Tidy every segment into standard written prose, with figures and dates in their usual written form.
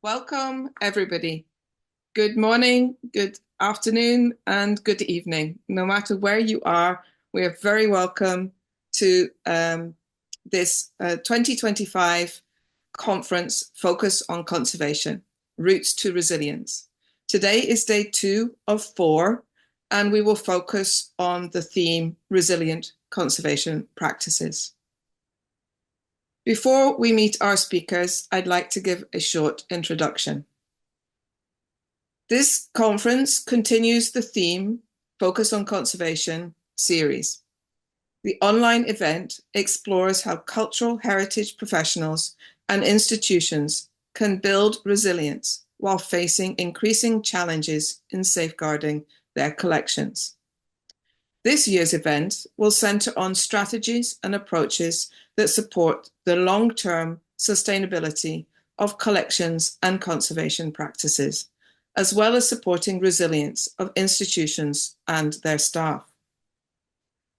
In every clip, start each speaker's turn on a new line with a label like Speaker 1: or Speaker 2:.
Speaker 1: Welcome, everybody. Good morning, good afternoon, and good evening. No matter where you are, we are very welcome to this 2025 conference, Focus on Conservation, Routes to Resilience. Today is day 2 of 4, and we will focus on the theme Resilient Conservation Practices. Before we meet our speakers, I'd like to give a short introduction. This conference continues the theme Focus on Conservation series. The online event explores how cultural heritage professionals and institutions can build resilience while facing increasing challenges in safeguarding their collections. This year's event will center on strategies and approaches that support the long-term sustainability of collections and conservation practices, as well as supporting resilience of institutions and their staff.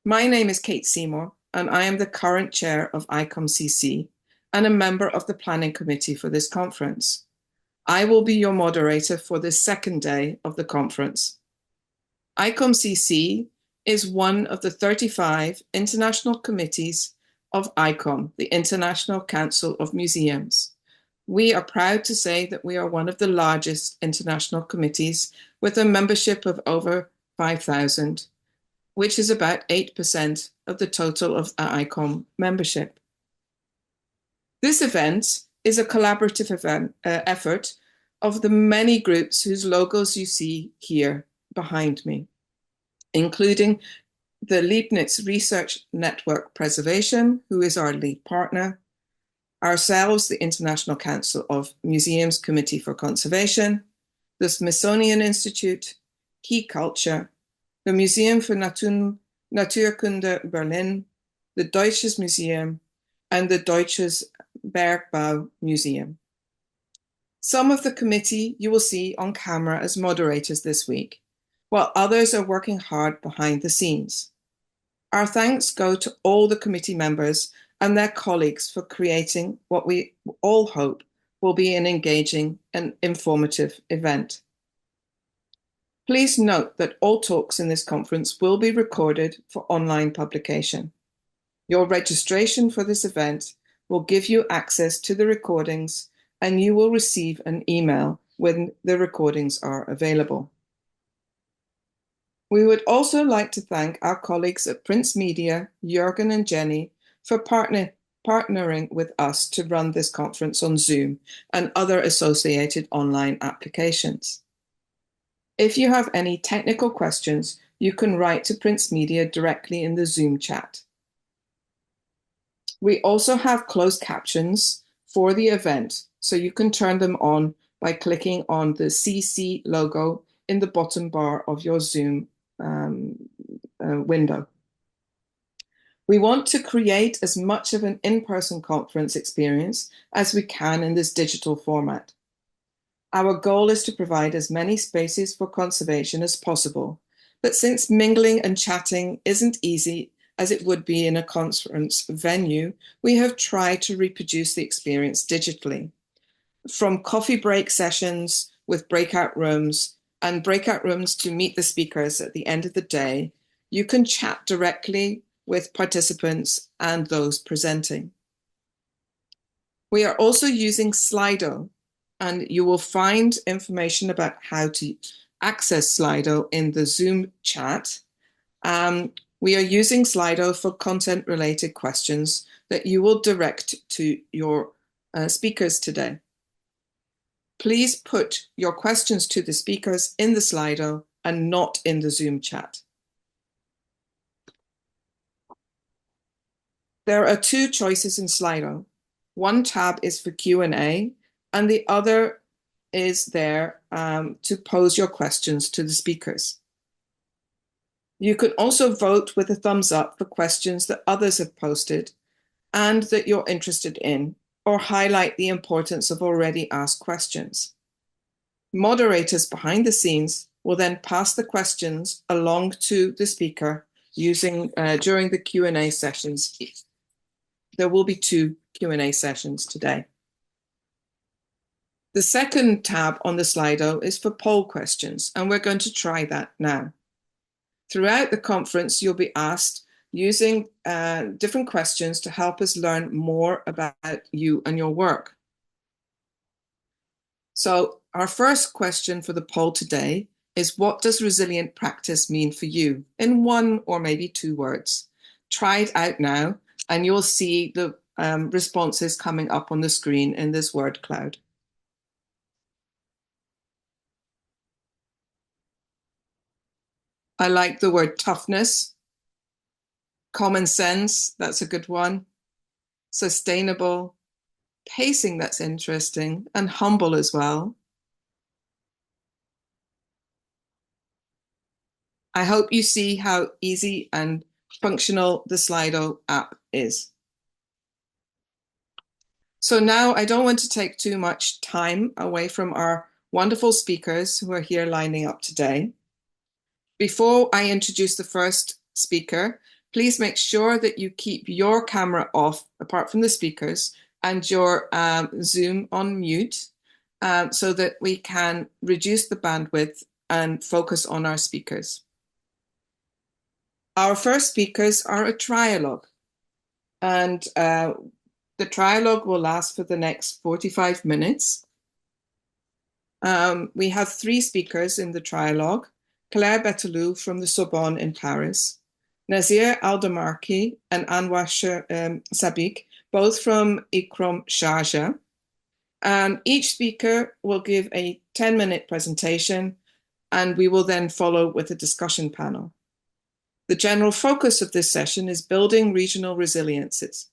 Speaker 1: My name is Kate Seymour, and I am the current chair of ICOM-CC and a member of the planning committee for this conference. I will be your moderator for the second day of the conference. ICOM-CC is one of the 35 international committees of ICOM, the International Council of Museums. We are proud to say that we are one of the largest international committees with a membership of over 5,000, which is about 8% of the total of ICOM membership. This event is a collaborative effort of the many groups whose logos you see here behind me, including the Leibniz Research Network Preservation, who is our lead partner, ourselves, the International Council of Museums Committee for Conservation, the Smithsonian Institution, Key Culture, the Museum for Naturkunde Berlin, the Deutsches Museum, and the Deutsches Bergbau-Museum. Some of the committee you will see on camera as moderators this week, while others are working hard behind the scenes. Our thanks go to all the committee members and their colleagues for creating what we all hope will be an engaging and informative event. Please note that all talks in this conference will be recorded for online publication. Your registration for this event will give you access to the recordings, and you will receive an email when the recordings are available. We would also like to thank our colleagues at Prince Media, Jürgen and Jenny, for partnering with us to run this conference on Zoom and other associated online applications. If you have any technical questions, you can write to Prince Media directly in the Zoom chat. We also have closed captions for the event, so you can turn them on by clicking on the CC logo in the bottom bar of your Zoom window. We want to create as much of an in-person conference experience as we can in this digital format. Our goal is to provide as many spaces for conservation as possible, but since mingling and chatting isn't easy as it would be in a conference venue, we have tried to reproduce the experience digitally. From coffee break sessions with breakout rooms and breakout rooms to meet the speakers at the end of the day, you can chat directly with participants and those presenting. We are also using Slido, and you will find information about how to access Slido in the Zoom chat. We are using Slido for content-related questions that you will direct to your speakers today. Please put your questions to the speakers in the Slido and not in the Zoom chat. There are 2 choices in Slido. One tab is for Q&A, and the other is there to pose your questions to the speakers. You can also vote with a thumbs up for questions that others have posted and that you're interested in, or highlight the importance of already asked questions. Moderators behind the scenes will then pass the questions along to the speaker during the Q&A sessions. There will be 2 Q&A sessions today. The second tab on the Slido is for poll questions, and we're going to try that now. Throughout the conference, you'll be asked using different questions to help us learn more about you and your work. So our first question for the poll today is, what does resilient practice mean for you? In one or maybe two words. Try it out now, and you'll see the responses coming up on the screen in this word cloud. I like the word toughness, common sense, that's a good one, sustainable, pacing, that's interesting, and humble as well. I hope you see how easy and functional the Slido app is. So now I don't want to take too much time away from our wonderful speakers who are here lining up today. Before I introduce the first speaker, please make sure that you keep your camera off, apart from the speakers, and your Zoom on mute, so that we can reduce the bandwidth and focus on our speakers. Our first speakers are a trialogue, and the trialogue will last for the next 45 minutes. We have three speakers in the trialogue: Claire Betelou from the Sorbonne in Paris, Nazir Aldamarki and Anwar Sabik, both from ICOM-CC. Each speaker will give a 10-minute presentation, and we will then follow with a discussion panel. The general focus of this session is building regional resiliences,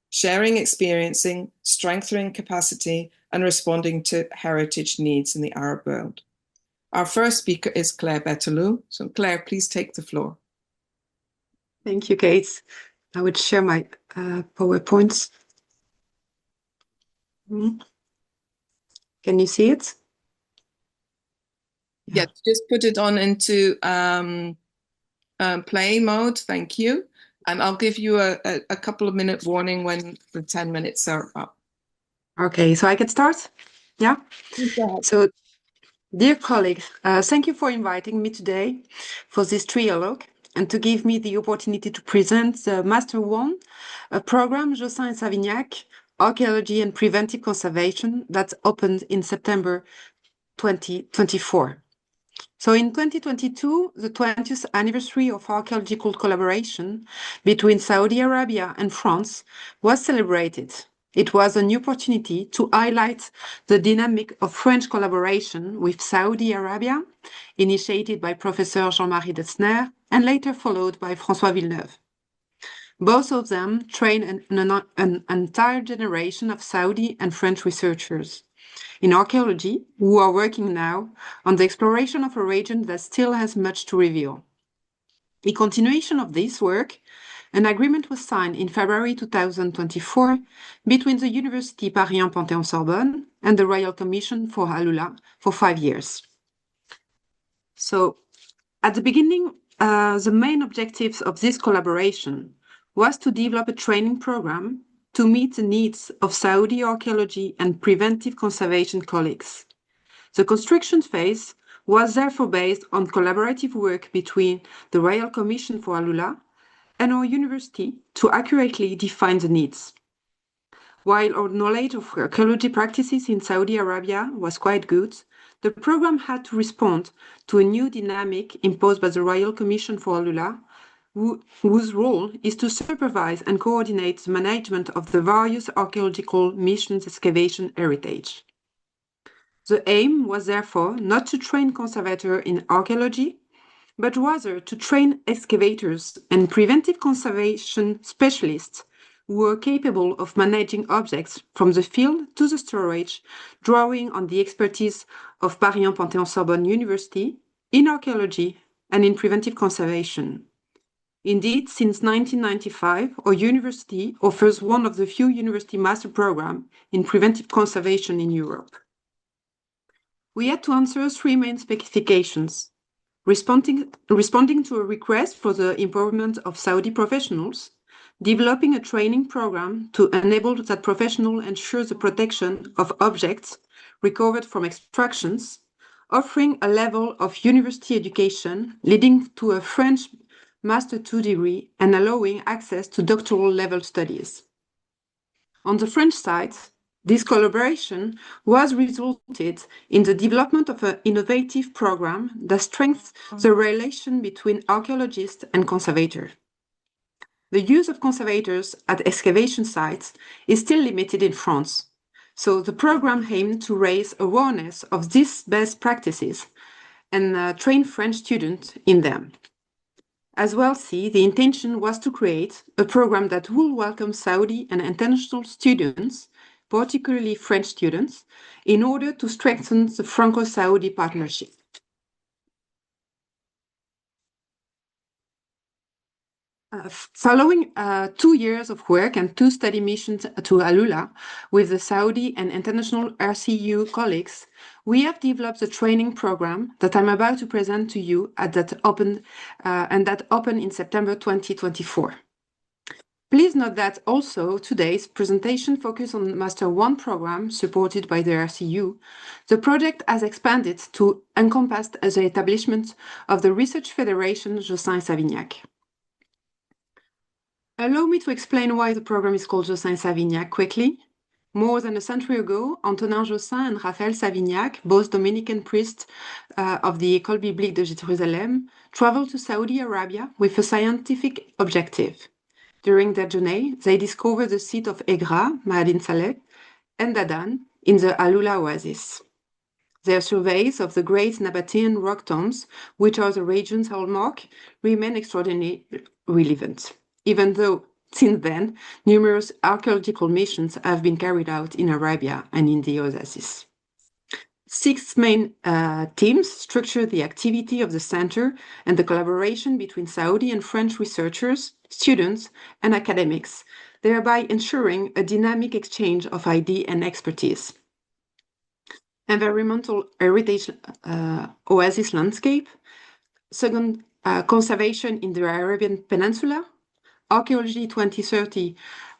Speaker 1: sharing, experiencing, strengthening capacity, and responding to heritage needs in the Arab world. Our first speaker is Claire Betelou. So Claire, please take the floor.
Speaker 2: Thank you, Kate. I would share my PowerPoints. Can you see it?
Speaker 1: Yes, just put it on into play mode. Thank you. And I'll give you a couple of minute warning when the 10 minutes are up.
Speaker 2: Okay, so I can start? Yeah? So, dear colleagues, thank you for inviting me today for this trialogue and to give me the opportunity to present the Master 1, a program, Jossin and Savignac, Archaeology and Preventive Conservation, that opened in September 2024. So in 2022, the 20th anniversary of archaeological collaboration between Saudi Arabia and France was celebrated. It was an opportunity to highlight the dynamic of French collaboration with Saudi Arabia, initiated by Professor Jean-Marie Dessner and later followed by François Villeneuve. Both of them trained an entire generation of Saudi and French researchers in archaeology who are working now on the exploration of a region that still has much to reveal. In continuation of this work, an agreement was signed in February 2024 between the University Paris Panthéon-Sorbonne and the Royal Commission for Alula for 5 years. So, at the beginning, the main objectives of this collaboration was to develop a training program to meet the needs of Saudi archaeology and preventive conservation colleagues. The construction phase was therefore based on collaborative work between the Royal Commission for Alula and our university to accurately define the needs. While our knowledge of archaeology practices in Saudi Arabia was quite good, the program had to respond to a new dynamic imposed by the Royal Commission for Alula, whose role is to supervise and coordinate the management of the various archaeological missions' excavation heritage. The aim was therefore not to train conservators in archaeology, but rather to train excavators and preventive conservation specialists who are capable of managing objects from the field to the storage, drawing on the expertise of Paris Panthéon-Sorbonne University in archaeology and in preventive conservation. Indeed, since 1995, our university offers one of the few university master programs in preventive conservation in Europe. We had to answer 3 main specifications: responding to a request for the empowerment of Saudi professionals, developing a training program to enable that professional ensure the protection of objects recovered from extractions, offering a level of university education leading to a French Master 2 degree and allowing access to doctoral level studies. On the French side, this collaboration was resulted in the development of an innovative program that strengthens the relation between archaeologists and conservators. The use of conservators at excavation sites is still limited in France, so the program aimed to raise awareness of these best practices and train French students in them. As well, the intention was to create a program that will welcome Saudi and international students, particularly French students, in order to strengthen the Franco-Saudi partnership. Following 2 years of work and 2 study missions to Alula with the Saudi and international RCU colleagues, we have developed a training program that I'm about to present to you that opened in September 2024. Please note that also today's presentation focuses on the Master 1 program supported by the RCU. The project has expanded to encompass the establishment of the Research Federation Jossin-Savignac. Allow me to explain why the program is called Jossin-Savignac quickly. More than a century ago, Antonin Jossin and Raphaël Savignac, both Dominican priests of the École Biblique de Jérusalem, traveled to Saudi Arabia with a scientific objective. During their journey, they discovered the site of Egra, Ma'adin Saleh, and Dadan in the Alula oasis. Their surveys of the great Nabatean rock tombs, which are the region's hallmark, remain extraordinarily relevant, even though since then numerous archaeological missions have been carried out in Arabia and in the oasis. 6 main teams structure the activity of the center and the collaboration between Saudi and French researchers, students, and academics, thereby ensuring a dynamic exchange of ideas and expertise. Environmental heritage oasis landscape. Second, conservation in the Arabian Peninsula. Archaeology 2030,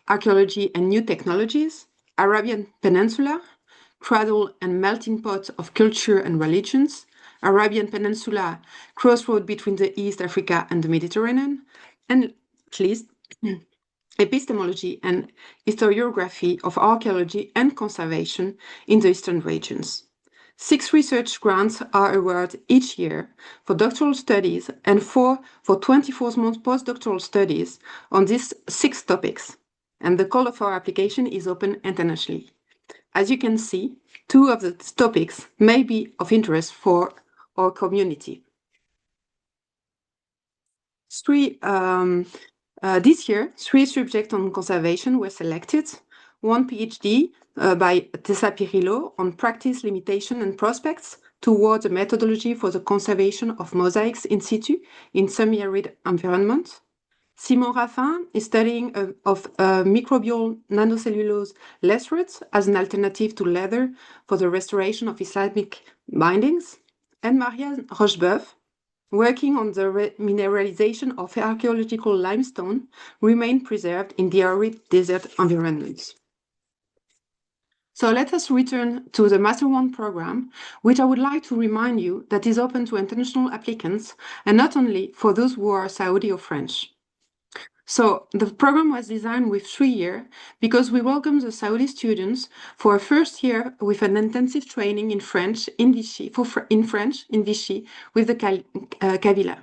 Speaker 2: archaeology and new technologies. Arabian Peninsula, cradle and melting pot of culture and religions. Arabian Peninsula, crossroad between the East Africa and the Mediterranean. And at least, epistemology and historiography of archaeology and conservation in the eastern regions. 6 research grants are awarded each year for doctoral studies and 4 for 24-month postdoctoral studies on these 6 topics. And the call for application is open internationally. As you can see, 2 of the topics may be of interest for our community. This year, 3 subjects on conservation were selected. 1 PhD by Tessa Pirillo on practice, limitation, and prospects towards a methodology for the conservation of mosaics in situ in semi-arid environments. Simon Raffin is studying of microbial nanocellulose lacerates as an alternative to leather for the restoration of Islamic bindings. And Marianne Rochebeuf, working on the mineralization of archaeological limestone, remain preserved in the arid desert environments. So let us return to the Master 1 program, which I would like to remind you that is open to international applicants and not only for those who are Saudi or French. So the program was designed with 3 years because we welcome the Saudi students for a first year with an intensive training in French in Vichy, with the Kavila.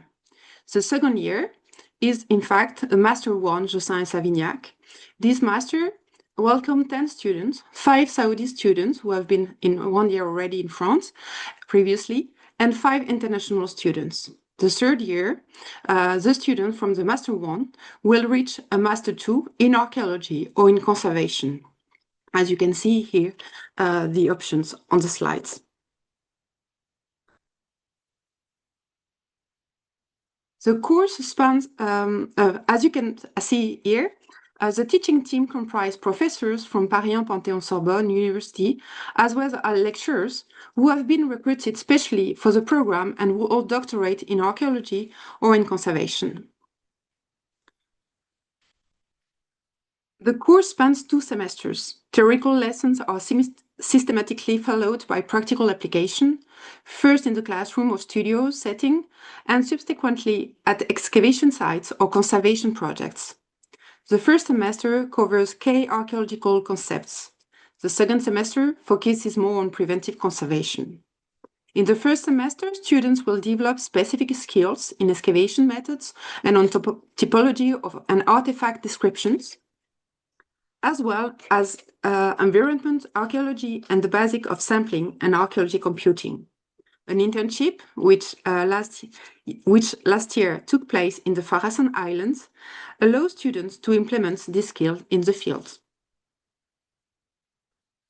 Speaker 2: The second year is in fact a Master 1 Jossin-Savignac. This master welcomed 10 students, 5 Saudi students who have been in 1 year already in France previously, and 5 international students. The third year, the students from the Master 1 will reach a Master 2 in archaeology or in conservation. As you can see here, the options on the slides. The course spans, as you can see here, the teaching team comprised professors from Paris 1 Panthéon-Sorbonne University, as well as lecturers who have been recruited specially for the program and who hold doctorate in archaeology or in conservation. The course spans 2 semesters. Theoretical lessons are systematically followed by practical application, first in the classroom or studio setting, and subsequently at excavation sites or conservation projects. The first semester covers key archaeological concepts. The second semester focuses more on preventive conservation. In the first semester, students will develop specific skills in excavation methods and on typology and artifact descriptions, as well as environment archaeology and the basic of sampling and archaeology computing. An internship, which last year took place in the Farasan Islands, allows students to implement this skill in the field.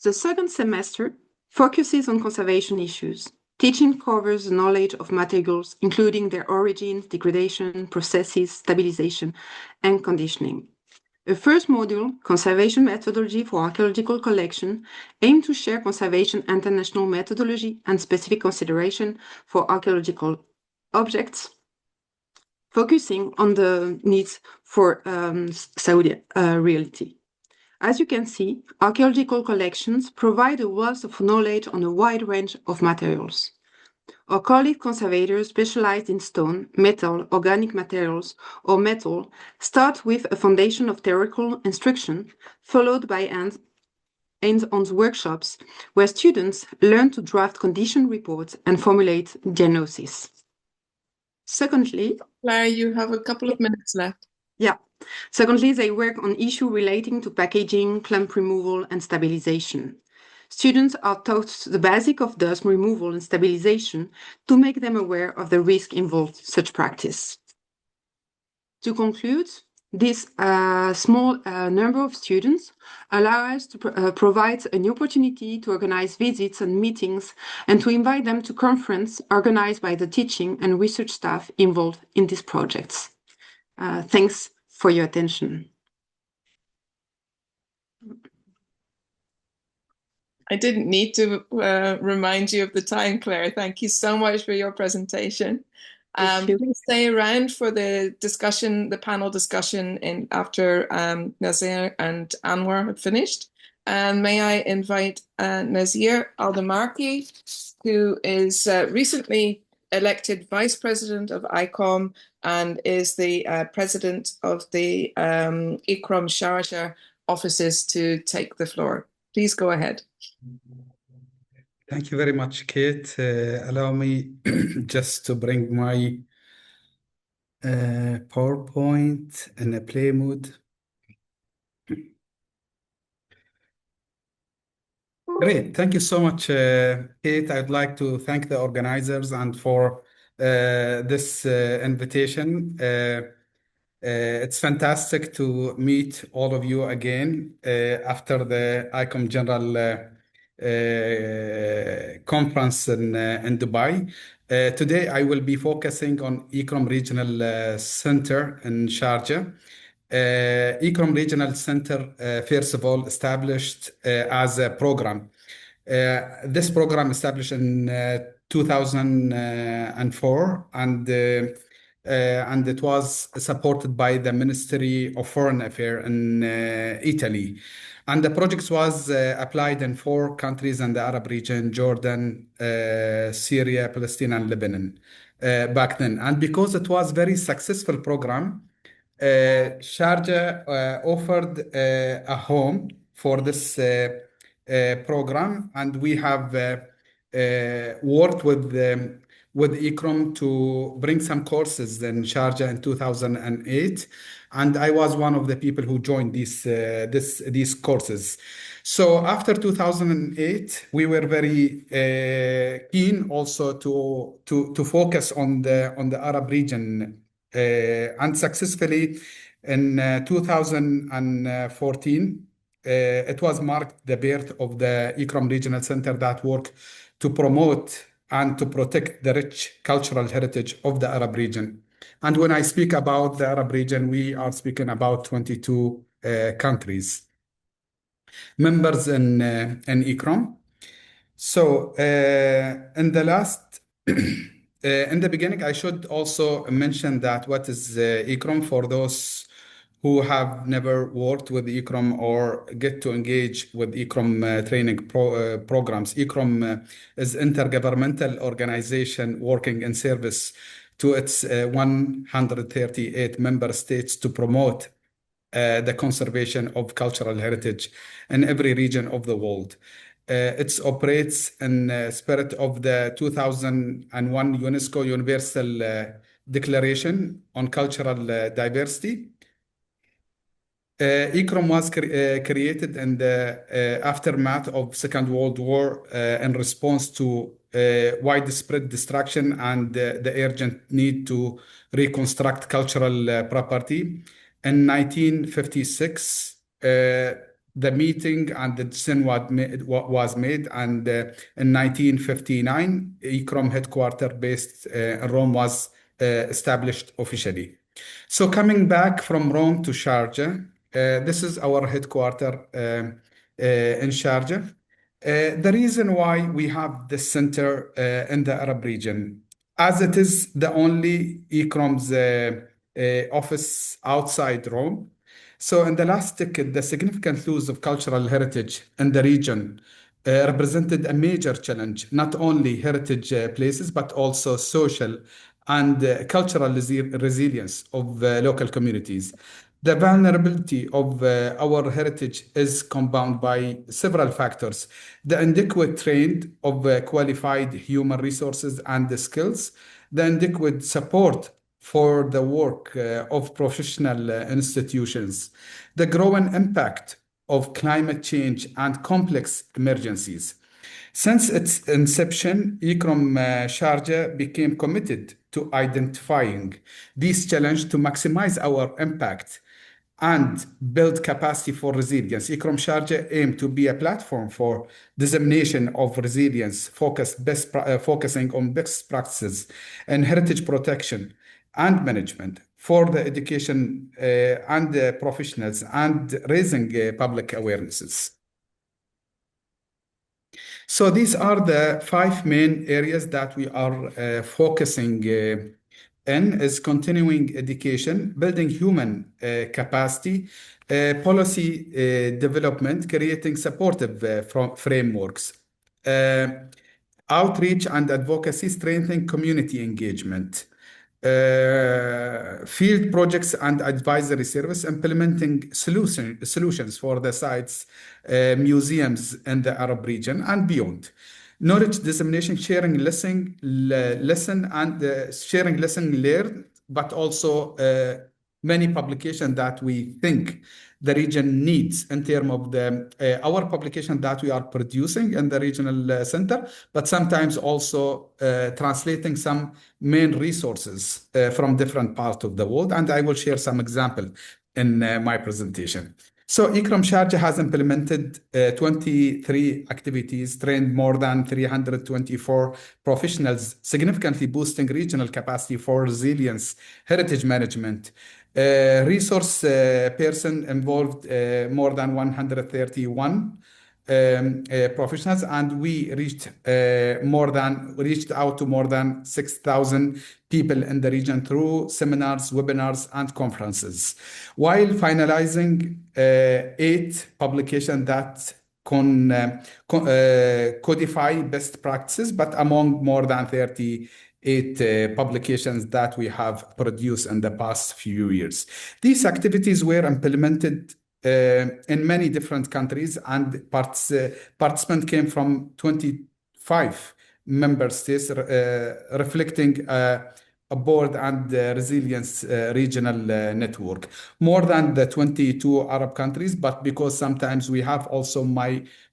Speaker 2: The second semester focuses on conservation issues. Teaching covers the knowledge of materials, including their origins, degradation, processes, stabilization, and conditioning. A first module, Conservation Methodology for Archaeological Collection, aims to share conservation international methodology and specific consideration for archaeological objects, focusing on the needs for Saudi reality. As you can see, archaeological collections provide a wealth of knowledge on a wide range of materials. Our colleague conservators specialized in stone, metal, organic materials, or metal start with a foundation of theoretical instruction, followed by hands-on workshops where students learn to draft condition reports and formulate diagnoses. Secondly,
Speaker 1: Claire, you have a couple of minutes left.
Speaker 2: Yeah. Secondly, they work on issues relating to packaging, clump removal, and stabilization. Students are taught the basic of dust removal and stabilization to make them aware of the risk involved in such practice. To conclude, this small number of students allow us to provide an opportunity to organize visits and meetings and to invite them to conferences organized by the teaching and research staff involved in these projects. Thanks for your attention.
Speaker 1: I didn't need to remind you of the time, Claire. Thank you so much for your presentation. Please stay around for the discussion, the panel discussion after Nazir and Anwar have finished. And may I invite Nazir Aldamarki, who is recently elected Vice President of ICOM and is the President of the ICOM Sharjah offices, to take the floor. Please go ahead.
Speaker 3: Thank you very much, Kate. Allow me just to bring my PowerPoint in a play mode. Great. Thank you so much, Kate. I'd like to thank the organizers and for this invitation. It's fantastic to meet all of you again after the ICOM General conference in Dubai. Today, I will be focusing on ICOM Regional Center in Sharjah. ICOM Regional Center, first of all, established as a program. This program established in 2004 and it was supported by the Ministry of Foreign Affairs in Italy. And the project was applied in 4 countries in the Arab region: Jordan, Syria, Palestine, and Lebanon back then. And because it was a very successful program, Sharjah offered a home for this program, and we have worked with ICOM to bring some courses in Sharjah in 2008, and I was one of the people who joined these courses. So after 2008, we were very keen also to focus on the Arab region, and successfully in 2014. It was marked the birth of the ICOM Regional Center that worked to promote and to protect the rich cultural heritage of the Arab region. And when I speak about the Arab region, we are speaking about 22 countries, members in ICOM. So in the beginning, I should also mention that what is ICOM for those who have never worked with ICOM or get to engage with ICOM training programs. ICOM is intergovernmental organization working in service to its 138 member states to promote the conservation of cultural heritage in every region of the world. It operates in the spirit of the 2001 UNESCO Universal Declaration on Cultural Diversity. ICROM was created in the aftermath of Second World War in response to widespread destruction and the urgent need to reconstruct cultural property. In 1956, the meeting and the decision was made, and in 1959, ICROM headquarters based in Rome was established officially. So coming back from Rome to Sharjah, this is our headquarters in Sharjah. The reason why we have this center in the Arab region, as it is the only ICROM's office outside Rome. So in the last decade, the significant loss of cultural heritage in the region represented a major challenge, not only heritage places, but also social and cultural resilience of local communities. The vulnerability of our heritage is compounded by several factors. The inadequate training of qualified human resources and the skills, the inadequate support for the work of professional institutions, the growing impact of climate change and complex emergencies. Since its inception, ICROM Sharjah became committed to identifying these challenges to maximize our impact and build capacity for resilience. ICROM Sharjah aimed to be a platform for dissemination of resilience, focusing on best practices in heritage protection and management for the education and the professionals and raising public awarenesses. So these are the 5 main areas that we are focusing in is continuing education, building human capacity, policy development, creating supportive frameworks, outreach and advocacy, strengthening community engagement, field projects and advisory service, implementing solutions for the sites, museums in the Arab region and beyond. Knowledge dissemination, sharing lesson and sharing lesson learned, but also many publications that we think the region needs in terms of the our publication that we are producing in the regional center, but sometimes also translating some main resources from different parts of the world. And I will share some example in my presentation. So ICROM Sharjah has implemented 23 activities, trained more than 324 professionals, significantly boosting regional capacity for resilience, heritage management. Resource person involved more than 131 professionals, and we reached out to more than 6,000 people in the region through seminars, webinars, and conferences, while finalizing 8 publications that codify best practices, but among more than 38 publications that we have produced in the past few years. These activities were implemented in many different countries, and participants came from 25 member states, reflecting a board and resilience regional network. More than the 22 Arab countries, but because sometimes we have also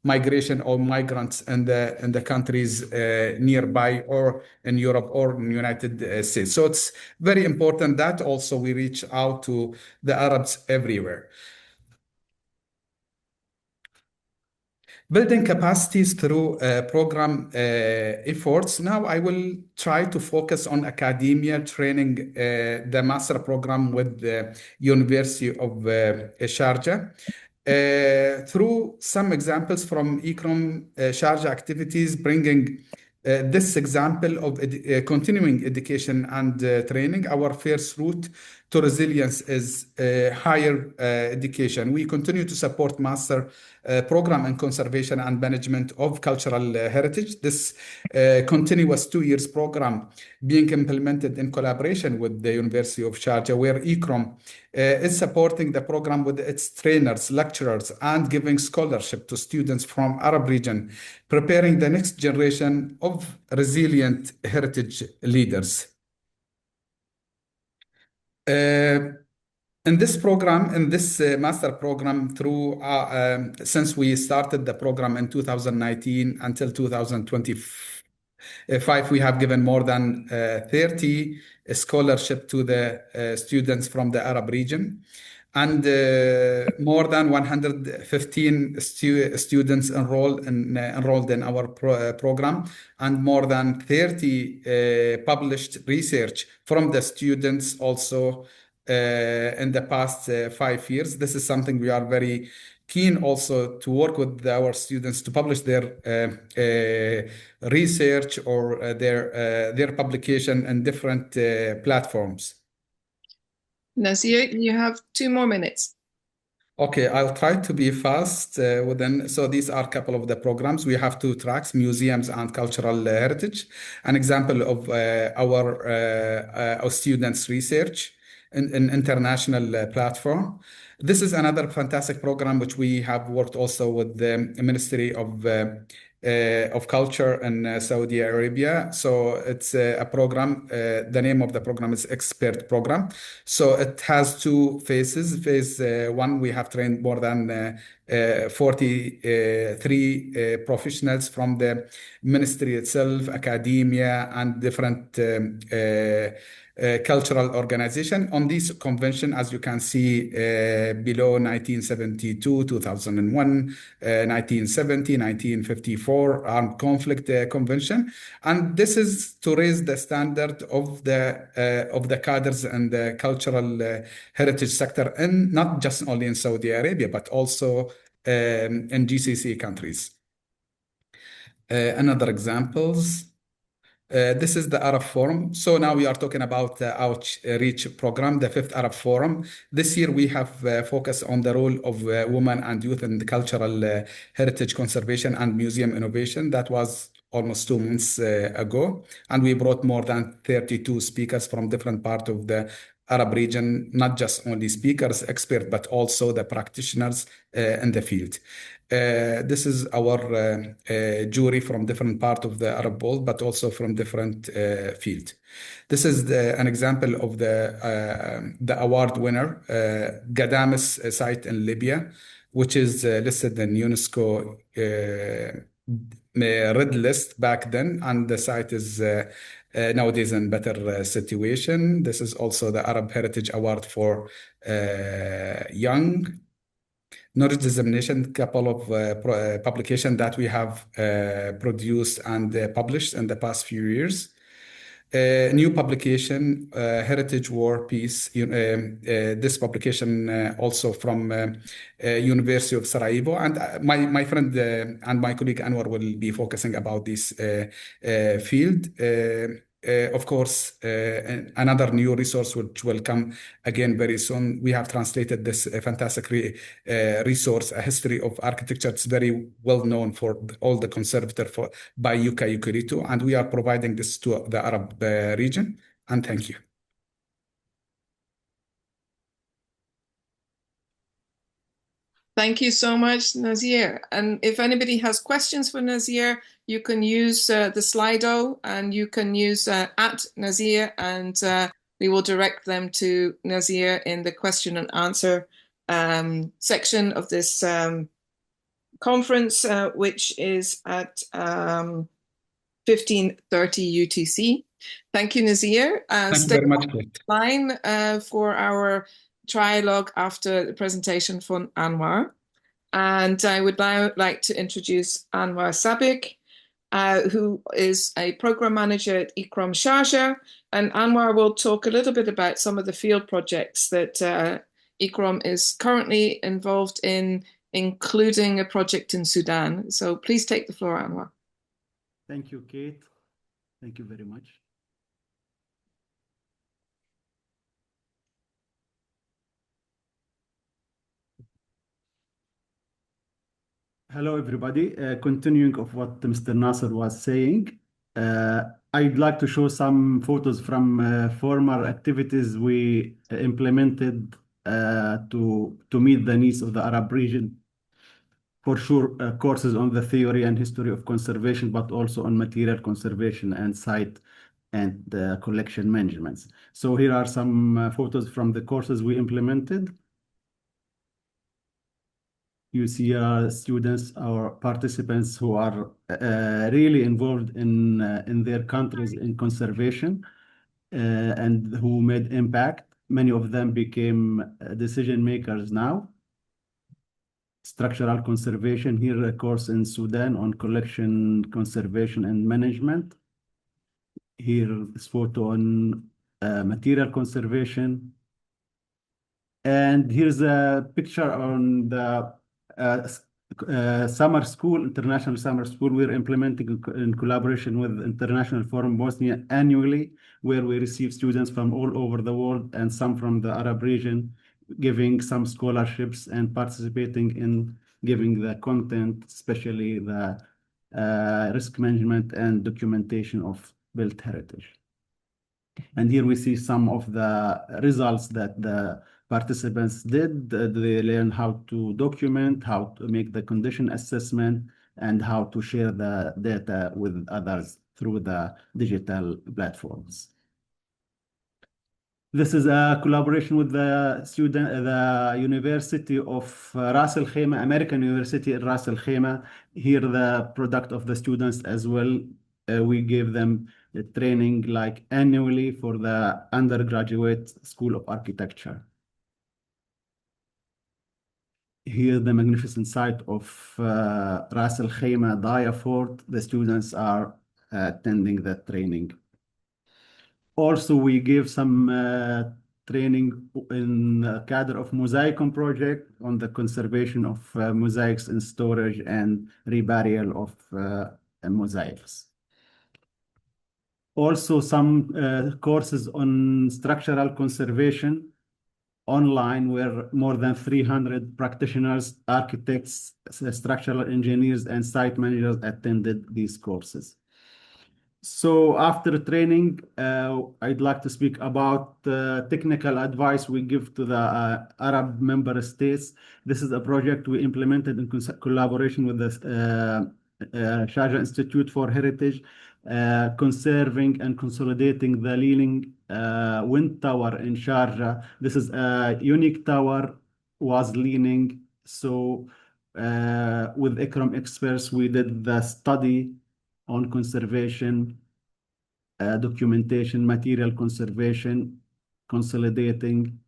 Speaker 3: migration or migrants in the countries nearby or in Europe or in the United States. So it's very important that also we reach out to the Arabs everywhere. Building capacities through program efforts. Now I will try to focus on academia training, the master program with the University of Sharjah. Through some examples from ICROM Sharjah activities, bringing this example of continuing education and training, our first route to resilience is higher education. We continue to support master program in conservation and management of cultural heritage. This continuous 2 years program being implemented in collaboration with the University of Sharjah, where ICROM is supporting the program with its trainers, lecturers, and giving scholarship to students from Arab region, preparing the next generation of resilient heritage leaders. In this program, in this master program, since we started the program in 2019 until 2025, we have given more than 30 scholarship to the students from the Arab region, and more than 115 students enrolled in our program, and more than 30 published research from the students also in the past 5 years. This is something we are very keen also to work with our students to publish their research or their publication in different platforms.
Speaker 1: Nazir, you have 2 more minutes.
Speaker 3: Okay, I'll try to be fast within. So these are a couple of the programs. We have 2 tracks, museums and cultural heritage. An example of our students' research in international platform. This is another fantastic program which we have worked also with the Ministry of Culture in Saudi Arabia. So it's a program. The name of the program is Expert Program. So it has 2 phases. Phase 1, we have trained more than 43 professionals from the ministry itself, academia, and different cultural organization on this convention, as you can see below: 1972, 2001, 1970, 1954 Armed Conflict Convention, and this is to raise the standard of the cadres and the cultural heritage sector, and not just only in Saudi Arabia but also in GCC countries. Another examples. This is the Arab Forum. So now we are talking about the Outreach Program, the 5th Arab Forum. This year we have focused on the role of women and youth in the cultural heritage conservation and museum innovation. That was almost 2 months ago. And we brought more than 32 speakers from different parts of the Arab region, not just only speakers, experts, but also the practitioners in the field. This is our jury from different parts of the Arab world, but also from different fields. This is an example of the award winner, Ghadames site in Libya, which is listed in UNESCO red list back then, and the site is nowadays in better situation. This is also the Arab Heritage Award for young. Knowledge dissemination, couple of publications that we have produced and published in the past few years. New publication, Heritage War Peace. This publication also from University of Sarajevo, and my friend and my colleague Anwar will be focusing about this field. Of course, another new resource which will come again very soon. We have translated this fantastic resource, a history of architecture. It's very well known for all the conservator by Yuka Yukurito, and we are providing this to the Arab region. And thank you.
Speaker 1: Thank you so much, Nazir. And if anybody has questions for Nazir, you can use the Slido, and you can use at Nazir, and we will direct them to Nazir in the question and answer section of this conference, which is at 15:30 UTC. Thank you, Nazir.
Speaker 3: Thank you very much.
Speaker 1: Line for our trialogue after the presentation from Anwar. And I would now like to introduce Anwar Sabik, who is a program manager at ICOM-Sharjah. And Anwar will talk a little bit about some of the field projects that ICOM is currently involved in, including a project in Sudan. So please take the floor, Anwar.
Speaker 4: Thank you, Kate. Thank you very much. Hello, everybody. Continuing of what Mr. Nasser was saying, I'd like to show some photos from former activities we implemented to meet the needs of the Arab region. For sure, courses on the theory and history of conservation, but also on material conservation and site and collection management. So here are some photos from the courses we implemented. You see students or participants who are really involved in their countries in conservation and who made impact. Many of them became decision makers now. Structural conservation, here a course in Sudan on collection, conservation and management. Here is photo on material conservation. And here's a picture on the summer school, international summer school we're implementing in collaboration with International Forum Bosnia annually, where we receive students from all over the world and some from the Arab region, giving some scholarships and participating in giving the content, especially the risk management and documentation of built heritage. And here we see some of the results that the participants did. They learn how to document, how to make the condition assessment, and how to share the data with others through the digital platforms. This is a collaboration with the University of Ras Al Khaimah, American University in Ras Al Khaimah. Here the product of the students as well. We give them the training like annually for the undergraduate School of Architecture. Here the magnificent site of Ras Al Khaimah Daya Fort. The students are attending the training. Also, we give some training in the cadre of Mosaicum project on the conservation of mosaics in storage and reburial of mosaics. Also, some courses on structural conservation online, where more than 300 practitioners, architects, structural engineers, and site managers attended these courses. So after training, I'd like to speak about technical advice we give to the Arab member states. This is a project we implemented in collaboration with the Sharjah Institute for Heritage, conserving and consolidating the Leaning Wind Tower in Sharjah. This is a unique tower, was leaning. So with ICROM experts, we did the study on conservation, documentation, material conservation, consolidating.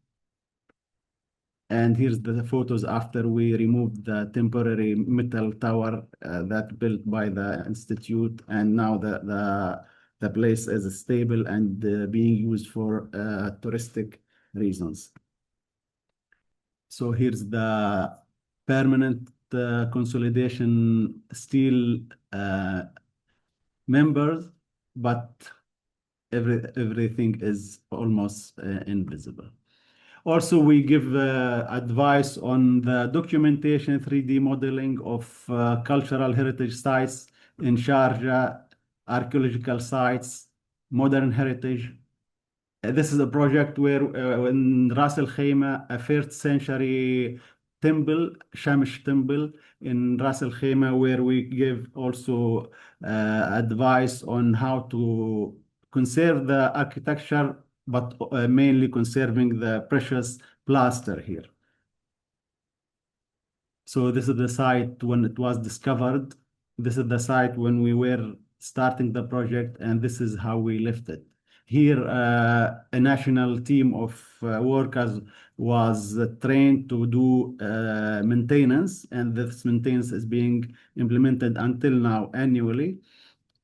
Speaker 4: And here's the photos after we removed the temporary metal tower that built by the institute. And now the place is stable and being used for touristic reasons. So here's the permanent consolidation steel members, but everything is almost invisible. Also, we give advice on the documentation, 3D modeling of cultural heritage sites in Sharjah, archaeological sites, modern heritage. This is a project where in Ras Al Khaimah, a 1st century temple, Shamish temple in Ras Al Khaimah, where we give also advice on how to conserve the architecture, but mainly conserving the precious plaster here. So this is the site when it was discovered. This is the site when we were starting the project, and this is how we left it. Here, a national team of workers was trained to do maintenance, and this maintenance is being implemented until now annually.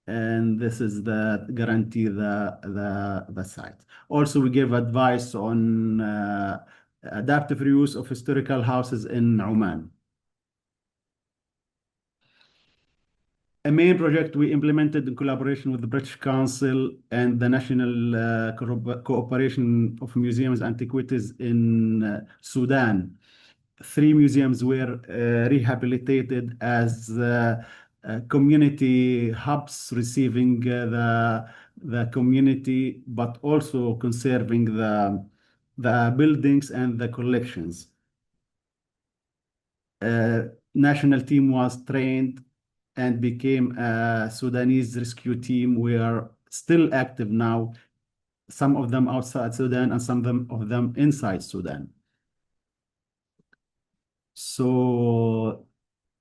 Speaker 4: And this is the guarantee the site. Also, we give advice on adaptive reuse of historical houses in Oman. a main project we implemented in collaboration with the British Council and the National Cooperation of Museums and Antiquities in Sudan. 3 museums were rehabilitated as community hubs, receiving the community, but also conserving the buildings and the collections. National team was trained and became a Sudanese rescue team. We are still active now, some of them outside Sudan and some of them inside Sudan. So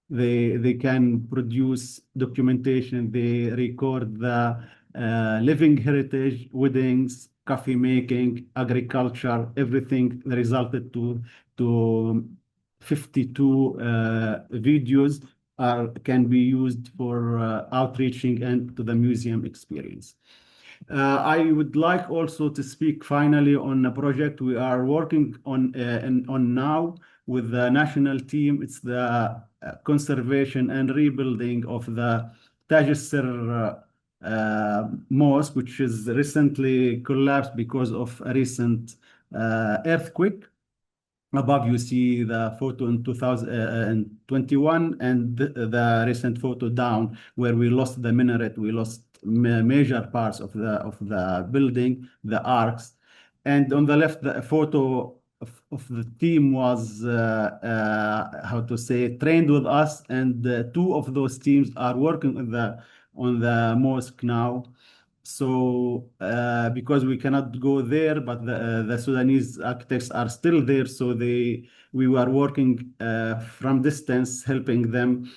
Speaker 4: they can produce documentation, they record the living heritage, weddings, coffee making, agriculture, everything resulted to 52 videos can be used for outreaching and to the museum experience. I would like also to speak finally on a project we are working on now with the national team. It's the conservation and rebuilding of the Tajisser mosque, which is recently collapsed because of a recent earthquake. Above you see the photo in 2021 and the recent photo down where we lost the minaret, we lost major parts of the building, the arcs. And on the left, the photo of the team was, how to say, trained with us, and 2 of those teams are working on the mosque now. So because we cannot go there, but the Sudanese architects are still there, so we were working from distance, helping them.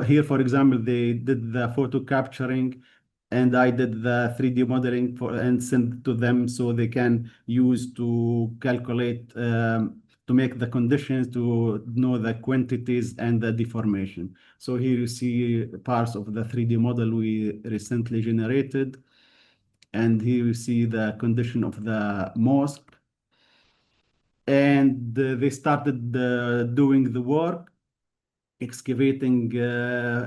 Speaker 4: Here, for example, they did the photo capturing, and I did the 3D modeling and sent to them so they can use to calculate, to make the conditions, to know the quantities and the deformation. So here you see parts of the 3D model we recently generated. And here you see the condition of the mosque. And they started doing the work, excavating,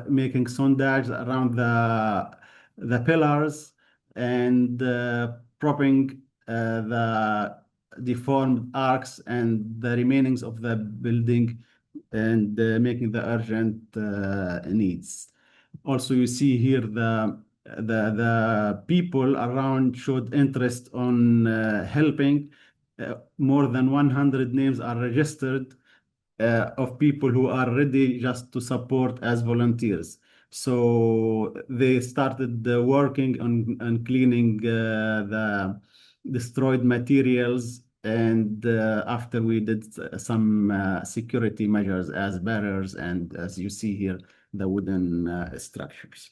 Speaker 4: making sondage around the pillars and propping the deformed arcs and the remainings of the building and making the urgent needs. Also, you see here the people around showed interest on helping. More than 100 names are registered of people who are ready just to support as volunteers. So they started working on cleaning the destroyed materials, and after we did some security measures as barriers and, as you see here, the wooden structures.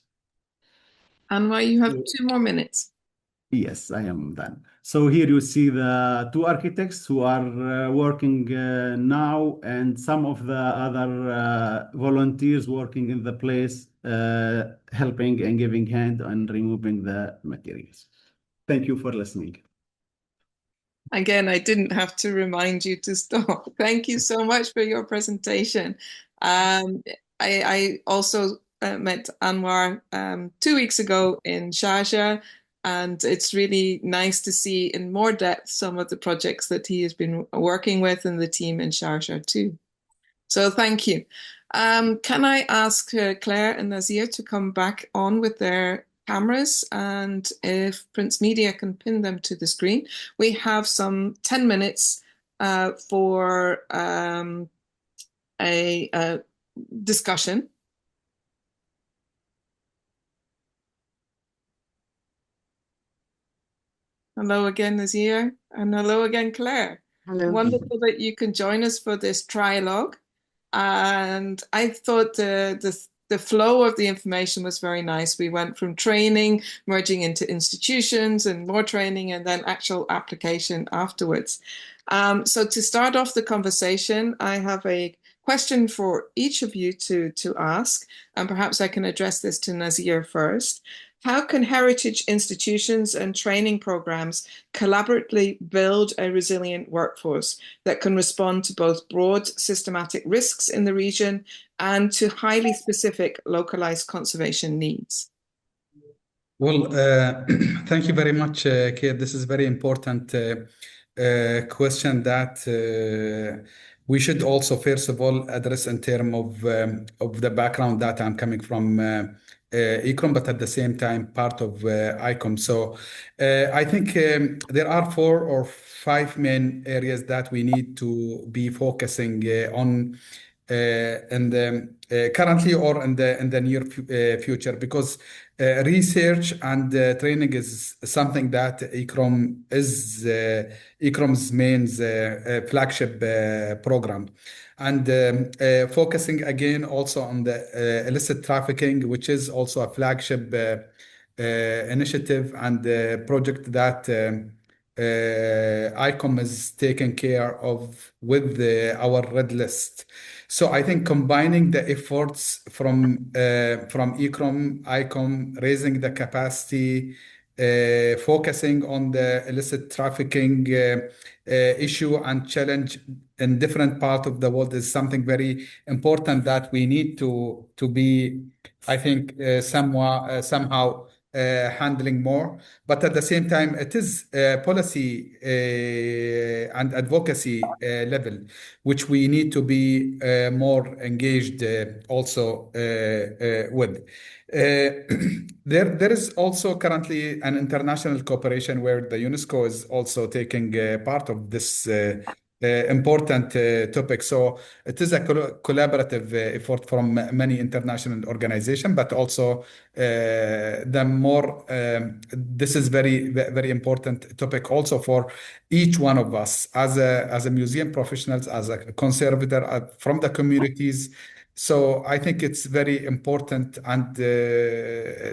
Speaker 1: Anwar, you have 2 more minutes.
Speaker 4: Yes, I am done. So here you see the 2 architects who are working now, and some of the other volunteers working in the place, helping and giving hand and removing the materials. Thank you for listening.
Speaker 1: Again, I didn't have to remind you to stop. Thank you so much for your presentation. I also met Anwar 2 weeks ago in Sharjah, and it's really nice to see in more depth some of the projects that he has been working with and the team in Sharjah too. So thank you. Can I ask Claire and Nazir to come back on with their cameras, and if Prince Media can pin them to the screen. We have some 10 minutes for a discussion. Hello again, Nazir, and hello again, Claire.
Speaker 2: Hello.
Speaker 1: Wonderful that you can join us for this trialogue. And I thought the flow of the information was very nice. We went from training, merging into institutions and more training, and then actual application afterwards. So to start off the conversation, I have a question for each of you to ask, and perhaps I can address this to Nazir first. How can heritage institutions and training programs collaboratively build a resilient workforce that can respond to both broad systematic risks in the region and to highly specific localized conservation needs?
Speaker 3: Well, thank you very much, Kate. This is very important question that we should also, first of all, address in terms of the background that I'm coming from ICOM, but at the same time part of ICOM. So I think there are 4 or 5 main areas that we need to be focusing on in the currently or in the near future, because research and training is something that ICROM is ICROM's main flagship program, and focusing again also on the illicit trafficking, which is also a flagship initiative and project that ICOM is taking care of with our red list. So I think combining the efforts from ICROM, ICOM, raising the capacity, focusing on the illicit trafficking issue and challenge in different parts of the world is something very important that we need to be, I think, somehow handling more. But at the same time, it is policy and advocacy level, which we need to be more engaged also with. There is also currently an international cooperation where the UNESCO is also taking part of this important topic. So it is a collaborative effort from many international organizations, but also the more this is very important topic also for each one of us as a museum professionals, as a conservator from the communities. So I think it's very important and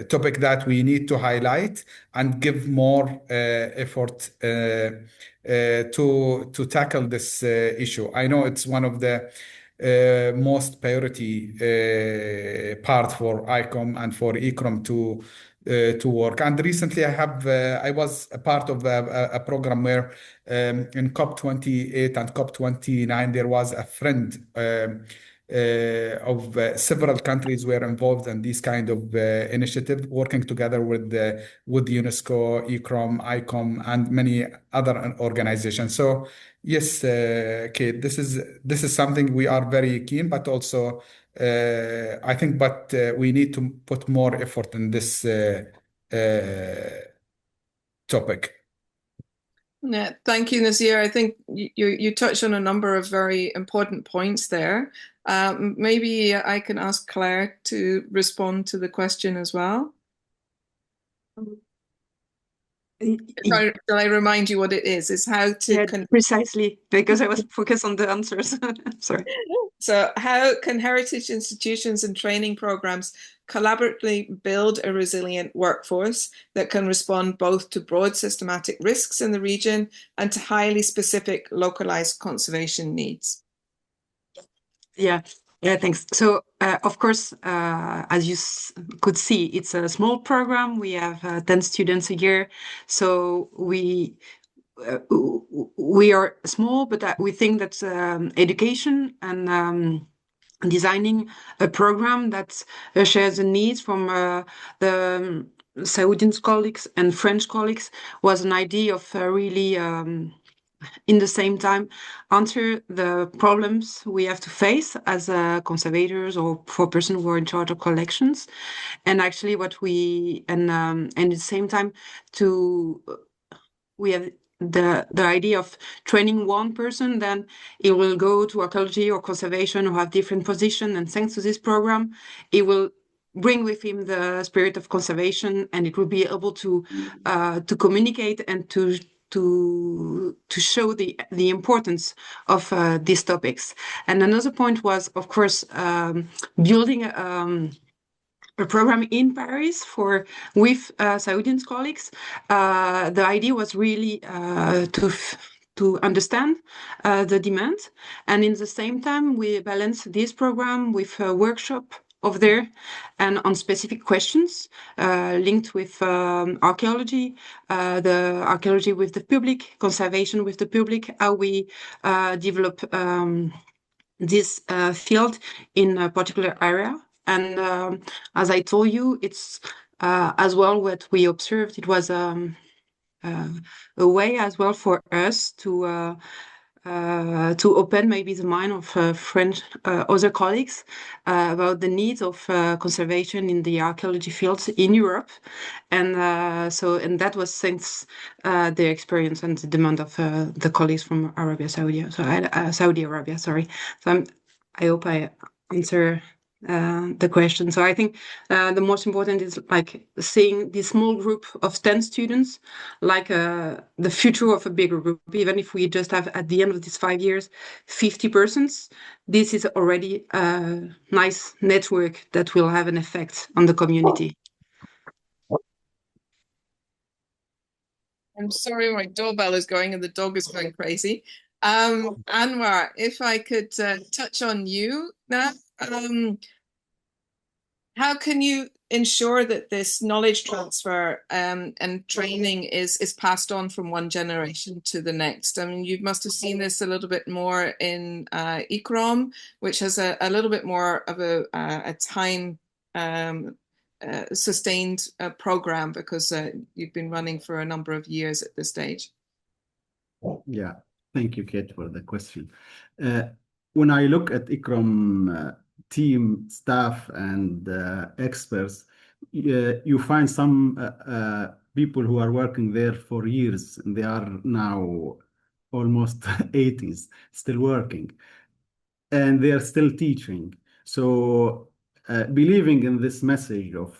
Speaker 3: topic that we need to highlight and give more effort to tackle this issue. I know it's one of the most priority part for ICOM and for ICROM to work. And recently, I was a part of a program where in COP28 and COP29 there was a friend of several countries were involved in this kind of initiative, working together with UNESCO, ICROM, ICOM, and many other organizations. So yes, Kate, this is something we are very keen, but also I think, but we need to put more effort in this topic.
Speaker 1: Yeah, thank you, Nazir. I think you touched on a number of very important points there. Maybe I can ask Claire to respond to the question as well. Shall I remind you what it is? It's how to
Speaker 2: precisely, because I was focused on the answers. Sorry.
Speaker 1: So how can heritage institutions and training programs collaboratively build a resilient workforce that can respond both to broad systematic risks in the region and to highly specific localized conservation needs?
Speaker 2: Yeah, thanks. So, of course, as you could see, it's a small program. We have 10 students a year. So we are small, but we think that education and designing a program that shares the needs from the Saudi colleagues and French colleagues was an idea of really in the same time answer the problems we have to face as conservators or for persons who are in charge of collections. And actually what we and at the same time we have the idea of training one person, then it will go to archaeology or conservation or have different position, and thanks to this program it will bring with him the spirit of conservation, and it will be able to communicate and to show the importance of these topics. And another point was, of course, building a program in Paris with Saudi colleagues. The idea was really to understand the demand, and in the same time we balance this program with a workshop over there and on specific questions linked with archaeology, the archaeology with the public, conservation with the public, how we develop this field in a particular area. And as I told you, it's as well what we observed. It was a way as well for us to open maybe the mind of French other colleagues about the needs of conservation in the archaeology fields in Europe, and that was since the experience and the demand of the colleagues from Saudi Arabia. Sorry. So I hope I answer the question. So I think the most important is like seeing this small group of 10 students like the future of a bigger group. Even if we just have at the end of these 5 years 50 persons, this is already a nice network that will have an effect on the community.
Speaker 1: I'm sorry, my doorbell is going and the dog is going crazy. Anwar, if I could touch on you now. How can you ensure that this knowledge transfer and training is passed on from one generation to the next? I mean, you must have seen this a little bit more in ICOM, which has a little bit more of a time sustained program because you've been running for a number of years at this stage.
Speaker 4: Yeah, thank you, Kate, for the question. When I look at ICOM team, staff, and experts, you find some people who are working there for years, and they are now almost 80s, still working, and they are still teaching. So believing in this message of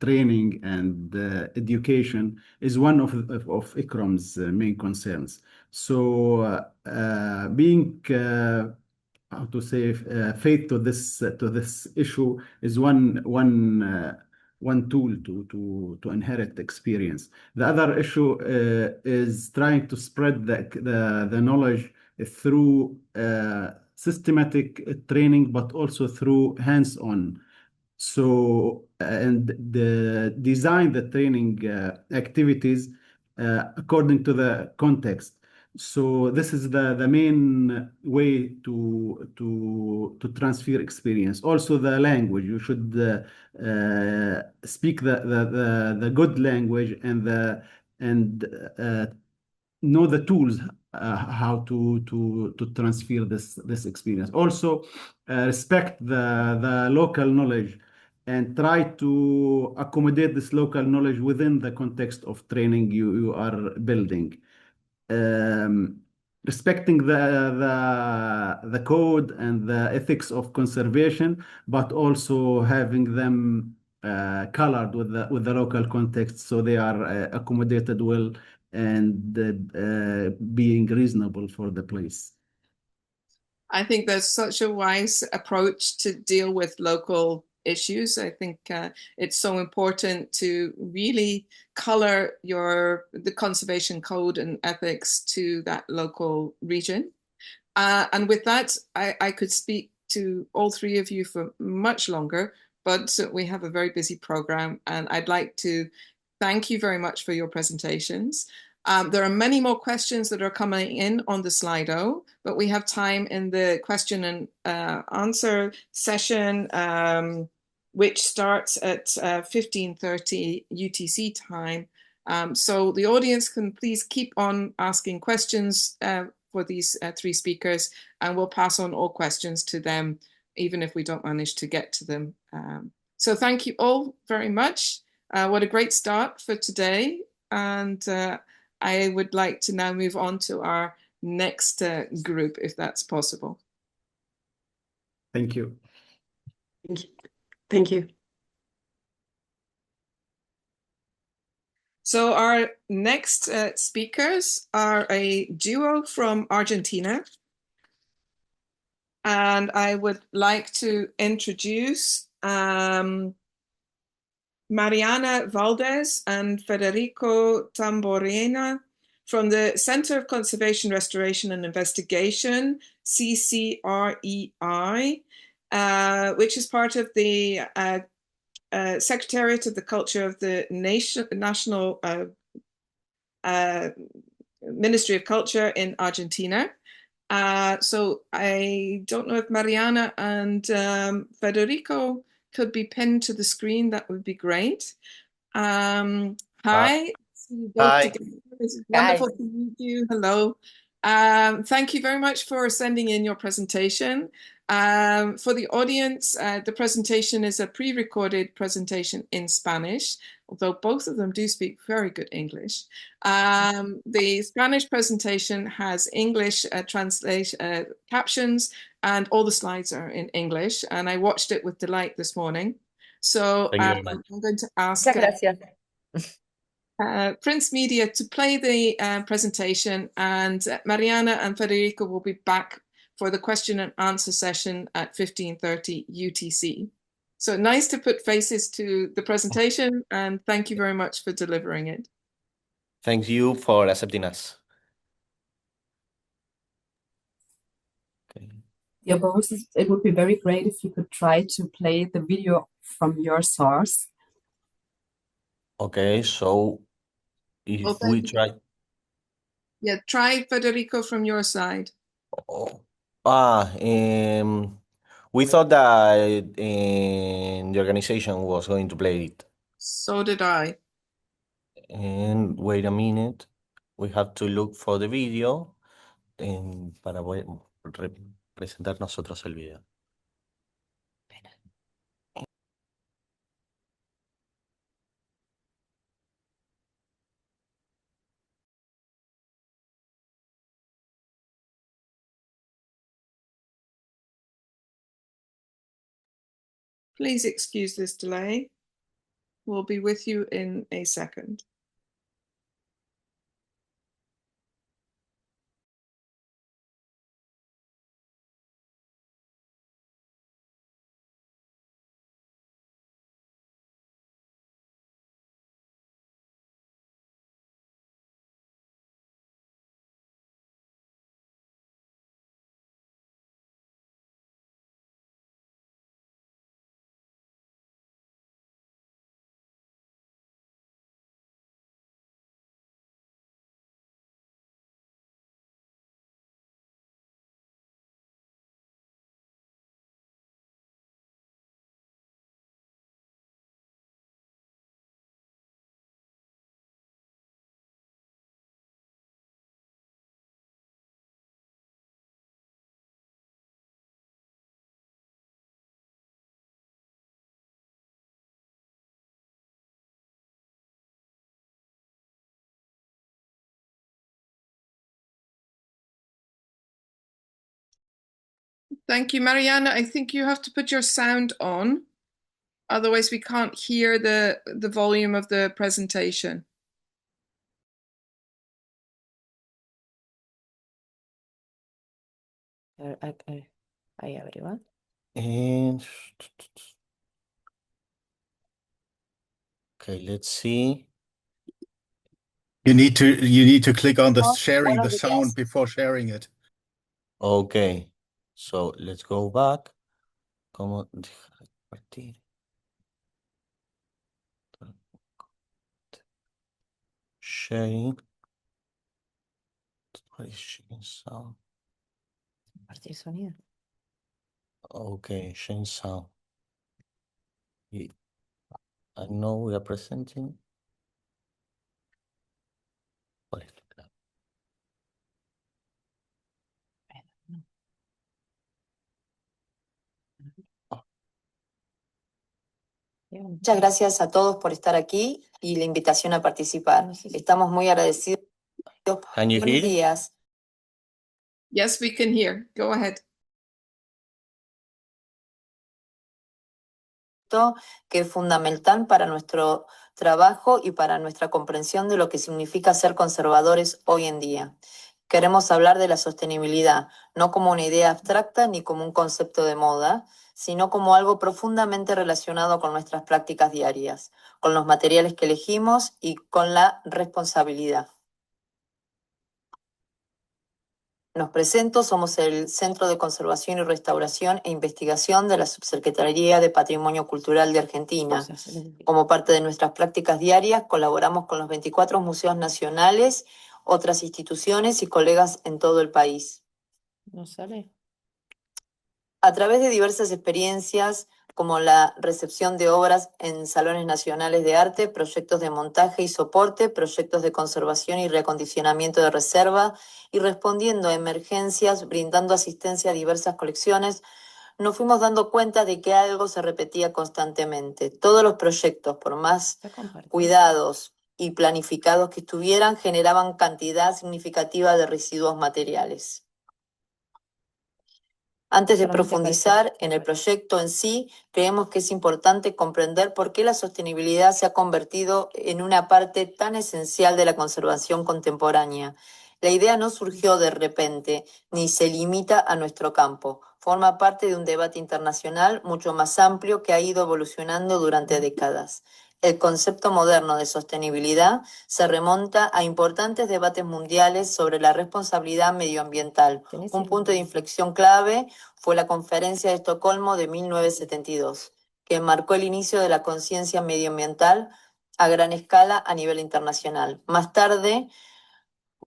Speaker 4: training and education is one of ICROM's main concerns. So being how to say faith to this issue is one tool to inherit experience. The other issue is trying to spread the knowledge through systematic training, but also through hands-on. So and design the training activities according to the context. So this is the main way to transfer experience. Also, the language, you should speak the good language and know the tools how to transfer this experience. Also, respect the local knowledge and try to accommodate this local knowledge within the context of training you are building. Respecting the code and the ethics of conservation, but also having them colored with the local context, so they are accommodated well and being reasonable for the place.
Speaker 1: I think there's such a wise approach to deal with local issues. I think it's so important to really color the conservation code and ethics to that local region. And with that, I could speak to all three of you for much longer, but we have a very busy program, and I'd like to thank you very much for your presentations. There are many more questions that are coming in on the Slido, but we have time in the question and answer session, which starts at 15:30 UTC time. So the audience can please keep on asking questions for these three speakers, and we'll pass on all questions to them, even if we don't manage to get to them. So thank you all very much. What a great start for today. And I would like to now move on to our next group, if that's possible.
Speaker 4: Thank you.
Speaker 2: Thank you. Thank you.
Speaker 1: So our next speakers are a duo from Argentina. And I would like to introduce Mariana Valdez and Federico Tamborena from the Center of Conservation, Restoration and Investigation, CCREI, which is part of the Secretariat of the Culture of the National Ministry of Culture in Argentina. So I don't know if Mariana and Federico could be pinned to the screen. That would be great. Hi.
Speaker 5: Hi.
Speaker 1: It's wonderful to meet you. Hello. Thank you very much for sending in your presentation. For the audience, the presentation is a pre-recorded presentation in Spanish, although both of them do speak very good English. The Spanish presentation has English translation captions, and all the slides are in English, and I watched it with delight this morning. So I'm going to ask Prince Media to play the presentation, and Mariana and Federico will be back for the question and answer session at 15:30 UTC. So nice to put faces to the presentation, and thank you very much for delivering it.
Speaker 5: Thank you for accepting us. Okay.
Speaker 6: Yeah, both, it would be very great if you could try to play the video from your source.
Speaker 5: Okay, so if we try.
Speaker 1: Yeah, try Federico from your side.
Speaker 5: We thought that the organization was going to play it.
Speaker 1: So did I.
Speaker 5: And wait a minute, we have to look for the video para presentar nosotros el video.
Speaker 1: Please excuse this delay. We'll be with you in a second. Thank you, Mariana. I think you have to put your sound on. Otherwise, we can't hear the volume of the presentation.
Speaker 7: Hi, everyone.
Speaker 5: And okay, let's see.
Speaker 8: You need to click on the sharing the sound before sharing it.
Speaker 5: Okay, so let's go back. ¿Cómo dejar de compartir? Sharing. What is sharing sound?
Speaker 7: Compartir sonido.
Speaker 5: Okay, sharing sound. I know we are presenting. ¿Cuál es tu clave?
Speaker 7: Muchas gracias a todos por estar aquí y la invitación a participar. Estamos muy agradecidos.
Speaker 5: Can you
Speaker 7: Buenos
Speaker 5: hear?
Speaker 7: días.
Speaker 1: Yes, we can hear. Go ahead.
Speaker 7: Que es fundamental para nuestro trabajo y para nuestra comprensión de lo que significa ser conservadores hoy en día. Queremos hablar de la sostenibilidad, no como una idea abstracta ni como un concepto de moda, sino como algo profundamente relacionado con nuestras prácticas diarias, con los materiales que elegimos y con la responsabilidad. Nos presento, somos el Centro de Conservación y Restauración e Investigación de la Subsecretaría de Patrimonio Cultural de Argentina. Como parte de nuestras prácticas diarias, colaboramos con los 24 museos nacionales, otras instituciones y colegas en todo el país.
Speaker 1: No sale.
Speaker 7: A través de diversas experiencias, como la recepción de obras en salones nacionales de arte, proyectos de montaje y soporte, proyectos de conservación y reacondicionamiento de reserva, y respondiendo a emergencias, brindando asistencia a diversas colecciones, nos fuimos dando cuenta de que algo se repetía constantemente. Todos los proyectos, por más cuidados y planificados que estuvieran, generaban cantidad significativa de residuos materiales. Antes de profundizar en el proyecto en sí, creemos que es importante comprender por qué la sostenibilidad se ha convertido en una parte tan esencial de la conservación contemporánea. La idea no surgió de repente, ni se limita a nuestro campo. Forma parte de un debate internacional mucho más amplio que ha ido evolucionando durante décadas. El concepto moderno de sostenibilidad se remonta a importantes debates mundiales sobre la responsabilidad medioambiental. Un punto de inflexión clave fue la Conferencia de Estocolmo de 1972, que marcó el inicio de la conciencia medioambiental a gran escala a nivel internacional. Más tarde,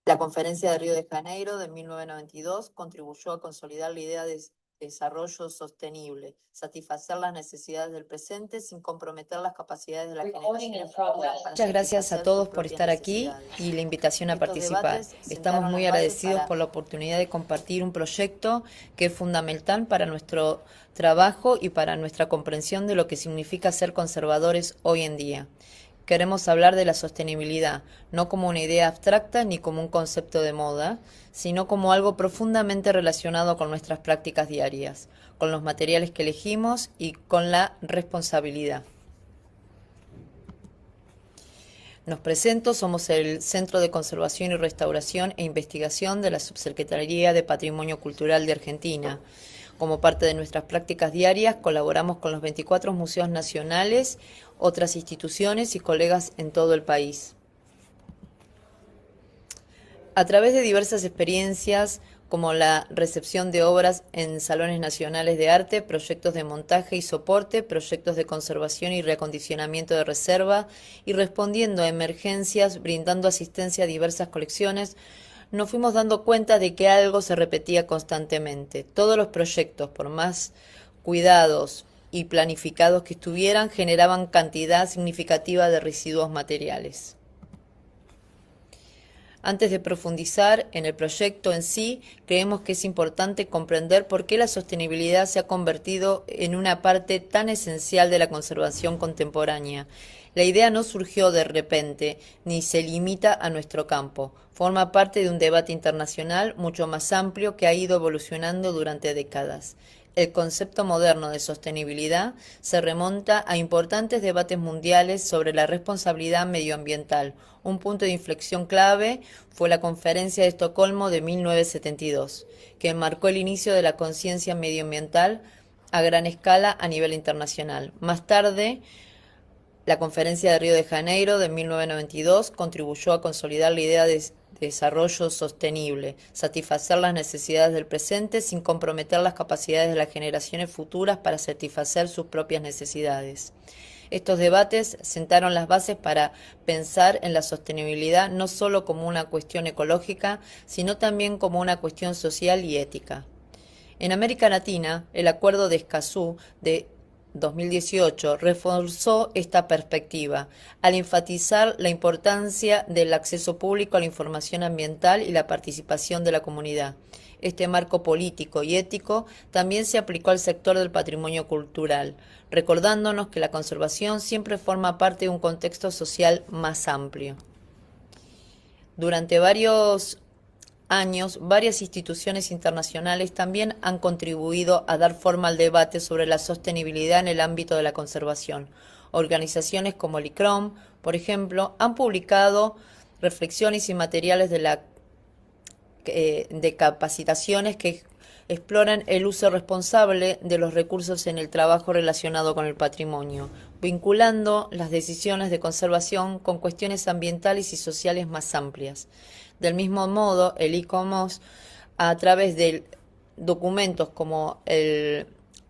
Speaker 7: la Conferencia de Río de Janeiro de 1992 contribuyó a consolidar la idea de desarrollo sostenible, satisfacer las necesidades del presente sin comprometer las capacidades de la generación futura. Muchas gracias a todos por estar aquí y la invitación a participar. Estamos muy agradecidos por la oportunidad de compartir un proyecto que es fundamental para nuestro trabajo y para nuestra comprensión de lo que significa ser conservadores hoy en día. Queremos hablar de la sostenibilidad, no como una idea abstracta ni como un concepto de moda, sino como algo profundamente relacionado con nuestras prácticas diarias, con los materiales que elegimos y con la responsabilidad. Nos presento, somos el Centro de Conservación y Restauración e Investigación de la Subsecretaría de Patrimonio Cultural de Argentina. Como parte de nuestras prácticas diarias, colaboramos con los 24 museos nacionales, otras instituciones y colegas en todo el país. A través de diversas experiencias, como la recepción de obras en salones nacionales de arte, proyectos de montaje y soporte, proyectos de conservación y reacondicionamiento de reserva, y respondiendo a emergencias, brindando asistencia a diversas colecciones, nos fuimos dando cuenta de que algo se repetía constantemente. Todos los proyectos, por más cuidados y planificados que estuvieran, generaban cantidad significativa de residuos materiales. Antes de profundizar en el proyecto en sí, creemos que es importante comprender por qué la sostenibilidad se ha convertido en una parte tan esencial de la conservación contemporánea. La idea no surgió de repente, ni se limita a nuestro campo. Forma parte de un debate internacional mucho más amplio que ha ido evolucionando durante décadas. El concepto moderno de sostenibilidad se remonta a importantes debates mundiales sobre la responsabilidad medioambiental. Un punto de inflexión clave fue la Conferencia de Estocolmo de 1972, que marcó el inicio de la conciencia medioambiental a gran escala a nivel internacional. Más tarde, la Conferencia de Río de Janeiro de 1992 contribuyó a consolidar la idea de desarrollo sostenible, satisfacer las necesidades del presente sin comprometer las capacidades de las generaciones futuras para satisfacer sus propias necesidades. Estos debates sentaron las bases para pensar en la sostenibilidad no solo como una cuestión ecológica, sino también como una cuestión social y ética. En América Latina, el Acuerdo de Escazú de 2018 reforzó esta perspectiva al enfatizar la importancia del acceso público a la información ambiental y la participación de la comunidad. Este marco político y ético también se aplicó al sector del patrimonio cultural, recordándonos que la conservación siempre forma parte de un contexto social más amplio. Durante varios años, varias instituciones internacionales también han contribuido a dar forma al debate sobre la sostenibilidad en el ámbito de la conservación. Organizaciones como el ICOM, por ejemplo, han publicado reflexiones y materiales de capacitaciones que exploran el uso responsable de los recursos en el trabajo relacionado con el patrimonio, vinculando las decisiones de conservación con cuestiones ambientales y sociales más amplias. Del mismo modo, el ICOM-CC a través de documentos como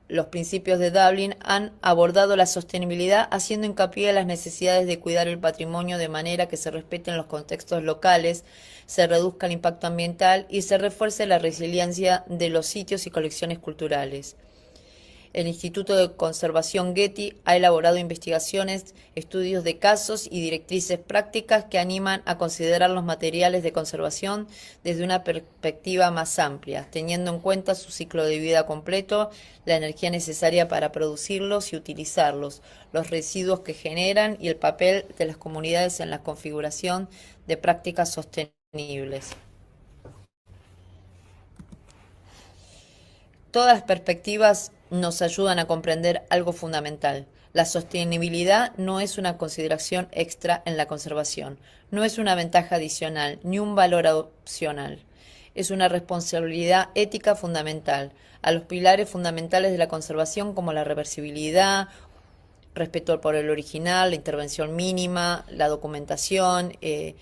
Speaker 7: los principios de Dublin, han abordado la sostenibilidad haciendo hincapié en las necesidades de cuidar el patrimonio de manera que se respeten los contextos locales, se reduzca el impacto ambiental y se refuerce la resiliencia de los sitios y colecciones culturales. El Instituto de Conservación Getty ha elaborado investigaciones, estudios de casos y directrices prácticas que animan a considerar los materiales de conservación desde una perspectiva más amplia, teniendo en cuenta su ciclo de vida completo, la energía necesaria para producirlos y utilizarlos, los residuos que generan y el papel de las comunidades en la configuración de prácticas sostenibles. Todas las perspectivas nos ayudan a comprender algo fundamental. La sostenibilidad no es una consideración extra en la conservación, no es una ventaja adicional ni un valor opcional. Es una responsabilidad ética fundamental. A los pilares fundamentales de la conservación como la reversibilidad, respeto por el original, la intervención mínima, la documentación, el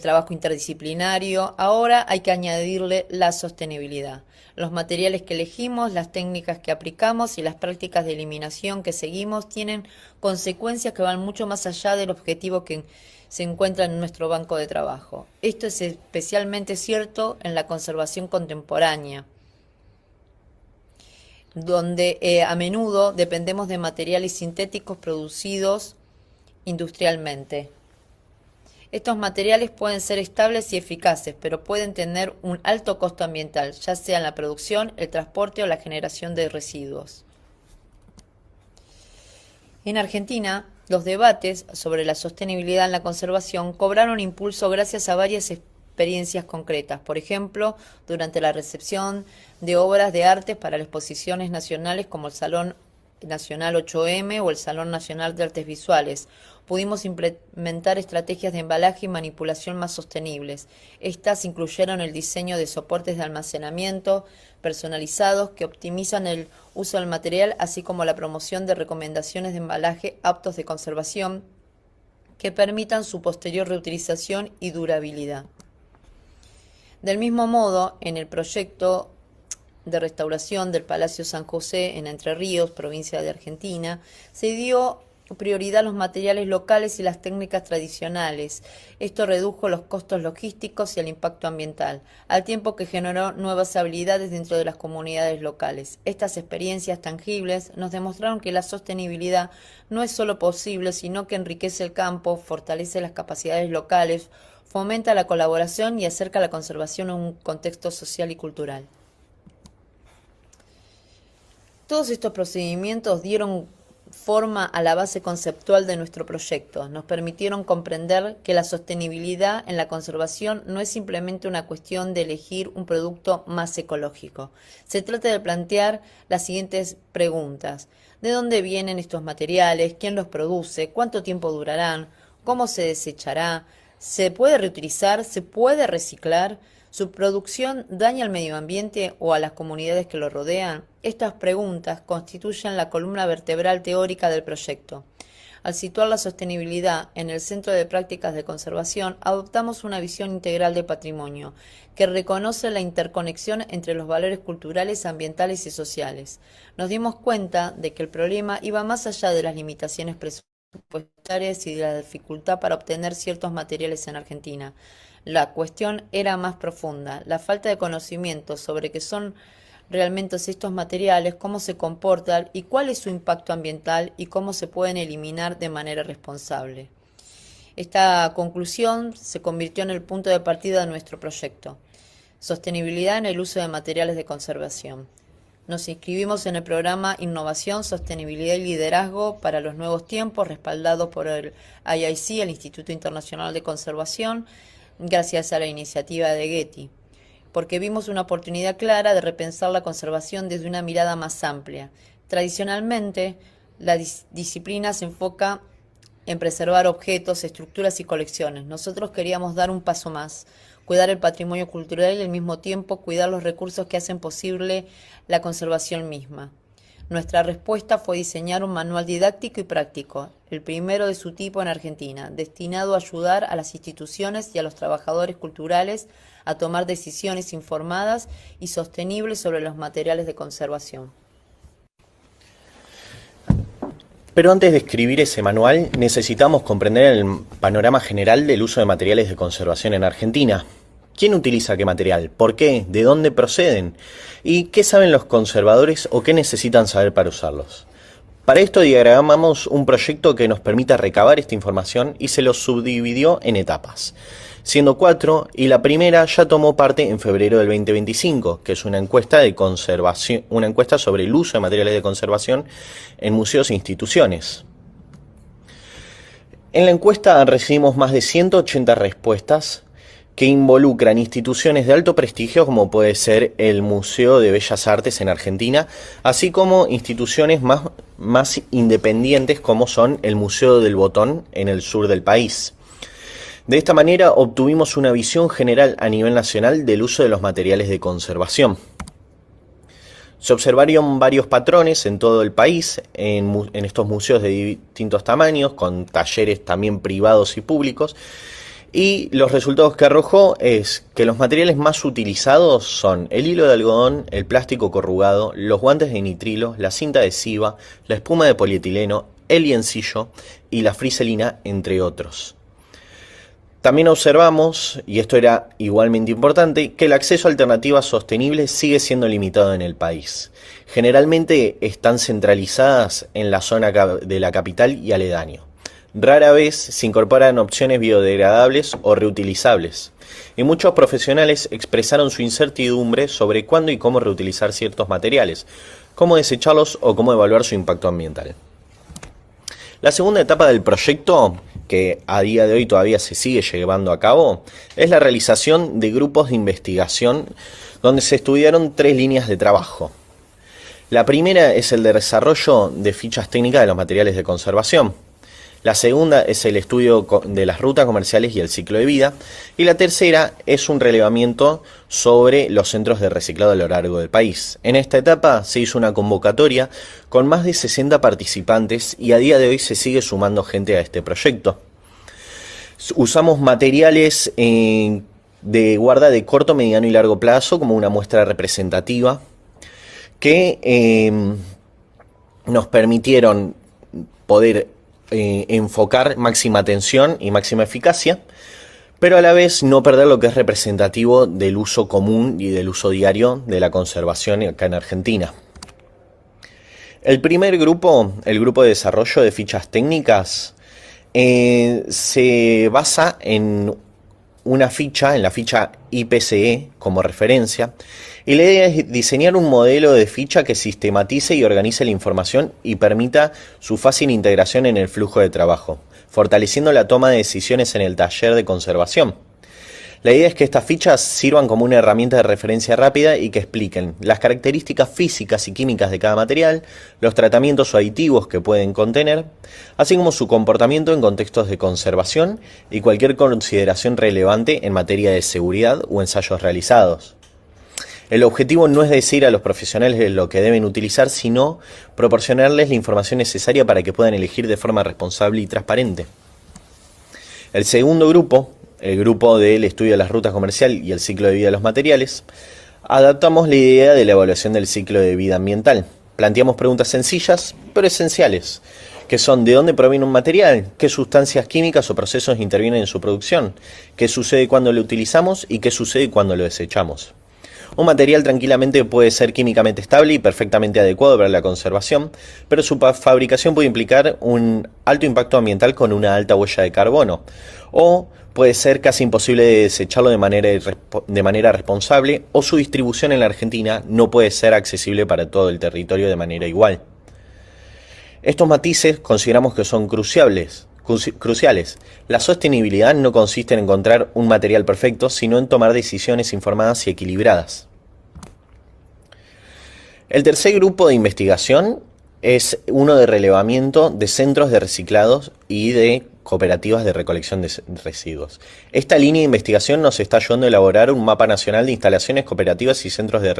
Speaker 7: trabajo interdisciplinario, ahora hay que añadirle la sostenibilidad. Los materiales que elegimos, las técnicas que aplicamos y las prácticas de eliminación que seguimos tienen consecuencias que van mucho más allá del objetivo que se encuentra en nuestro banco de trabajo. Esto es especialmente cierto en la conservación contemporánea, donde a menudo dependemos de materiales sintéticos producidos industrialmente. Estos materiales pueden ser estables y eficaces, pero pueden tener un alto costo ambiental, ya sea en la producción, el transporte o la generación de residuos. En Argentina, los debates sobre la sostenibilidad en la conservación cobraron impulso gracias a varias experiencias concretas. Por ejemplo, durante la recepción de obras de arte para las exposiciones nacionales como el Salón Nacional 8M o el Salón Nacional de Artes Visuales, pudimos implementar estrategias de embalaje y manipulación más sostenibles. Estas incluyeron el diseño de soportes de almacenamiento personalizados que optimizan el uso del material, así como la promoción de recomendaciones de embalaje aptos de conservación que permitan su posterior reutilización y durabilidad. Del mismo modo, en el proyecto de restauración del Palacio San José en Entre Ríos, provincia de Argentina, se dio prioridad a los materiales locales y las técnicas tradicionales. Esto redujo los costos logísticos y el impacto ambiental, al tiempo que generó nuevas habilidades dentro de las comunidades locales. Estas experiencias tangibles nos demostraron que la sostenibilidad no es solo posible, sino que enriquece el campo, fortalece las capacidades locales, fomenta la colaboración y acerca la conservación a un contexto social y cultural. Todos estos procedimientos dieron forma a la base conceptual de nuestro proyecto. Nos permitieron comprender que la sostenibilidad en la conservación no es simplemente una cuestión de elegir un producto más ecológico. Se trata de plantear las siguientes preguntas. ¿De dónde vienen estos materiales? ¿Quién los produce? ¿Cuánto tiempo durarán? ¿Cómo se desechará? ¿Se puede reutilizar? ¿Se puede reciclar? ¿Su producción daña al medio ambiente o a las comunidades que lo rodean? Estas preguntas constituyen la columna vertebral teórica del proyecto. Al situar la sostenibilidad en el centro de prácticas de conservación, adoptamos una visión integral de patrimonio, que reconoce la interconexión entre los valores culturales, ambientales y sociales. Nos dimos cuenta de que el problema iba más allá de las limitaciones presupuestarias y de la dificultad para obtener ciertos materiales en Argentina. La cuestión era más profunda, la falta de conocimiento sobre qué son realmente estos materiales, cómo se comportan y cuál es su impacto ambiental y cómo se pueden eliminar de manera responsable. Esta conclusión se convirtió en el punto de partida de nuestro proyecto. Sostenibilidad en el uso de materiales de conservación. Nos inscribimos en el programa Innovación, Sostenibilidad y Liderazgo para los Nuevos Tiempos, respaldado por el IIC, el Instituto Internacional de Conservación, gracias a la iniciativa de Getty, porque vimos una oportunidad clara de repensar la conservación desde una mirada más amplia. Tradicionalmente, la disciplina se enfoca en preservar objetos, estructuras y colecciones. Nosotros queríamos dar un paso más, cuidar el patrimonio cultural y al mismo tiempo cuidar los recursos que hacen posible la conservación misma. Nuestra respuesta fue diseñar un manual didáctico y práctico, el primero de su tipo en Argentina, destinado a ayudar a las instituciones y a los trabajadores culturales a tomar decisiones informadas y sostenibles sobre los materiales de conservación.
Speaker 5: Pero antes de escribir ese manual, necesitamos comprender el panorama general del uso de materiales de conservación en Argentina. ¿Quién utiliza qué material? ¿Por qué? ¿De dónde proceden? ¿Y qué saben los conservadores o qué necesitan saber para usarlos? Para esto diagramamos un proyecto que nos permita recabar esta información y se lo subdividió en etapas, siendo 4, y la primera ya tomó parte en febrero del 2025, que es una encuesta de conservación, una encuesta sobre el uso de materiales de conservación en museos e instituciones. En la encuesta recibimos más de 180 respuestas que involucran instituciones de alto prestigio como puede ser el Museo de Bellas Artes en Argentina, así como instituciones más independientes como son el Museo del Botón en el sur del país. De esta manera obtuvimos una visión general a nivel nacional del uso de los materiales de conservación. Se observaron varios patrones en todo el país, en estos museos de distintos tamaños, con talleres también privados y públicos, y los resultados que arrojó es que los materiales más utilizados son el hilo de algodón, el plástico corrugado, los guantes de nitrilo, la cinta adhesiva, la espuma de polietileno, el liencillo y la friselina, entre otros. También observamos, y esto era igualmente importante, que el acceso a alternativas sostenibles sigue siendo limitado en el país. Generalmente están centralizadas en la zona de la capital y aledaño. Rara vez se incorporan opciones biodegradables o reutilizables, y muchos profesionales expresaron su incertidumbre sobre cuándo y cómo reutilizar ciertos materiales, cómo desecharlos o cómo evaluar su impacto ambiental. La segunda etapa del proyecto, que a día de hoy todavía se sigue llevando a cabo, es la realización de grupos de investigación donde se estudiaron 3 líneas de trabajo. La primera es el de desarrollo de fichas técnicas de los materiales de conservación. La segunda es el estudio de las rutas comerciales y el ciclo de vida. Y la tercera es un relevamiento sobre los centros de reciclado a lo largo del país. En esta etapa se hizo una convocatoria con más de 60 participantes y a día de hoy se sigue sumando gente a este proyecto. Usamos materiales de guarda de corto, mediano y largo plazo como una muestra representativa que nos permitieron poder enfocar máxima atención y máxima eficacia, pero a la vez no perder lo que es representativo del uso común y del uso diario de la conservación acá en Argentina. El primer grupo, el grupo de desarrollo de fichas técnicas, se basa en una ficha, en la ficha IPCE como referencia, y la idea es diseñar un modelo de ficha que sistematice y organice la información y permita su fácil integración en el flujo de trabajo, fortaleciendo la toma de decisiones en el taller de conservación. La idea es que estas fichas sirvan como una herramienta de referencia rápida y que expliquen las características físicas y químicas de cada material, los tratamientos o aditivos que pueden contener, así como su comportamiento en contextos de conservación y cualquier consideración relevante en materia de seguridad o ensayos realizados. El objetivo no es decir a los profesionales lo que deben utilizar, sino proporcionarles la información necesaria para que puedan elegir de forma responsable y transparente. El segundo grupo, el grupo del estudio de las rutas comercial y el ciclo de vida de los materiales, adaptamos la idea de la evaluación del ciclo de vida ambiental. Planteamos preguntas sencillas, pero esenciales, que son: ¿de dónde proviene un material? ¿Qué sustancias químicas o procesos intervienen en su producción? ¿Qué sucede cuando lo utilizamos? ¿Y qué sucede cuando lo desechamos? Un material tranquilamente puede ser químicamente estable y perfectamente adecuado para la conservación, pero su fabricación puede implicar un alto impacto ambiental con una alta huella de carbono, o puede ser casi imposible de desecharlo de manera responsable, o su distribución en la Argentina no puede ser accesible para todo el territorio de manera igual. Estos matices consideramos que son cruciales. La sostenibilidad no consiste en encontrar un material perfecto, sino en tomar decisiones informadas y equilibradas. El tercer grupo de investigación es uno de relevamiento de centros de reciclados y de cooperativas de recolección de residuos. Esta línea de investigación nos está ayudando a elaborar un mapa nacional de instalaciones cooperativas y centros de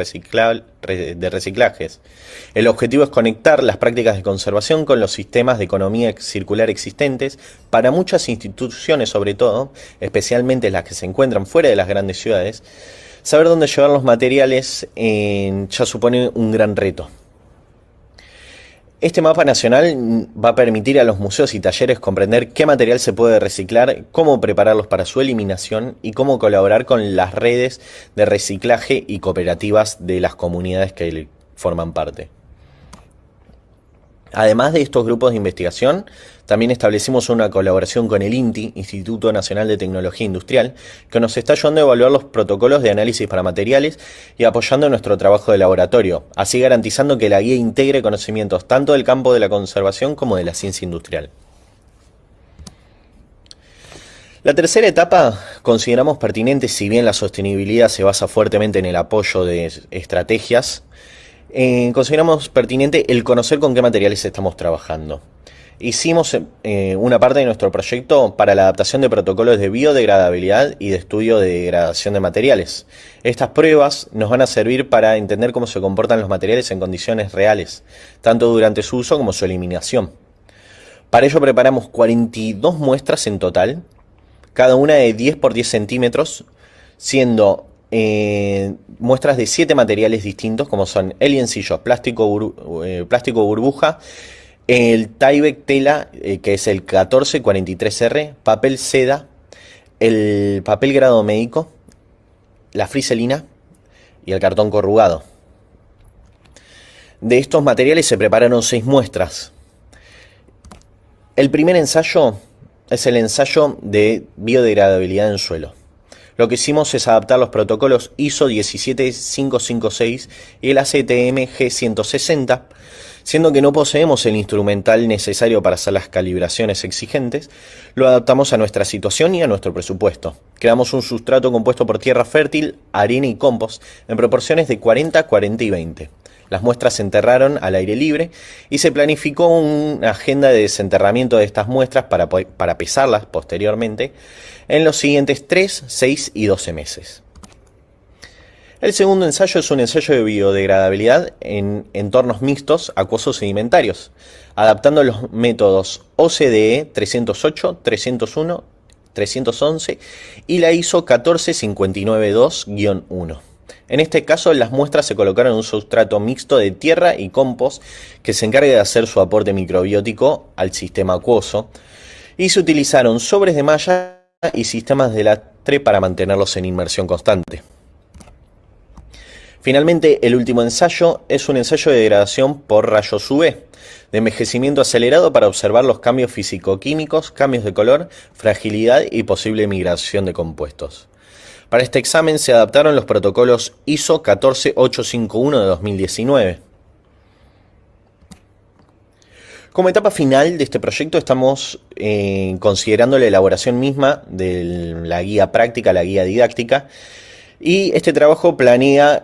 Speaker 5: reciclajes. El objetivo es conectar las prácticas de conservación con los sistemas de economía circular existentes para muchas instituciones, sobre todo, especialmente las que se encuentran fuera de las grandes ciudades. Saber dónde llevar los materiales ya supone un gran reto. Este mapa nacional va a permitir a los museos y talleres comprender qué material se puede reciclar, cómo prepararlos para su eliminación y cómo colaborar con las redes de reciclaje y cooperativas de las comunidades que forman parte. Además de estos grupos de investigación, también establecimos una colaboración con el INTI, Instituto Nacional de Tecnología Industrial, que nos está ayudando a evaluar los protocolos de análisis para materiales y apoyando nuestro trabajo de laboratorio, así garantizando que la guía integre conocimientos tanto del campo de la conservación como de la ciencia industrial. La tercera etapa consideramos pertinente, si bien la sostenibilidad se basa fuertemente en el apoyo de estrategias, consideramos pertinente el conocer con qué materiales estamos trabajando. Hicimos una parte de nuestro proyecto para la adaptación de protocolos de biodegradabilidad y de estudio de degradación de materiales. Estas pruebas nos van a servir para entender cómo se comportan los materiales en condiciones reales, tanto durante su uso como su eliminación. Para ello preparamos 42 muestras en total, cada una de 10 por 10 centímetros, siendo muestras de 7 materiales distintos, como son el lienzillo, plástico burbuja, el Tyvek tela, que es el 1443R, papel seda, el papel grado médico, la friselina y el cartón corrugado. De estos materiales se prepararon 6 muestras. El primer ensayo es el ensayo de biodegradabilidad en suelo. Lo que hicimos es adaptar los protocolos ISO 17556 y el ACTM G160, siendo que no poseemos el instrumental necesario para hacer las calibraciones exigentes, lo adaptamos a nuestra situación y a nuestro presupuesto. Creamos un sustrato compuesto por tierra fértil, arena y compost en proporciones de 40, 40 y 20. Las muestras se enterraron al aire libre y se planificó una agenda de desenterramiento de estas muestras para pesarlas posteriormente en los siguientes 3, 6 y 12 meses. El segundo ensayo es un ensayo de biodegradabilidad en entornos mixtos acuosos sedimentarios, adaptando los métodos OCDE 308, 301, 311 y la ISO 14592-1. En este caso, las muestras se colocaron en un sustrato mixto de tierra y compost que se encarga de hacer su aporte microbiótico al sistema acuoso, y se utilizaron sobres de malla y sistemas de lastre para mantenerlos en inmersión constante. Finalmente, el último ensayo es un ensayo de degradación por rayos UV, de envejecimiento acelerado para observar los cambios físico-químicos, cambios de color, fragilidad y posible migración de compuestos. Para este examen se adaptaron los protocolos ISO 14851 de 2019. Como etapa final de este proyecto estamos considerando la elaboración misma de la guía práctica, la guía didáctica, y este trabajo planea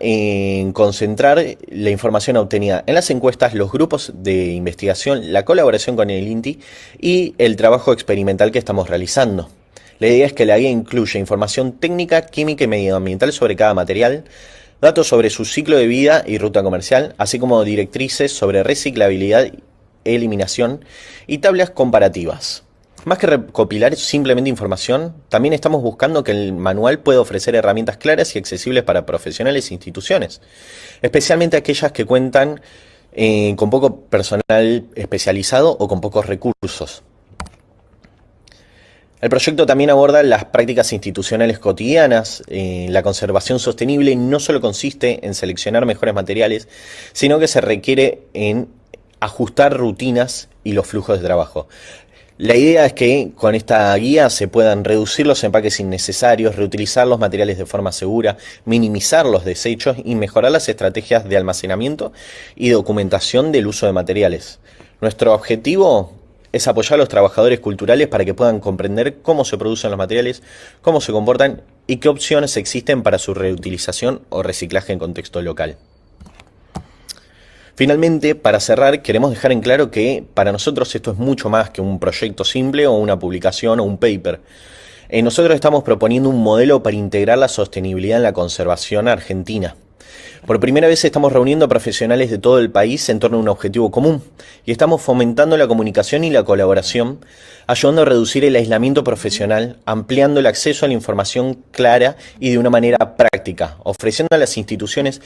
Speaker 5: concentrar la información obtenida en las encuestas, los grupos de investigación, la colaboración con el INTI y el trabajo experimental que estamos realizando. La idea es que la guía incluya información técnica, química y medioambiental sobre cada material, datos sobre su ciclo de vida y ruta comercial, así como directrices sobre reciclabilidad, eliminación y tablas comparativas. Más que recopilar simplemente información, también estamos buscando que el manual pueda ofrecer herramientas claras y accesibles para profesionales e instituciones, especialmente aquellas que cuentan con poco personal especializado o con pocos recursos. El proyecto también aborda las prácticas institucionales cotidianas. La conservación sostenible no solo consiste en seleccionar mejores materiales, sino que se requiere en ajustar rutinas y los flujos de trabajo. La idea es que con esta guía se puedan reducir los empaques innecesarios, reutilizar los materiales de forma segura, minimizar los desechos y mejorar las estrategias de almacenamiento y documentación del uso de materiales. Nuestro objetivo es apoyar a los trabajadores culturales para que puedan comprender cómo se producen los materiales, cómo se comportan y qué opciones existen para su reutilización o reciclaje en contexto local. Finalmente, para cerrar, queremos dejar en claro que para nosotros esto es mucho más que un proyecto simple o una publicación o un paper. Nosotros estamos proponiendo un modelo para integrar la sostenibilidad en la conservación argentina. Por primera vez estamos reuniendo a profesionales de todo el país en torno a un objetivo común y estamos fomentando la comunicación y la colaboración, ayudando a reducir el aislamiento profesional, ampliando el acceso a la información clara y de una manera práctica, ofreciendo a las instituciones,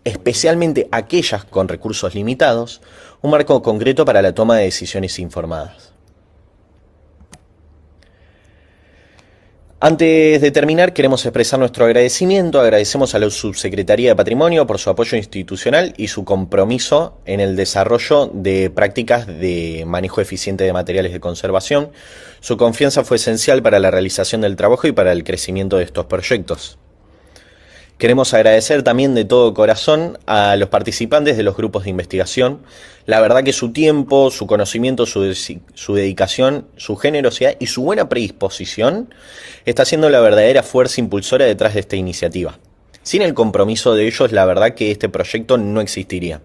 Speaker 5: especialmente aquellas con recursos limitados, un marco concreto para la toma de decisiones informadas. Antes de terminar, queremos expresar nuestro agradecimiento. Agradecemos a la Subsecretaría de Patrimonio por su apoyo institucional y su compromiso en el desarrollo de prácticas de manejo eficiente de materiales de conservación. Su confianza fue esencial para la realización del trabajo y para el crecimiento de estos proyectos. Queremos agradecer también de todo corazón a los participantes de los grupos de investigación. La verdad que su tiempo, su conocimiento, su dedicación, su generosidad y su buena predisposición está siendo la verdadera fuerza impulsora detrás de esta iniciativa. Sin el compromiso de ellos, la verdad que este proyecto no existiría.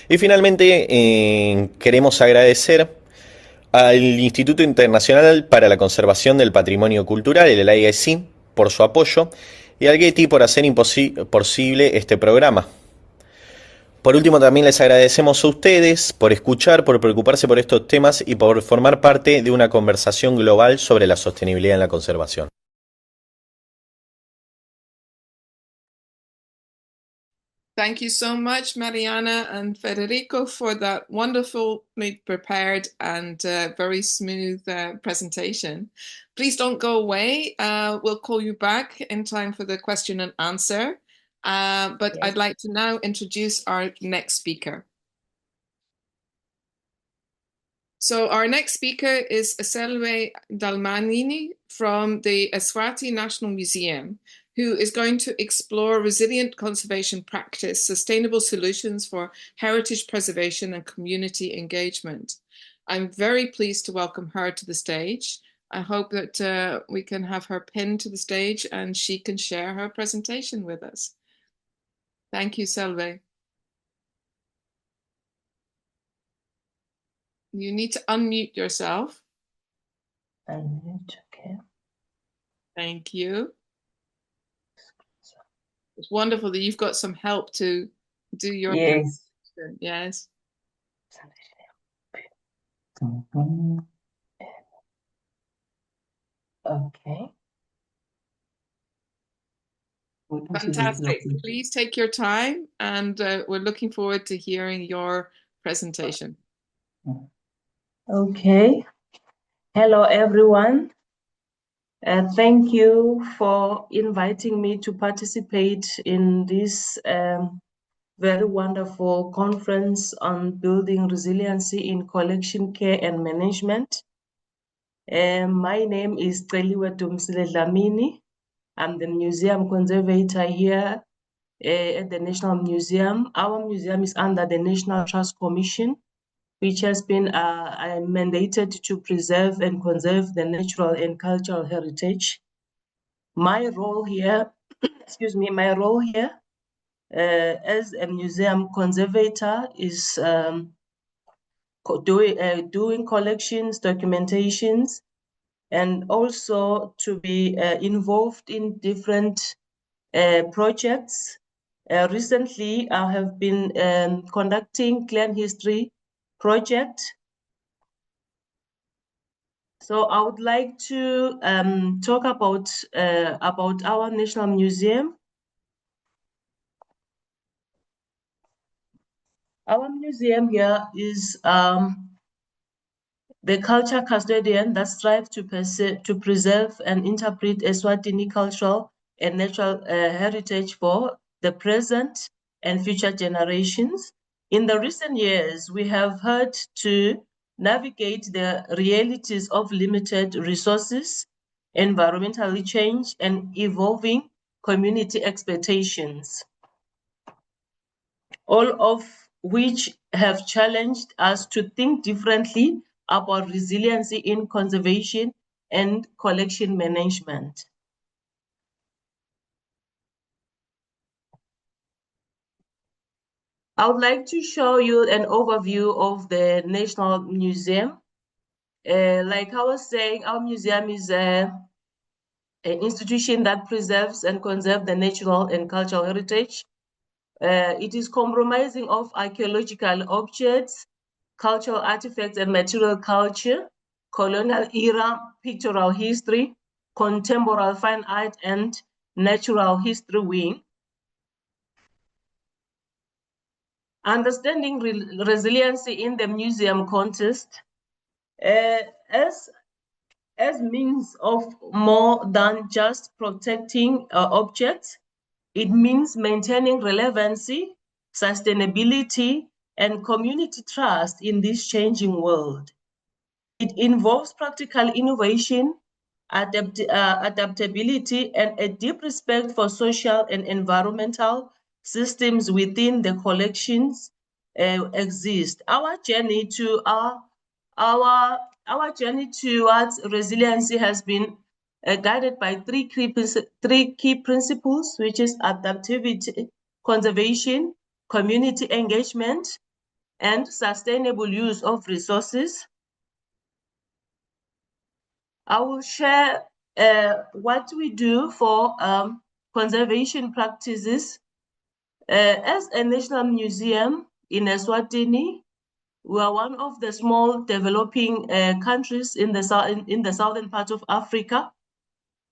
Speaker 5: Y finalmente queremos agradecer al Instituto Internacional para la Conservación del Patrimonio Cultural, el ICOM-CC, por su apoyo, y al Getty por hacer posible este programa. Por último, también les agradecemos a ustedes por escuchar, por preocuparse por estos temas y por formar parte de una conversación global sobre la sostenibilidad en la conservación.
Speaker 1: Thank you so much, Mariana and Federico, for that wonderfully prepared and very smooth presentation. Please don't go away. We'll call you back in time for the question and answer. But yes. I'd like to now introduce our next speaker. So our next speaker is Selve Dalmanini from the Eswati National Museum, who is going to explore resilient conservation practice, sustainable solutions for heritage preservation and community engagement. I'm very pleased to welcome her to the stage. I hope that we can have her pinned to the stage and she can share her presentation with us. Thank you, Selve. You need to unmute yourself.
Speaker 9: Unmute, okay.
Speaker 1: Thank you. It's wonderful that you've got some help to do your presentation. Yes.
Speaker 9: Okay.
Speaker 1: Fantastic. Please take your time, and we're looking forward to hearing your presentation.
Speaker 9: Okay. Hello, everyone. Thank you for inviting me to participate in this very wonderful conference on building resiliency in collection care and management. My name is Celiwe Dlamini. I'm the museum conservator here at the National Museum. Our museum is under the National Trust Commission, which has been mandated to preserve and conserve the natural and cultural heritage. My role here, my role here as a museum conservator is doing collections, documentations, and also to be involved in different projects. Recently, I have been conducting clan history project. So I would like to talk about our National Museum. Our museum here is the culture custodian that strives to preserve and interpret Eswatini cultural and natural heritage for the present and future generations. In the recent years, we have had to navigate the realities of limited resources, environmental change, and evolving community expectations, all of which have challenged us to think differently about resiliency in conservation and collection management. I would like to show you an overview of the National Museum. Like I was saying, our museum is an institution that preserves and conserves the natural and cultural heritage. It is comprising of archaeological objects, cultural artifacts and material culture, colonial era, pictorial history, contemporary fine art, and natural history wing. Understanding resiliency in the museum context as means of more than just protecting objects. It means maintaining relevancy, sustainability, and community trust in this changing world. It involves practical innovation, adaptability, and a deep respect for social and environmental systems within the collections exist. Our journey towards resiliency has been guided by three key principles, which is adaptivity, conservation, community engagement, and sustainable use of resources. I will share what we do for conservation practices. As a national museum in Eswatini, we are one of the small developing countries in the southern part of Africa,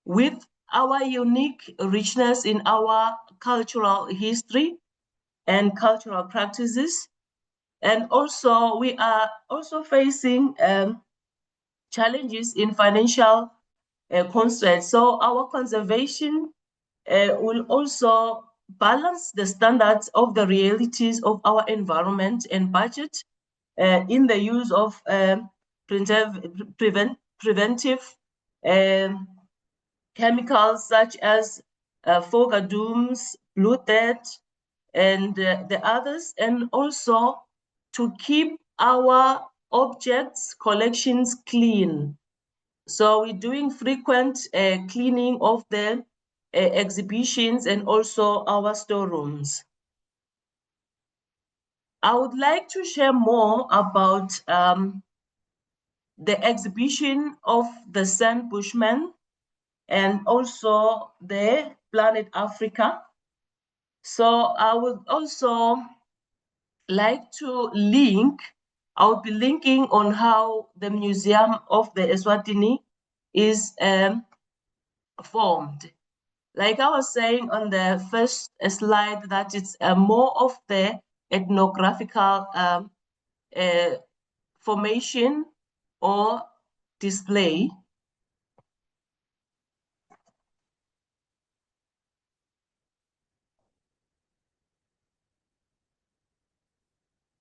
Speaker 9: with our unique richness in our cultural history and cultural practices. And also, we are also facing challenges in financial constraints. So our conservation will also balance the standards of the realities of our environment and budget in the use of preventive chemicals such as fogadooms, blue death, and the others, and also to keep our objects collections clean. So we're doing frequent cleaning of the exhibitions and also our storerooms. I would like to share more about the exhibition of the Sand Bushmen and also the Planet Africa. So I would also like to I'll be linking on how the Museum of the Eswatini is formed. Like I was saying on the first slide, that it's more of the ethnographical formation or display.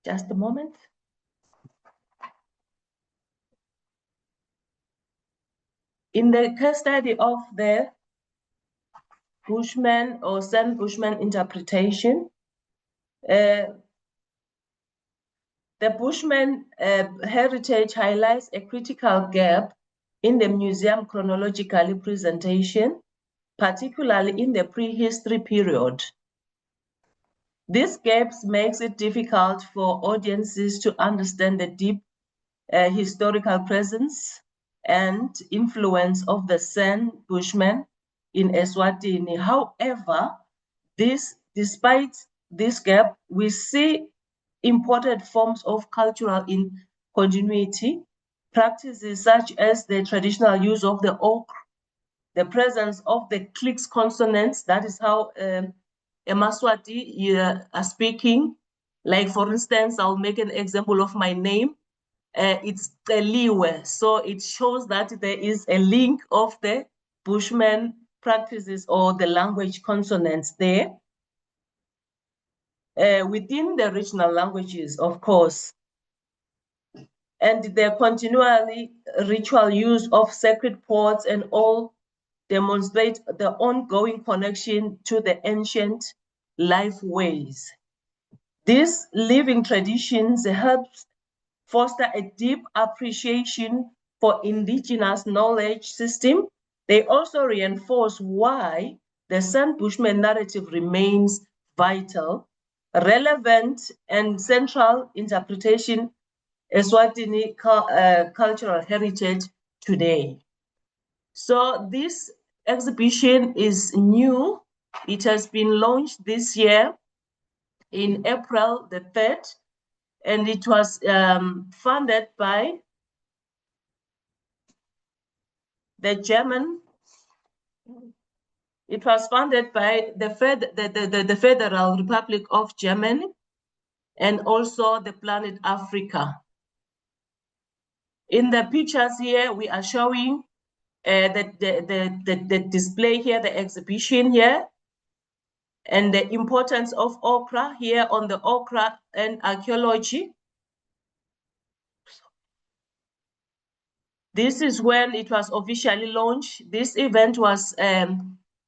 Speaker 9: Just a moment. In the case study of the Bushman or Sand Bushman interpretation, the Bushman heritage highlights a critical gap in the museum chronological presentation, particularly in the prehistory period. These gaps makes it difficult for audiences to understand the deep historical presence and influence of the Sand Bushmen in Eswatini. However, despite this gap, we see important forms of cultural continuity, practices such as the traditional use of the ochre, the presence of the clicks consonants, that is how Emaswati are speaking. Like, for instance, I'll make an example of my name. It's Teliwe, so it shows that there is a link of the Bushman practices or the language consonants there. Within the regional languages, of course, and the continually ritual use of sacred pots and all demonstrate the ongoing connection to the ancient life ways. These living traditions helps foster a deep appreciation for indigenous knowledge system. They also reinforce why the Sand Bushman narrative remains vital relevant and central interpretation Eswatini cultural heritage today. So this exhibition is new. It has been launched this year in April the 3rd, and it was funded by the German. It was funded by the Federal Republic of Germany and also the Planet Africa. In the pictures here, we are showing the display here, the exhibition here, and the importance of ochre here on the ochre and archaeology. This is when it was officially launched. This event was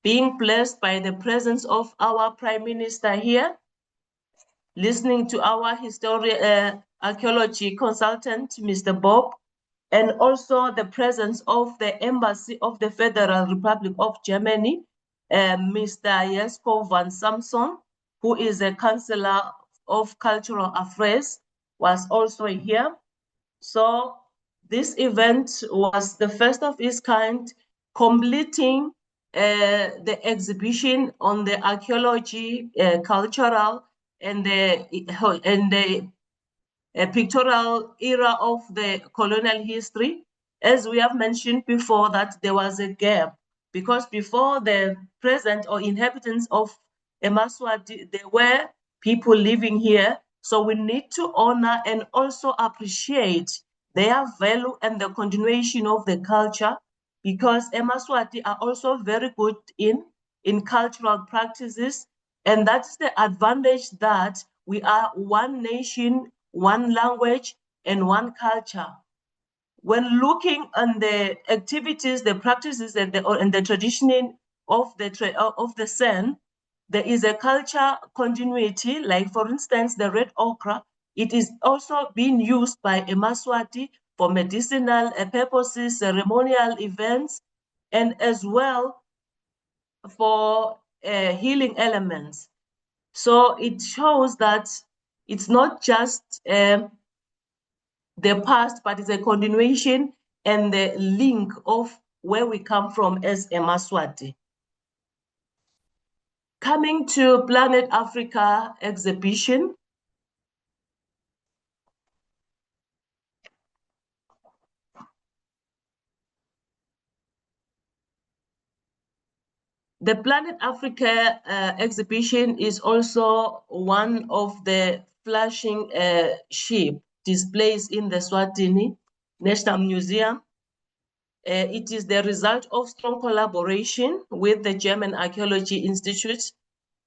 Speaker 9: being blessed by the presence of our Prime Minister here, listening to our archaeology consultant, Mr. Bob, and also the presence of the Embassy of the Federal Republic of Germany, Mr. Jesper van Samson, who is a Chancellor of Cultural Affairs, was also here. So this event was the first of its kind, completing the exhibition on the archaeology, cultural, and the pictorial era of the colonial history. As we have mentioned before, that there was a gap, because before the present or inhabitants of Emaswati, there were people living here. So we need to honor and also appreciate their value and the continuation of the culture, because Emaswati are also very good in cultural practices. And that's the advantage, that we are one nation, one language, and one culture. When looking on the activities, the practices, and the tradition of the San, there is a culture continuity. Like, for instance, the red ochre, it is also being used by Emaswati for medicinal purposes, ceremonial events, and as well for healing elements. So it shows that it's not just the past, but it's a continuation and the link of where we come from as Emaswati. Coming to Planet Africa exhibition. The Planet Africa exhibition is also one of the flashing ship displays in the Swatini National Museum. It is the result of strong collaboration with the German Archaeology Institute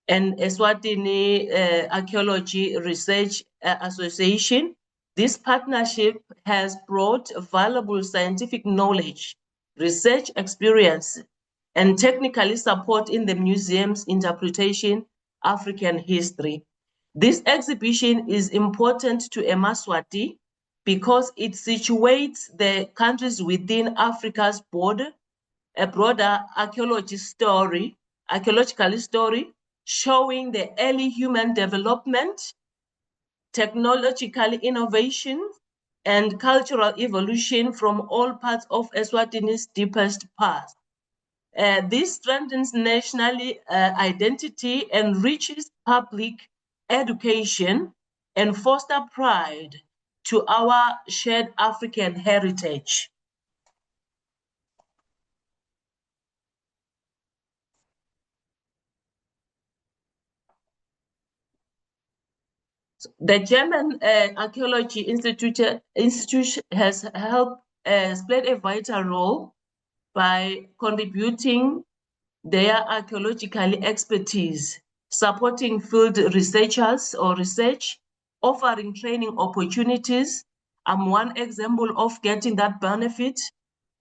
Speaker 9: and Eswatini Archaeology Research Association. This partnership has brought valuable scientific knowledge, research experience, and technical support in the museum's interpretation of African history. This exhibition is important to Emaswati because it situates the countries within Africa's border, a broader archaeological story, showing the early human development, technological innovation, and cultural evolution from all parts of Eswatini's deepest past. This strengthens national identity, enriches public education, and fosters pride to our shared African heritage. The German Archaeology Institute has helped played a vital role by contributing their archaeological expertise, supporting field researchers or research, offering training opportunities. I'm one example of getting that benefit.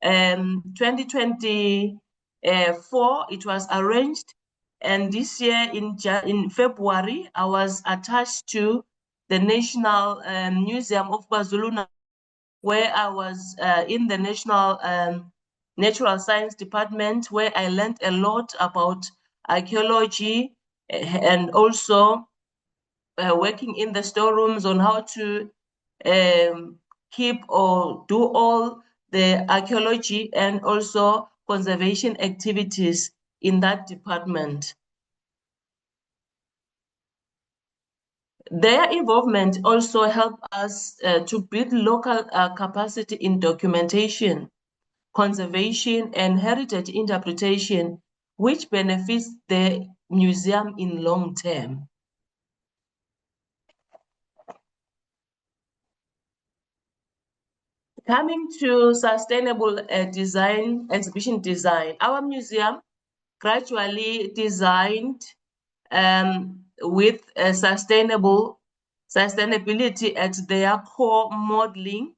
Speaker 9: 2024, it was arranged, and this year in February, I was attached to the National Museum of KwaZulu, where I was in the National Natural Science Department, where I learned a lot about archaeology and also working in the storerooms on how to keep or do all the archaeology and also conservation activities in that department. Their involvement also helped us to build local capacity in documentation, conservation, and heritage interpretation, which benefits the museum in long term. Coming to sustainable design, exhibition design, our museum gradually designed with sustainability at their core, modeling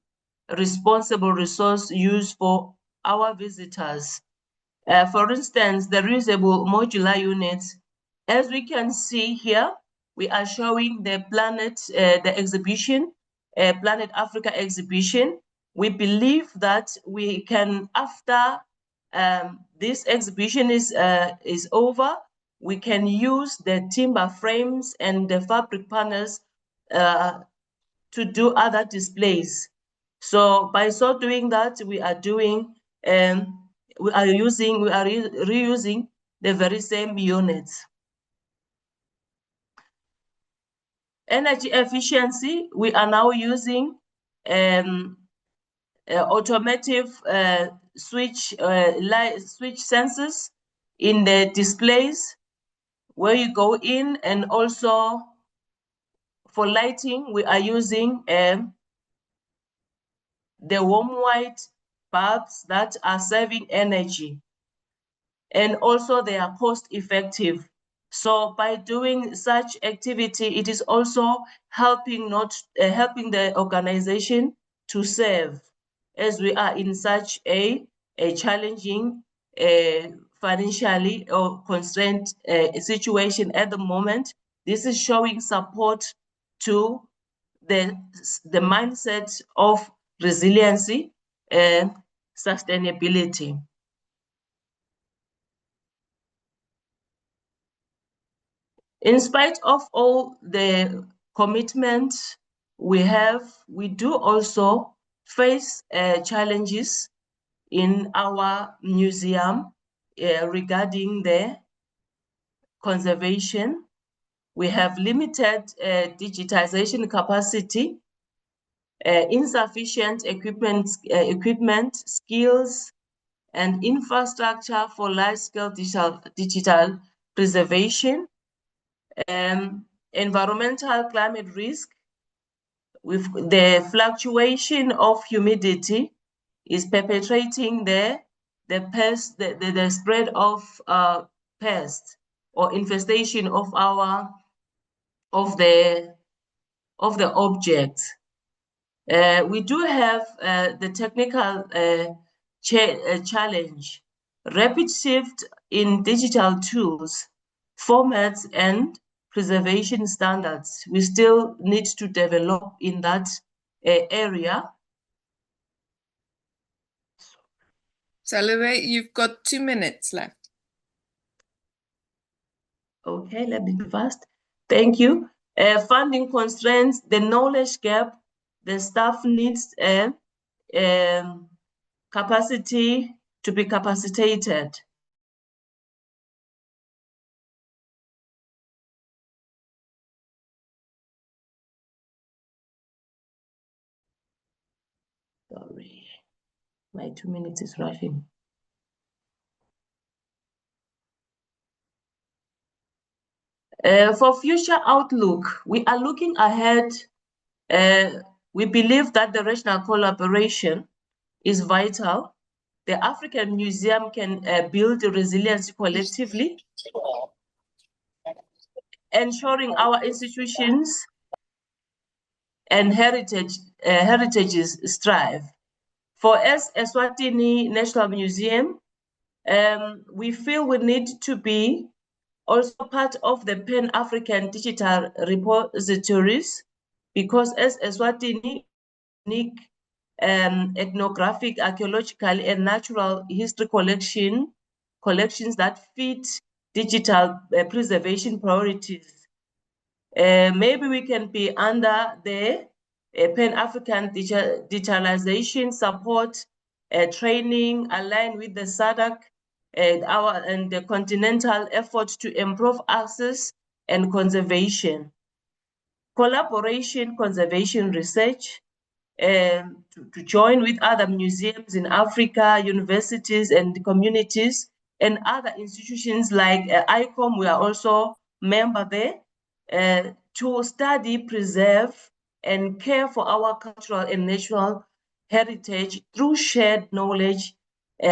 Speaker 9: responsible resource use for our visitors. For instance, the reusable modular units, as we can see here, we are showing the planet, the exhibition, Planet Africa exhibition. We believe that we can, after this exhibition is over, we can use the timber frames and the fabric panels to do other displays. So by so doing that, we are reusing the very same units. Energy efficiency, we are now using automotive switch sensors in the displays where you go in, and also for lighting, we are using the warm white bulbs that are saving energy, and also they are cost effective. So by doing such activity, it is also helping helping the organization to save, as we are in such a challenging financially or constrained situation at the moment. This is showing support to the mindset of resiliency and sustainability. In spite of all the commitment we have, we do also face challenges in our museum regarding the conservation. We have limited digitization capacity, insufficient equipment, skills, and infrastructure for large-scale digital preservation. Environmental climate risk, with the fluctuation of humidity, is perpetrating the spread of pests or infestation of the objects. We do have the technical challenge, rapid shift in digital tools, formats, and preservation standards. We still need to develop in that area.
Speaker 1: Salome, you've got 2 minutes left.
Speaker 9: Okay, let me be fast. Thank you. Funding constraints, the knowledge gap, the staff needs capacity to be capacitated. Sorry, my 2 minutes is rushing. For future outlook, we are looking ahead. We believe that the regional collaboration is vital. The African Museum can build resilience collectively, ensuring our institutions and heritages strive. For us, Eswatini National Museum, we feel we need to be also part of the Pan-African digital repositories, because as Eswatini, unique ethnographic, archaeological, and natural history collections that fit digital preservation priorities. Maybe we can be under the Pan-African digitalization support training aligned with the SADC and the continental effort to improve access and conservation. Collaboration, conservation research, to join with other museums in Africa, universities and communities, and other institutions like ICOM, we are also member there, to study, preserve, and care for our cultural and natural heritage through shared knowledge,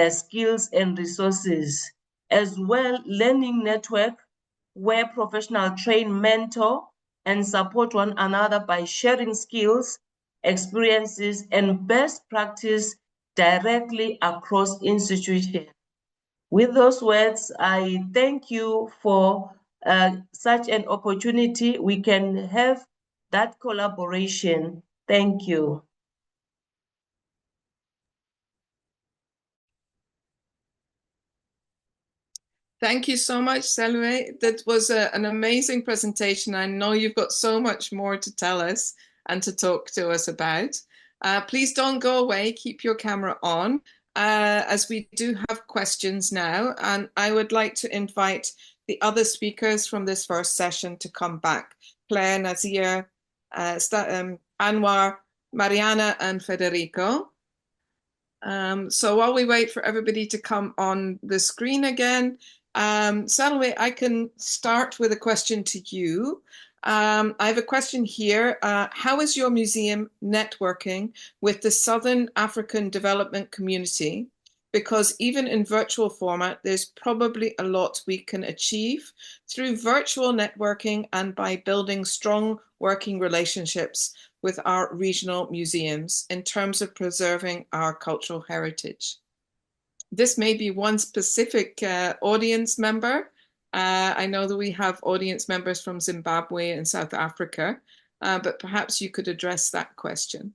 Speaker 9: skills, and resources. As well, learning network where professionals train, mentor, and support one another by sharing skills, experiences, and best practice directly across institutions. With those words, I thank you for such an opportunity. We can have that collaboration. Thank you.
Speaker 1: Thank you so much, Selwe. That was an amazing presentation. I know you've got so much more to tell us and to talk to us about. Please don't go away. Keep your camera on as we do have questions now. And I would like to invite the other speakers from this first session to come back. Claire, Nazir, Anwar, Mariana, and Federico. So while we wait for everybody to come on the screen again, Selwe, I can start with a question to you. I have a question here. How is your museum networking with the Southern African development community? Because even in virtual format, there's probably a lot we can achieve through virtual networking and by building strong working relationships with our regional museums in terms of preserving our cultural heritage. This may be one specific audience member. I know that we have audience members from Zimbabwe and South Africa, but perhaps you could address that question.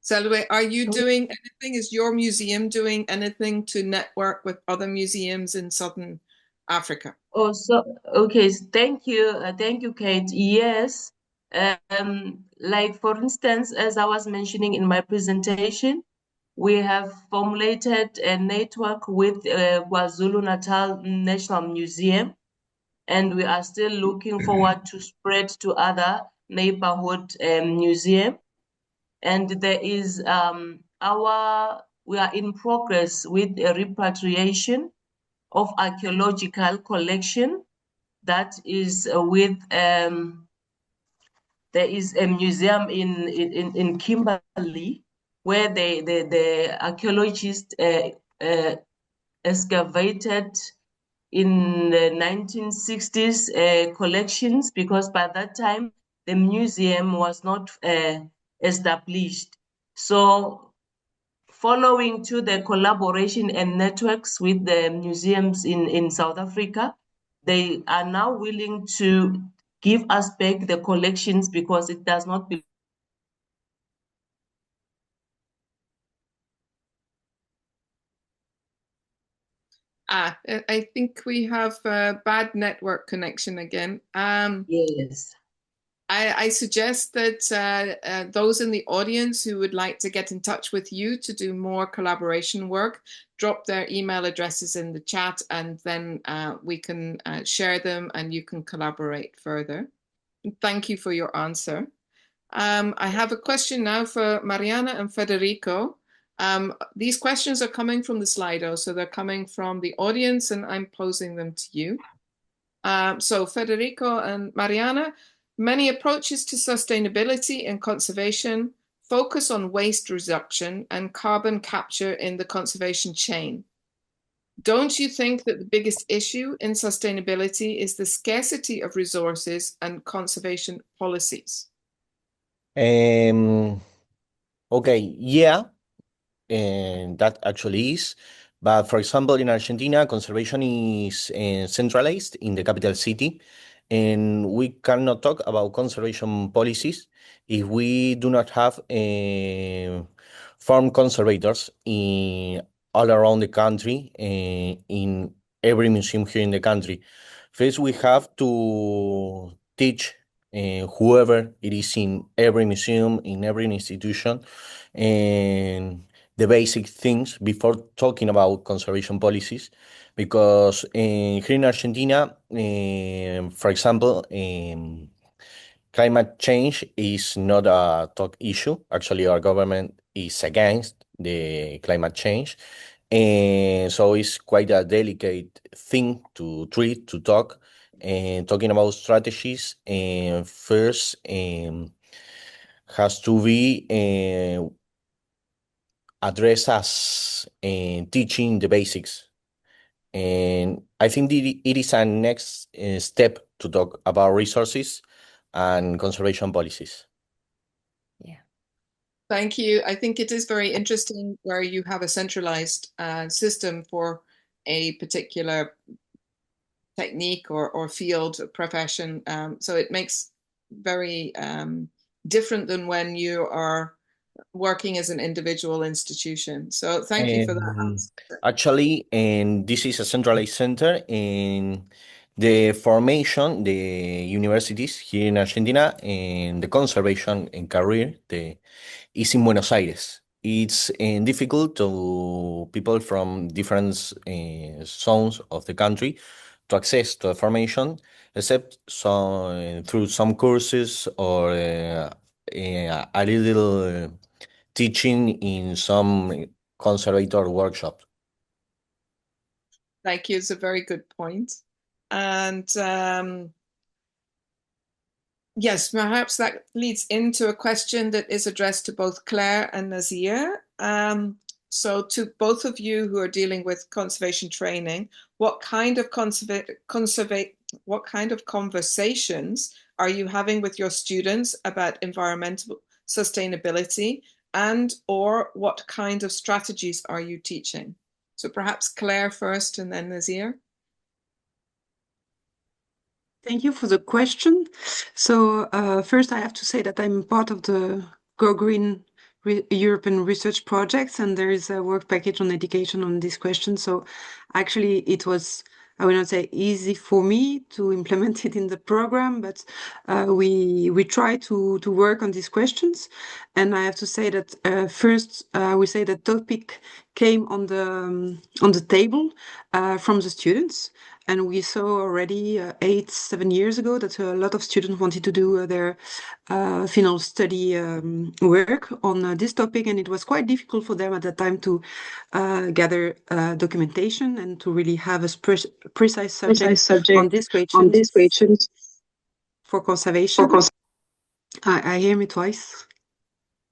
Speaker 1: Selwe, are you doing anything? Is your museum doing anything to network with other museums in Southern Africa?
Speaker 9: Oh, so okay. Thank you, Kate. Yes, like for instance, as I was mentioning in my presentation, we have formulated a network with KwaZulu-Natal National Museum, and we are still looking forward to spread to other neighborhood museums. And there is we are in progress with a repatriation of archaeological collection that is with there is a museum in Kimberley where the archaeologists excavated in the 1960s collections, because by that time the museum was not established. So following to the collaboration and networks with the museums in South Africa, they are now willing to give us back the collections because it does not belong.
Speaker 1: I think we have a bad network connection again.
Speaker 9: Yes.
Speaker 1: I suggest that those in the audience who would like to get in touch with you to do more collaboration work, drop their email addresses in the chat, and then we can share them and you can collaborate further. Thank you for your answer. I have a question now for Mariana and Federico. These questions are coming from the Slido, so they're coming from the audience and I'm posing them to you. So Federico and Mariana, many approaches to sustainability and conservation focus on waste reduction and carbon capture in the conservation chain. Don't you think that the biggest issue in sustainability is the scarcity of resources and conservation policies?
Speaker 5: Okay, yeah, and that actually is. But for example, in Argentina, conservation is centralized in the capital city. and we cannot talk about conservation policies if we do not have farm conservators all around the country, in every museum here in the country. First, we have to teach whoever it is in every museum, in every institution, and the basic things before talking about conservation policies. Because here in Argentina, for example, climate change is not a talk issue. Actually, our government is against the climate change. And so it's quite a delicate thing to treat, to talk. And talking about strategies, first has to be addressed as teaching the basics. And I think it is a next step to talk about resources and conservation policies.
Speaker 1: Yeah. Thank you. I think it is very interesting where you have a centralized system for a particular technique or field of profession. So it makes very different than when you are working as an individual institution. So thank you for that.
Speaker 5: Actually, and this is a centralized center in the formation, the universities here in Argentina, and the conservation and career is in Buenos Aires. It's difficult to people from different zones of the country to access to the formation, except through some courses or a little teaching in some conservator workshop.
Speaker 1: Thank you. It's a very good point. And yes, perhaps that leads into a question that is addressed to both Claire and Nazir. So to both of you who are dealing with conservation training, what kind of conversations are you having with your students about environmental sustainability, and or what kind of strategies are you teaching? So perhaps Claire first and then Nazir.
Speaker 2: Thank you for the question. So first I have to say that I'm part of the Go Green European research projects, and there is a work package on education on this question. So actually it was, I will not say easy for me to implement it in the program, but we try to work on these questions. And I have to say that first we say that topic came on the table from the students. And we saw already 7 years ago that a lot of students wanted to do their final study work on this topic, and it was quite difficult for them at that time to gather documentation and to really have a precise subject on these questions for conservation. I hear me twice.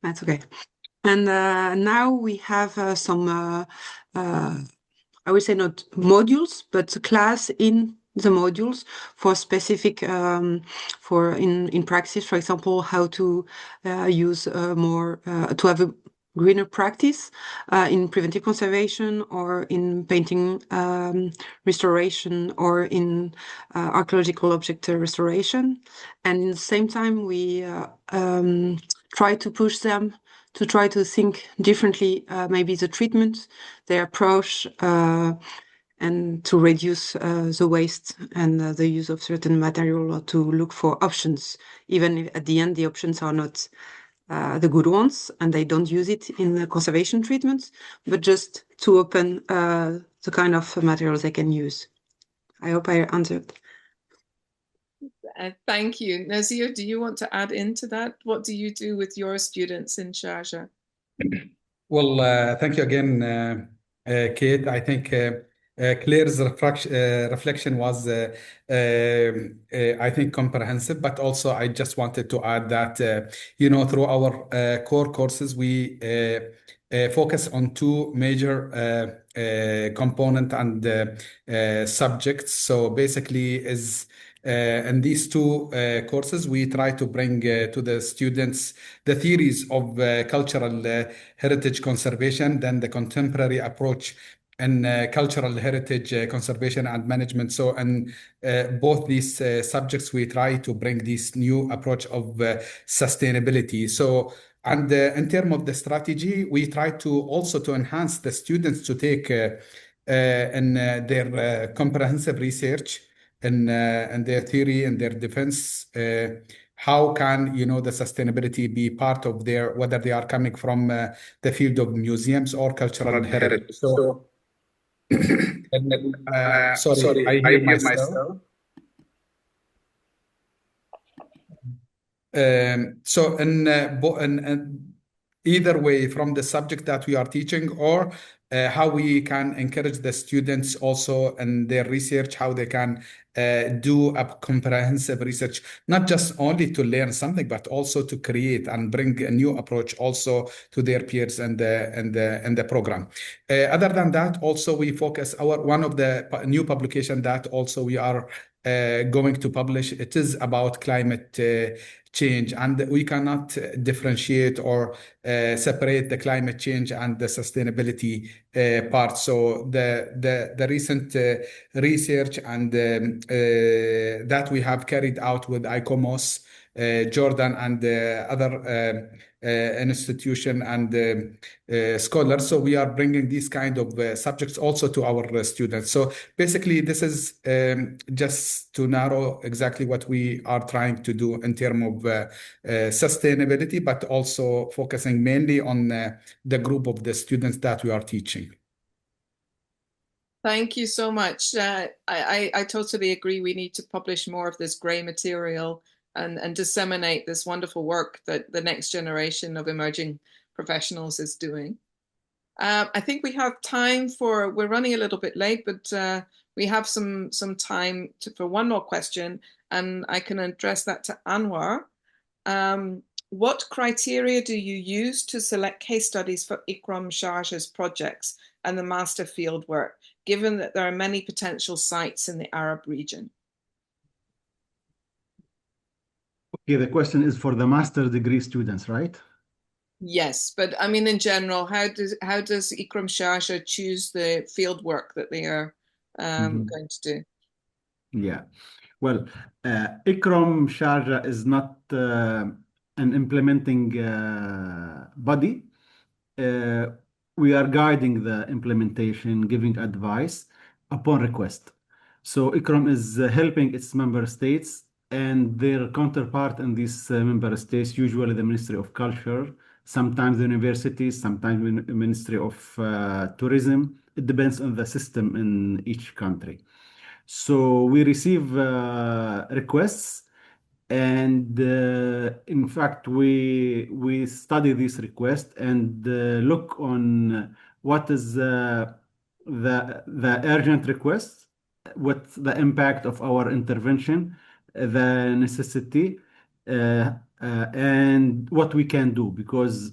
Speaker 2: That's okay. And now we have some I would say not modules, but a class in the modules for specific, for in practice, for example, how to use more, to have a greener practice in preventive conservation or in painting restoration or in archaeological object restoration. And at the same time, we try to push them to try to think differently, maybe the treatment, their approach, and to reduce the waste and the use of certain material, or to look for options, even if at the end the options are not the good ones and they don't use it in the conservation treatments, but just to open the kind of materials they can use. I hope I answered.
Speaker 1: Thank you. Nazir, do you want to add into that? What do you do with your students in Sharjah?
Speaker 3: Well, thank you again, Kate. I think Claire's reflection was, I think, comprehensive, but also I just wanted to add that, through our core courses, we focus on two major component and subjects. So basically in these two courses, we try to bring to the students the theories of cultural heritage conservation, then the contemporary approach cultural heritage conservation and management. So, and both these subjects, we try to bring this new approach of sustainability. So, and in terms of the strategy, we try to also to enhance the students to take in their comprehensive research and their theory and their defense. How can the sustainability be part of their, whether they are coming from the field of museums or cultural heritage? So, sorry, I hear myself. So, in either way, from the subject that we are teaching, or how we can encourage the students also in their research, how they can do a comprehensive research, not just only to learn something, but also to create and bring a new approach also to their peers and the program. Other than that, also we focus one of the new publication that also we are going to publish. It is about climate change, and we cannot differentiate or separate the climate change and the sustainability part. So the recent research and that we have carried out with ICOM-CC, Jordan and other institution and scholars. So we are bringing these kind of subjects also to our students. So basically, this is just to narrow exactly what we are trying to do in terms of sustainability, but also focusing mainly on the group of the students that we are teaching.
Speaker 1: Thank you so much. I totally agree. We need to publish more of this grey material and disseminate this wonderful work that the next generation of emerging professionals is doing. I think we have time for, we're running a little bit late, but we have some time for one more question, and I can address that to Anwar. What criteria do you use to select case studies for ICOM-Charge's projects and the master field work, given that there are many potential sites in the Arab region?
Speaker 4: Okay, the question is for the master degree students, right?
Speaker 1: Yes, but I mean, in general, how does ICOM-Charge choose the field work that they are going to do?
Speaker 4: Yeah, well, ICOM-Charge is not an implementing body. We are guiding the implementation, giving advice upon request. So ICOM is helping its member states and their counterpart in these member states, usually the Ministry of Culture, sometimes the universities, sometimes the Ministry of Tourism. It depends on the system in each country. So we receive requests, and in fact, we study this request and look on what is the urgent request, what's the impact of our intervention, the necessity, and what we can do, because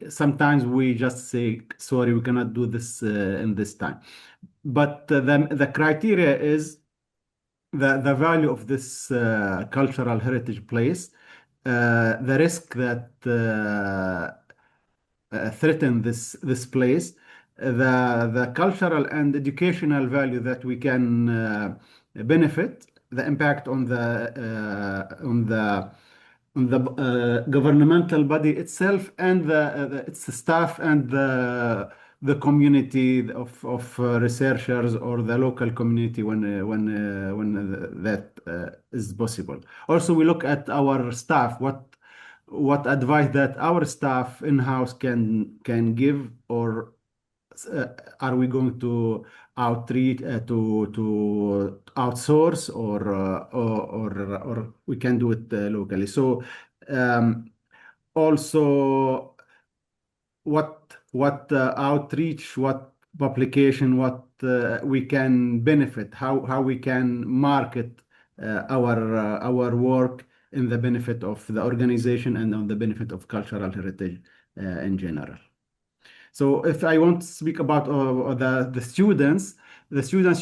Speaker 4: sometimes we just say, sorry, we cannot do this in this time. But the criteria is the value of this cultural heritage place, the risk that threaten this place, the cultural and educational value that we can benefit, the impact on the governmental body itself and its staff and the community of researchers or the local community when that is possible. Also, we look at our staff, what advice that our staff in-house can give, or are we going to outreach to outsource, or we can do it locally. So also what outreach, what publication, what we can benefit, how we can market our work in the benefit of the organization and on the benefit of cultural heritage in general. So if I want to speak about the students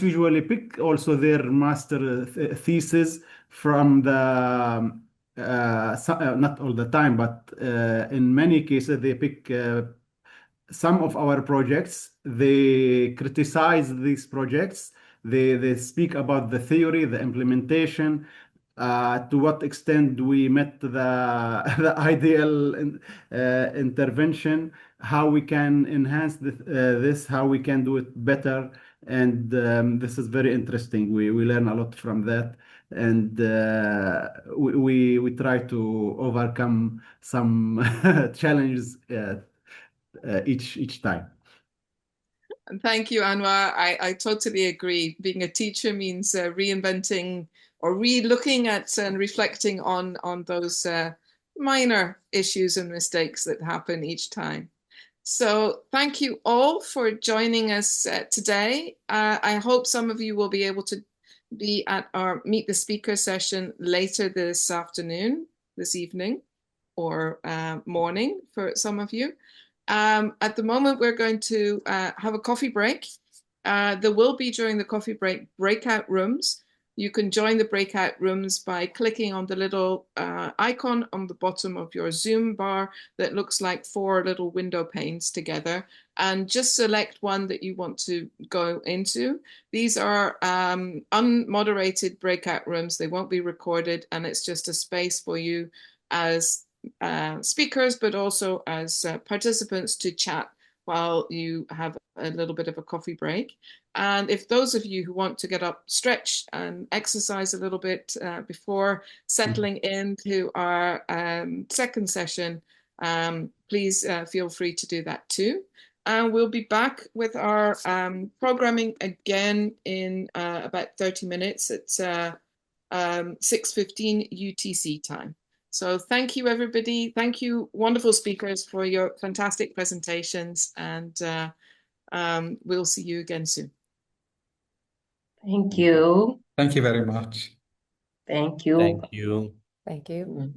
Speaker 4: usually pick also their master thesis from the not all the time, but in many cases they pick some of our projects they criticize these projects. They speak about the theory, the implementation, to what extent we met the the ideal intervention, how we can enhance this, how we can do it better. And this is very interesting. We learn a lot from that, and we try to overcome some challenges each time.
Speaker 1: Thank you, Anwar. I totally agree. Being a teacher means reinventing or re-looking at and reflecting on those minor issues and mistakes that happen each time. So thank you all for joining us today. I hope some of you will be able to be at our Meet the Speaker session later this afternoon, this evening, or morning for some of you. At the moment, we're going to have a coffee break. There will be, during the coffee break, breakout rooms. You can join the breakout rooms by clicking on the little icon on the bottom of your Zoom bar that looks like 4 little window panes together, and just select one that you want to go into. These are unmoderated breakout rooms. They won't be recorded, and it's just a space for you as speakers, but also as participants to chat while you have a little bit of a coffee break. And if those of you who want to get up, stretch and exercise a little bit before settling into our second session, please feel free to do that too. And we'll be back with our programming again in about 30 minutes at 6:15 UTC time. So thank you, everybody. Thank you, wonderful speakers, for your fantastic presentations, and we'll see you again soon.
Speaker 9: Thank you.
Speaker 3: Thank you very much.
Speaker 9: Thank you.
Speaker 5: Thank you.
Speaker 7: Thank you.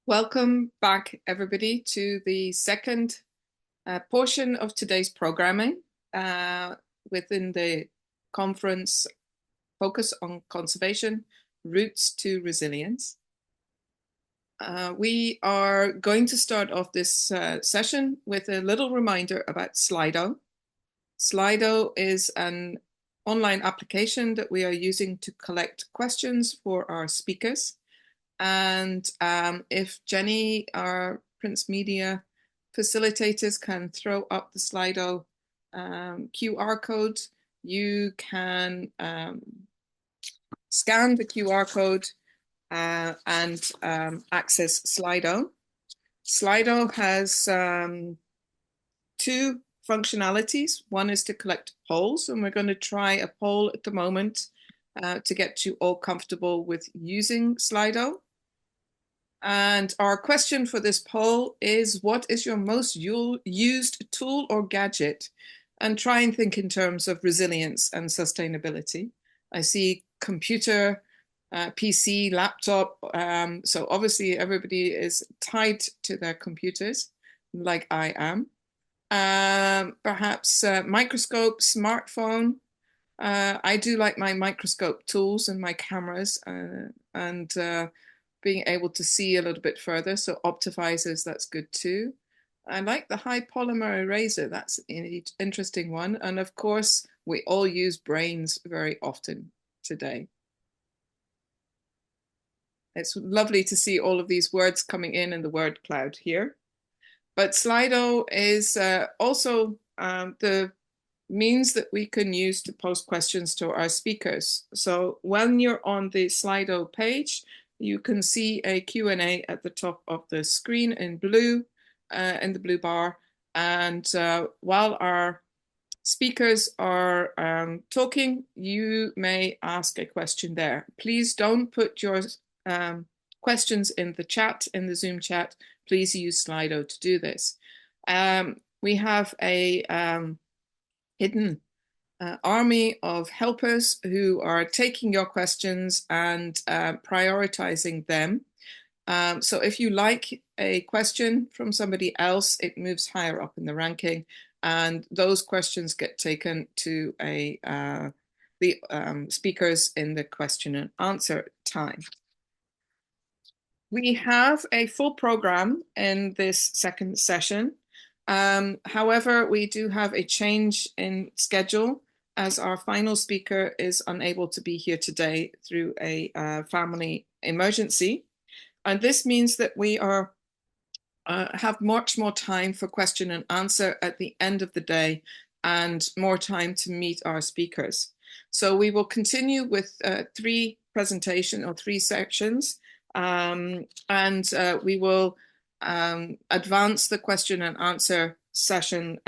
Speaker 1: Welcome back, everybody, to the second portion of today's programming within the conference Focus on Conservation, Routes to Resilience. We are going to start off this session with a little reminder about Slido. Slido is an online application that we are using to collect questions for our speakers. And if Jenny, our Prince Media facilitators, can throw up the Slido QR code, you can scan the QR code and access Slido. Slido has 2 functionalities. One is to collect polls, and we're going to try a poll at the moment to get you all comfortable with using Slido. And our question for this poll is, what is your most used tool or gadget? And try and think in terms of resilience and sustainability. I see computer, PC, laptop. So obviously everybody is tied to their computers, like I am. Perhaps microscope, smartphone. I do like my microscope tools and my cameras and being able to see a little bit further. So optivisors, that's good too. I like the high polymer eraser. That's an interesting one. And of course, we all use brains very often today. It's lovely to see all of these words coming in the word cloud here. But Slido is also the means that we can use to post questions to our speakers. So when you're on the Slido page, you can see a Q&A at the top of the screen in blue, in the blue bar. And while our speakers are talking, you may ask a question there. Please don't put your questions in the chat, in the Zoom chat. Please use Slido to do this. We have a hidden army of helpers who are taking your questions and prioritizing them. So if you like a question from somebody else, it moves higher up in the ranking, and those questions get taken to the speakers in the question and answer time. We have a full program in this second session. However, we do have a change in schedule as our final speaker is unable to be here today through a family emergency. And this means that we are have much more time for question and answer at the end of the day and more time to meet our speakers. So we will continue with three sections, and we will advance the question and answer session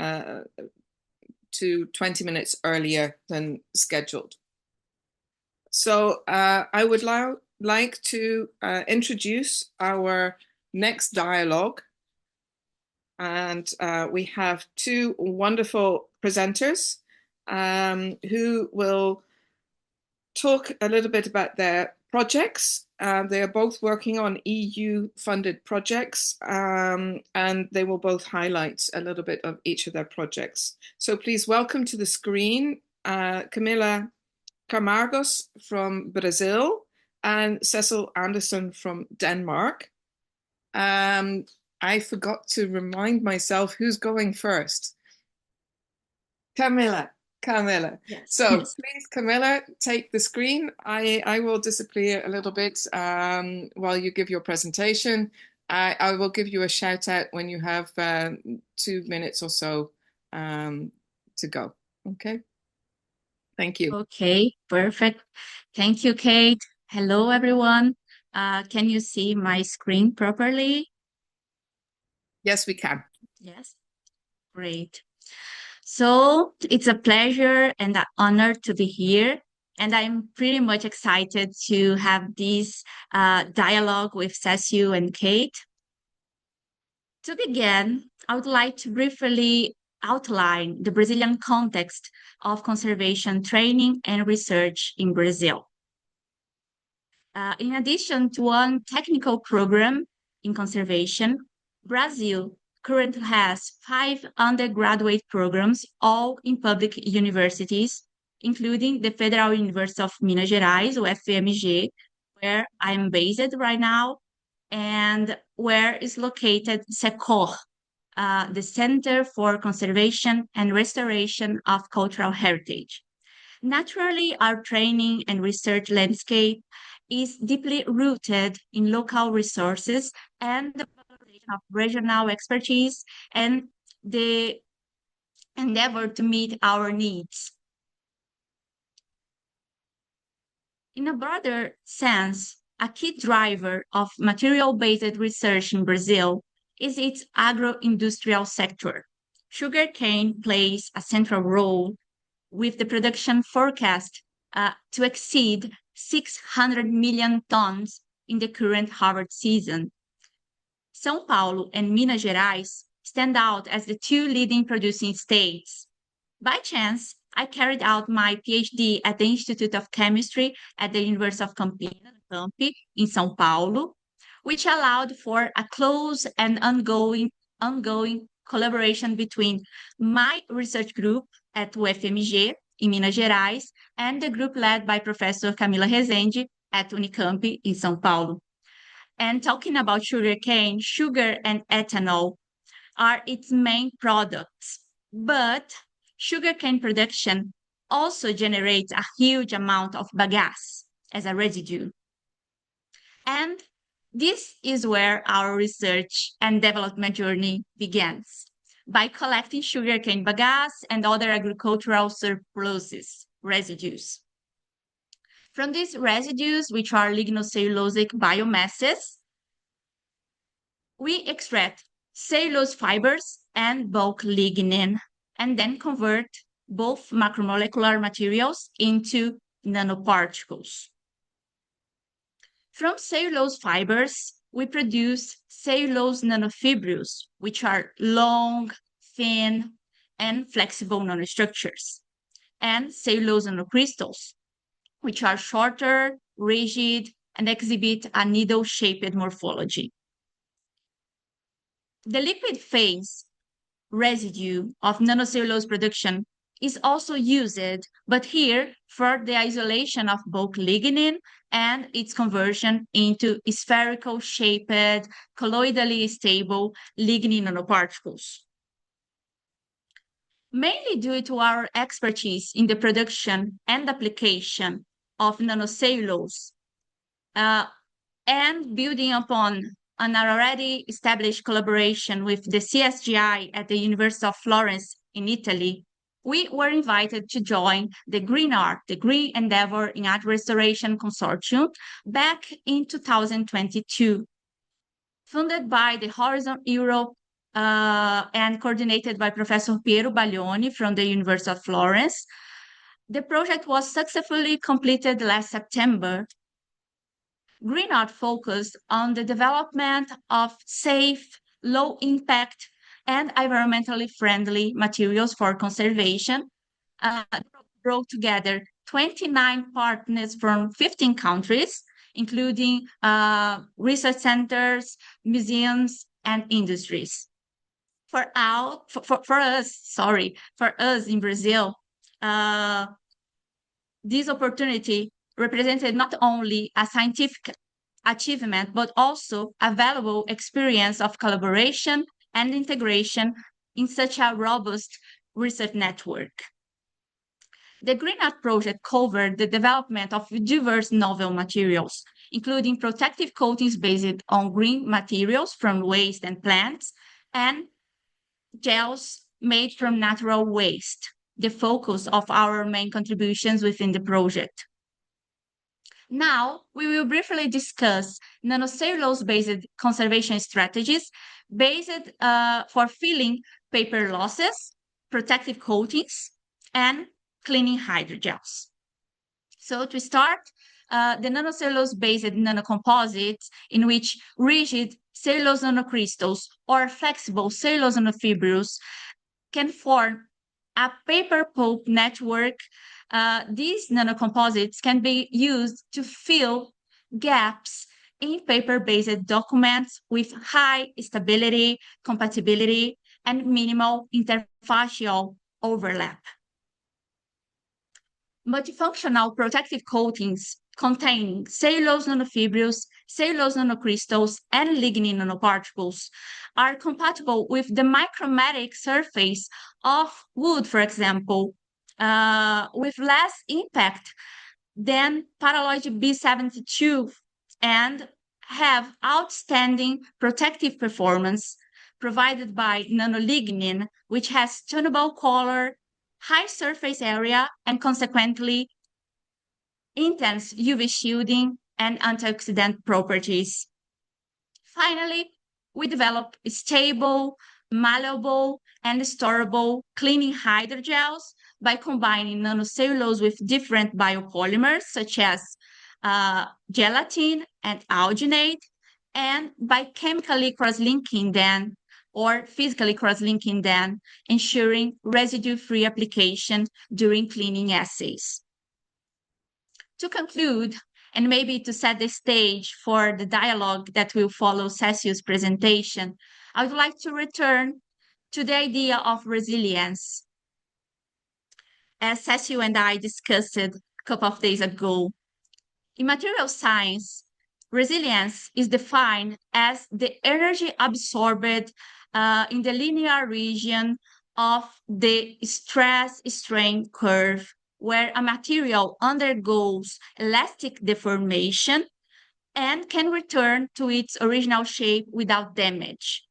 Speaker 1: to 20 minutes earlier than scheduled. So I would like to introduce our next dialogue. And we have two wonderful presenters who will talk a little bit about their projects. They are both working on EU-funded projects, and they will both highlight a little bit of each of their projects. So please welcome to the screen Camila Camargos from Brazil and Cecil Anderson from Denmark. I forgot to remind myself who's going first. Camila. Yes. So yes. Please, Camila, take the screen. I will disappear a little bit while you give your presentation. I will give you a shout out when you have 2 minutes or so to go. Okay. Thank you.
Speaker 10: Okay, perfect. Thank you, Kate. Hello, everyone. Can you see my screen properly?
Speaker 1: Yes, we can.
Speaker 10: Yes, great. So it's a pleasure and an honor to be here. And I'm pretty much excited to have this dialogue with Cecil and Kate. To begin, I would like to briefly outline the Brazilian context of conservation training and research in Brazil. In addition to one technical program in conservation, Brazil currently has 5 undergraduate programs, all in public universities, including the Federal University of Minas Gerais, or UFMG, where I'm based right now, and where is located SECOR, the Center for Conservation and Restoration of Cultural Heritage. Naturally, our training and research landscape is deeply rooted in local resources and the of regional expertise and the endeavor to meet our needs. In a broader sense, a key driver of material-based research in Brazil is its agro-industrial sector. Sugarcane plays a central role, with the production forecast to exceed 600 million tons in the current harvest season. São Paulo and Minas Gerais stand out as the 2 leading producing states. By chance, I carried out my PhD at the Institute of Chemistry at the University of Campi in São Paulo, which allowed for a close and ongoing collaboration between my research group at UFMG in Minas Gerais and the group led by Professor Camila Rezende at Unicamp in São Paulo. And talking about sugarcane, sugar and ethanol are its main products. But sugarcane production also generates a huge amount of bagasse as a residue. And this is where our research and development journey begins, by collecting sugarcane bagasse and other agricultural surpluses, residues. From these residues, which are lignocellulosic biomasses, we extract cellulose fibers and bulk lignin, and then convert both macromolecular materials into nanoparticles. From cellulose fibers, we produce cellulose nanofibrils, which are long, thin, and flexible nanostructures, and cellulose nanocrystals, which are shorter, rigid, and exhibit a needle-shaped morphology. The liquid phase residue of nanocellulose production is also used, but here for the isolation of bulk lignin and its conversion into spherical shaped, colloidally stable lignin nanoparticles. Mainly due to our expertise in the production and application of nanocellulose, and building upon an already established collaboration with the CSGI at the University of Florence in Italy, we were invited to join the Green Art, the Green Endeavor in Art Restoration Consortium back in 2022. Funded by the Horizon Europe and coordinated by Professor Piero Baglioni from the University of Florence, the project was successfully completed last September. Green Art focused on the development of safe, low-impact, and environmentally friendly materials for conservation, brought together 29 partners from 15 countries, including research centers, museums, and industries. For us in Brazil, this opportunity represented not only a scientific achievement, but also a valuable experience of collaboration and integration in such a robust research network. The Green Art project covered the development of diverse novel materials, including protective coatings based on green materials from waste and plants, and gels made from natural waste, the focus of our main contributions within the project. Now, we will briefly discuss nanocellulose-based conservation strategies based for filling paper losses, protective coatings, and cleaning hydrogels. So to start, the nanocellulose-based nanocomposites, in which rigid cellulose nanocrystals or flexible cellulose nanofibrils can form a paper pulp network. These nanocomposites can be used to fill gaps in paper-based documents with high stability, compatibility, and minimal interfacial overlap. Multifunctional protective coatings containing cellulose nanofibrils, cellulose nanocrystals, and lignin nanoparticles are compatible with the micrometic surface of wood, for example, with less impact than paraloid B72, and have outstanding protective performance provided by nanolignin, which has tunable color, high surface area, and consequently intense UV shielding and antioxidant properties. Finally, we develop stable, malleable, and storable cleaning hydrogels by combining nanocellulose with different biopolymers, such as gelatin and alginate, and by chemically cross-linking them or physically cross-linking them, ensuring residue-free application during cleaning assays. To conclude, and maybe to set the stage for the dialogue that will follow Cecil's presentation, I would like to return to the idea of resilience, as Cecil and I discussed a couple of days ago. In material science, resilience is defined as the energy absorbed in the linear region of the stress-strain curve, where a material undergoes elastic deformation and can return to its original shape without damage.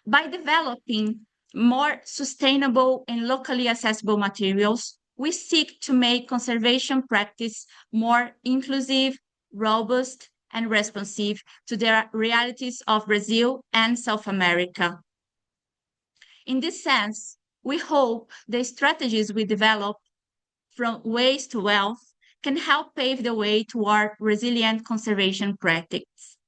Speaker 10: By developing more sustainable and locally accessible materials, we seek to make conservation practice more inclusive, robust, and responsive to the realities of Brazil and South America. In this sense, we hope the strategies we develop from waste to wealth can help pave the way toward resilient conservation practice.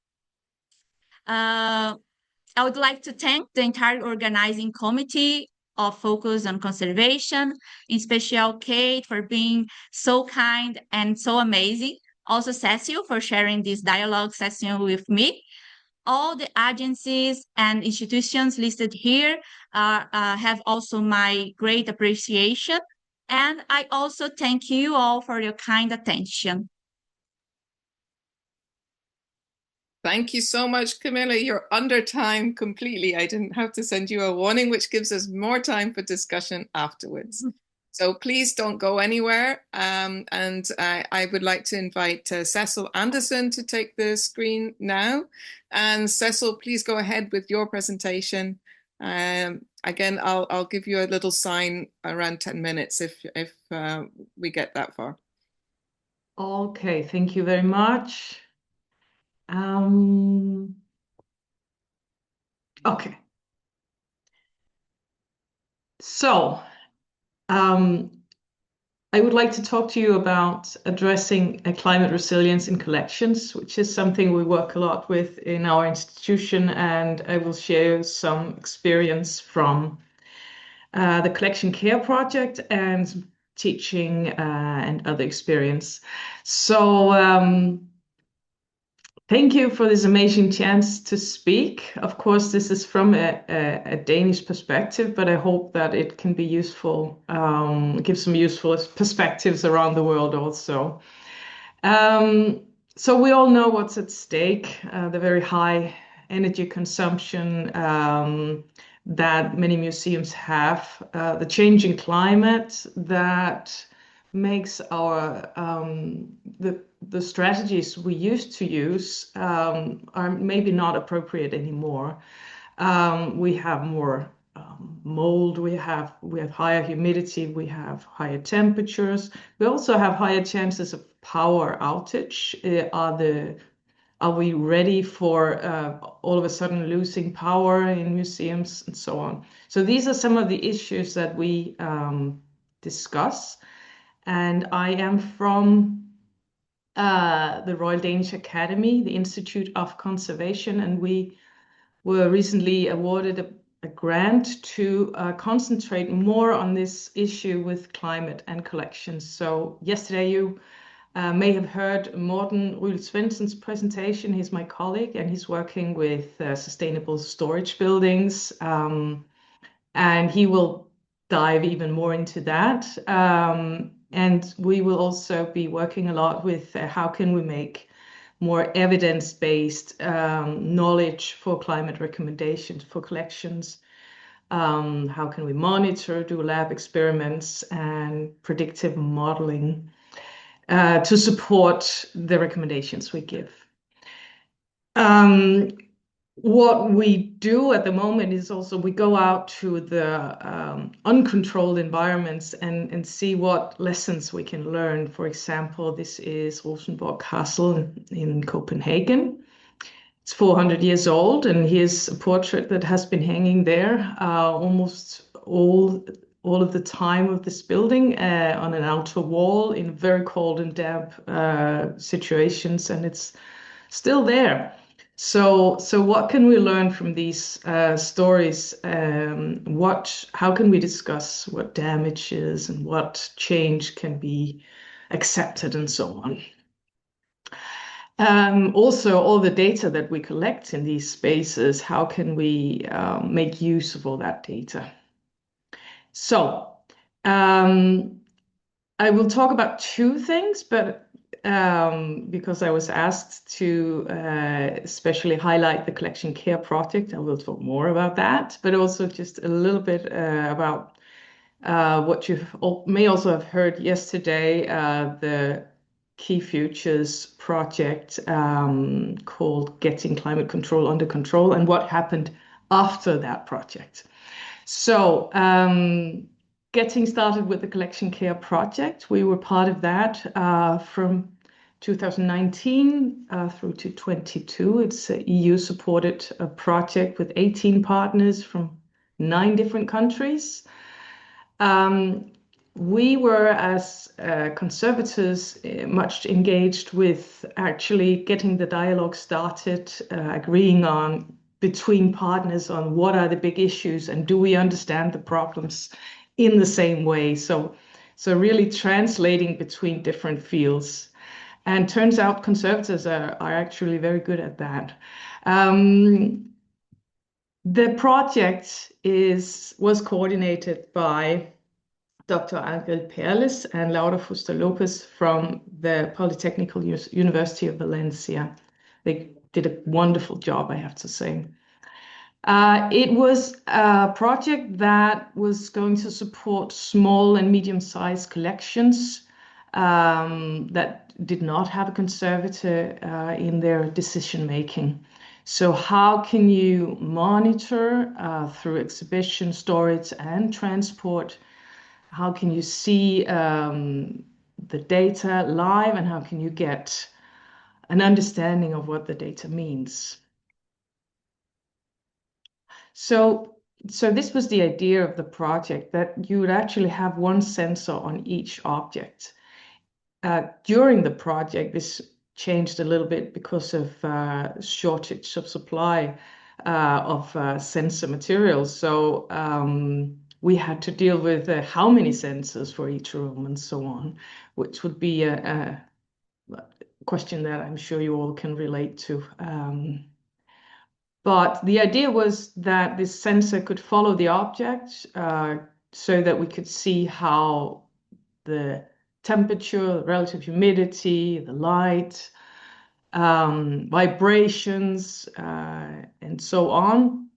Speaker 10: I would like to thank the entire organizing committee of Focus on Conservation, in special Kate for being so kind and so amazing. Also Cecil for sharing this dialogue session with me. All the agencies and institutions listed here have also my great appreciation And I also thank you all for your kind attention.
Speaker 1: Thank you so much, Camilla. You're under time completely. I didn't have to send you a warning, which gives us more time for discussion afterwards. So please don't go anywhere. And I would like to invite Cecil Anderson to take the screen now. And Cecil, please go ahead with your presentation. Again, I'll give you a little sign around 10 minutes if we get that far.
Speaker 11: Okay, thank you very much. Okay. So, I would like to talk to you about addressing climate resilience in collections, which is something we work a lot with in our institution, and I will share some experience from the collection care project and teaching and other experience. So thank you for this amazing chance to speak. Of course, this is from a Danish perspective, but I hope that it can be useful, give some useful perspectives around the world also. So we all know what's at stake, the very high energy consumption that many museums have, the changing climate that makes our the strategies we used to use are maybe not appropriate anymore. We have more mold, we have higher humidity, we have higher temperatures. We also have higher chances of power outage. Are we ready for all of a sudden losing power in museums and so on? So these are some of the issues that we discuss. And I am from the Royal Danish Academy, the Institute of Conservation, and we were recently awarded a grant to concentrate more on this issue with climate and collections. So yesterday you may have heard Morten Ryl Svensson's presentation. He's my colleague and he's working with sustainable storage buildings, and he will dive even more into that. And we will also be working a lot with how can we make more evidence-based knowledge for climate recommendations for collections. How can we monitor, do lab experiments and predictive modeling to support the recommendations we give. What we do at the moment is also we go out to the uncontrolled environments and see what lessons we can learn. For example, this is Rosenborg Castle in Copenhagen. It's 400 years old, and here's a portrait that has been hanging there almost all of the time of this building on an outer wall in very cold and damp situations, and it's still there. So what can we learn from these stories? How can we discuss what damage is and what change can be accepted and so on? Also, all the data that we collect in these spaces, how can we make use of all that data? So I will talk about two things, but because I was asked to especially highlight the collection care project, I will talk more about that, but also just a little bit about what you may also have heard yesterday, the Key Futures project called Getting Climate Control Under Control, and what happened after that project. So getting started with the collection care project, we were part of that from 2019 through to 22. It's an EU-supported project with 18 partners from 9 different countries. We were, as conservators, much engaged with actually getting the dialogue started, agreeing on between partners on what are the big issues and do we understand the problems in the same way. So really translating between different fields. And turns out conservators are actually very good at that. The project was coordinated by Dr. Angel Perles and Laura Fuster Lopez from the Polytechnical University of Valencia. They did a wonderful job, I have to say. It was a project that was going to support small and medium-sized collections that did not have a conservator in their decision-making. So how can you monitor through exhibition, storage, and transport? How can you see the data live, and how can you get an understanding of what the data means? So this was the idea of the project, that you would actually have one sensor on each object. During the project, this changed a little bit because of shortage of supply of sensor materials. So we had to deal with how many sensors for each room and so on, which would be a question that I'm sure you all can relate to. But the idea was that this sensor could follow the object so that we could see how the temperature, the relative humidity, the light, vibrations, and so on.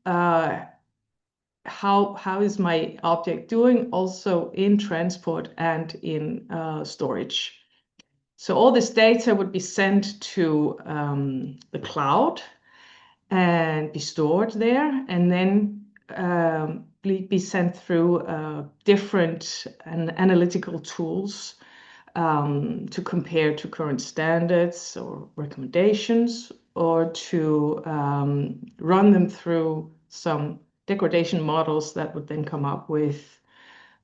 Speaker 11: How is my object doing also in transport and in storage? So all this data would be sent to the cloud and be stored there, and then be sent through different analytical tools to compare to current standards or recommendations, or to run them through some degradation models that would then come up with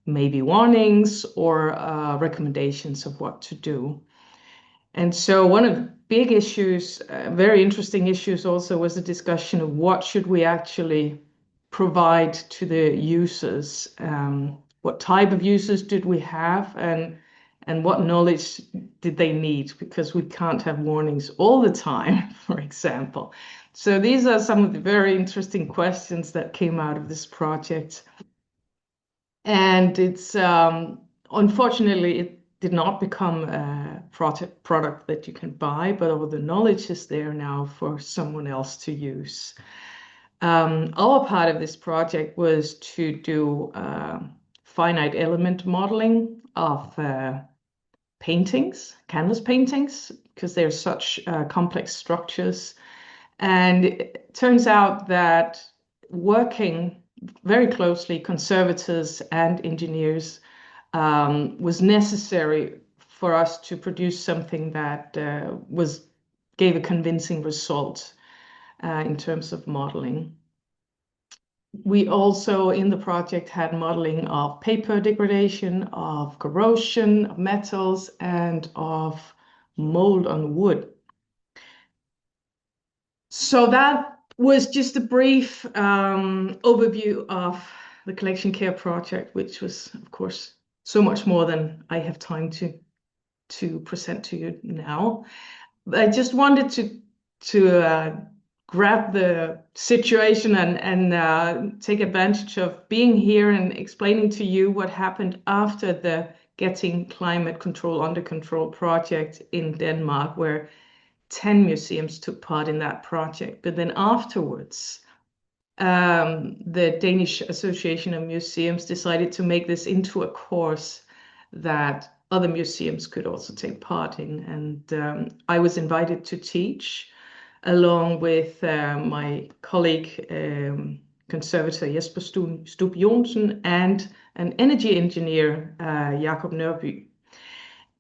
Speaker 11: maybe warnings or recommendations of what to do. And so one of the big issues, very interesting issues also, was the discussion of what should we actually provide to the users. What type of users did we have, and what knowledge did they need? Because we can't have warnings all the time, for example. So these are some of the very interesting questions that came out of this project. And it's unfortunately, it did not become a product that you can buy, but all the knowledge is there now for someone else to use. Our part of this project was to do finite element modeling of paintings, canvas paintings, because they're such complex structures. And it turns out that working very closely, conservators and engineers, was necessary for us to produce something that gave a convincing result in terms of modeling. We also, in the project, had modeling of paper degradation, of corrosion, of metals, and of mold on wood. So that was just a brief overview of the Collection Care project, which was, of course, so much more than I have time to present to you now. I just wanted to grab the situation and take advantage of being here and explaining to you what happened after the Getting Climate Control Under Control project in Denmark, where 10 museums took part in that project. But then afterwards, the Danish Association of Museums decided to make this into a course that other museums could also take part in. And I was invited to teach along with my colleague, conservator Jesper Stub Jonsen, and an energy engineer, Jakob Nørby.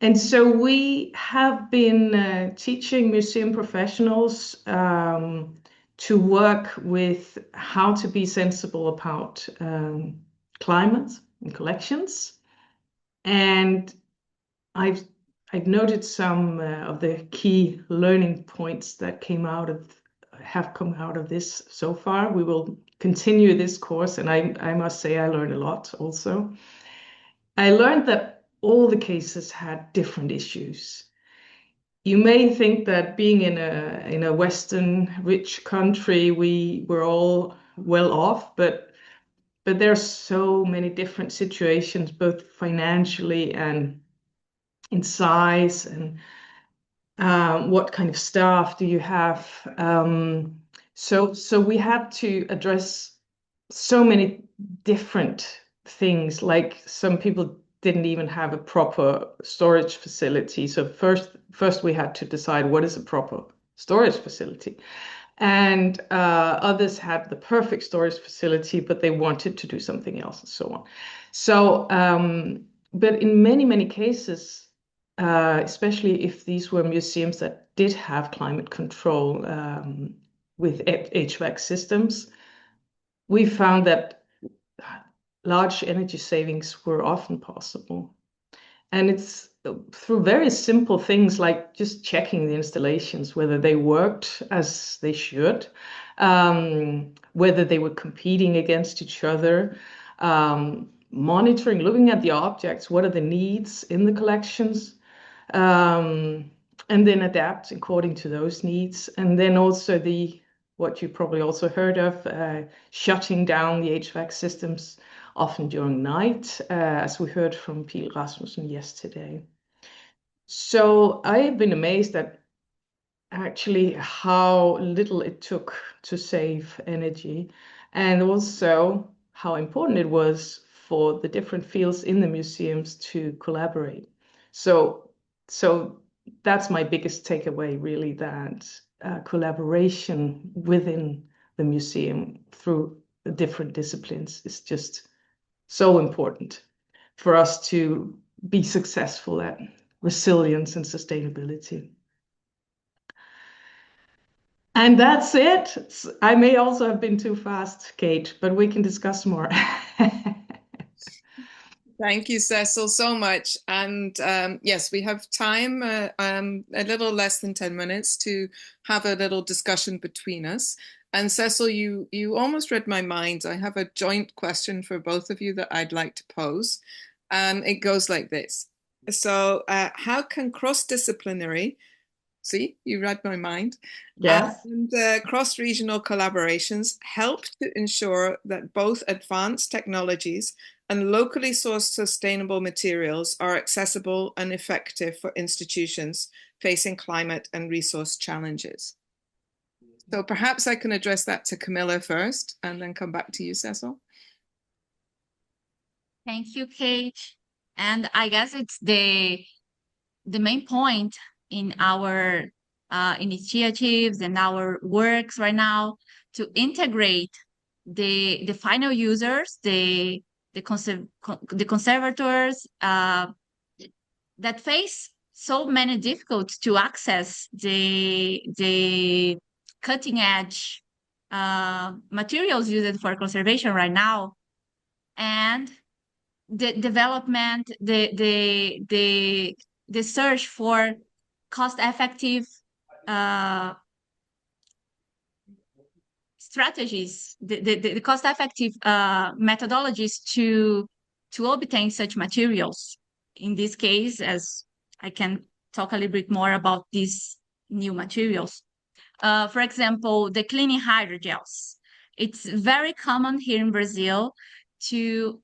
Speaker 11: And so we have been teaching museum professionals to work with how to be sensible about climate and collections. And I've noted some of the key learning points that have come out of this so far. We will continue this course, and I must say I learned a lot also. I learned that all the cases had different issues. You may think that being in a Western rich country, we were all well off, but but there are so many different situations, both financially and in size, and what kind of staff do you have? So we had to address so many different things. Like some people didn't even have a proper storage facility. So first we had to decide what is a proper storage facility. And others had the perfect storage facility, but they wanted to do something else and so on. So, but in many, many cases, especially if these were museums that did have climate control with HVAC systems, we found that large energy savings were often possible. And it's through very simple things like just checking the installations, whether they worked as they should, whether they were competing against each other, monitoring, looking at the objects, what are the needs in the collections, and then adapt according to those needs. And then also what you probably also heard of, shutting down the HVAC systems, often during night, as we heard from Piel Rasmussen yesterday. So I have been amazed at actually how little it took to save energy, and also how important it was for the different fields in the museums to collaborate. So that's my biggest takeaway, really, that collaboration within the museum through the different disciplines is just so important for us to be successful at resilience and sustainability. And that's it. I may also have been too fast, Kate, but we can discuss more.
Speaker 1: Thank you, Cecil, so much. And yes, we have time, a little less than 10 minutes to have a little discussion between us. And Cecil, you almost read my mind. I have a joint question for both of you that I'd like to pose. It goes like this. So how can cross-disciplinary, see, you read my mind,
Speaker 11: yes,
Speaker 1: and cross-regional collaborations help to ensure that both advanced technologies and locally sourced sustainable materials are accessible and effective for institutions facing climate and resource challenges? So perhaps I can address that to Camilla first and then come back to you, Cecil.
Speaker 10: Thank you, Kate. And I guess it's the main point in our initiatives and our works right now to integrate the final users, the conservators that face so many difficulties to access the cutting edge materials used for conservation right now, and the development, the search for cost-effective strategies, the cost-effective methodologies to obtain such materials. In this case, as I can talk a little bit more about these new materials. For example, the cleaning hydrogels. It's very common here in Brazil to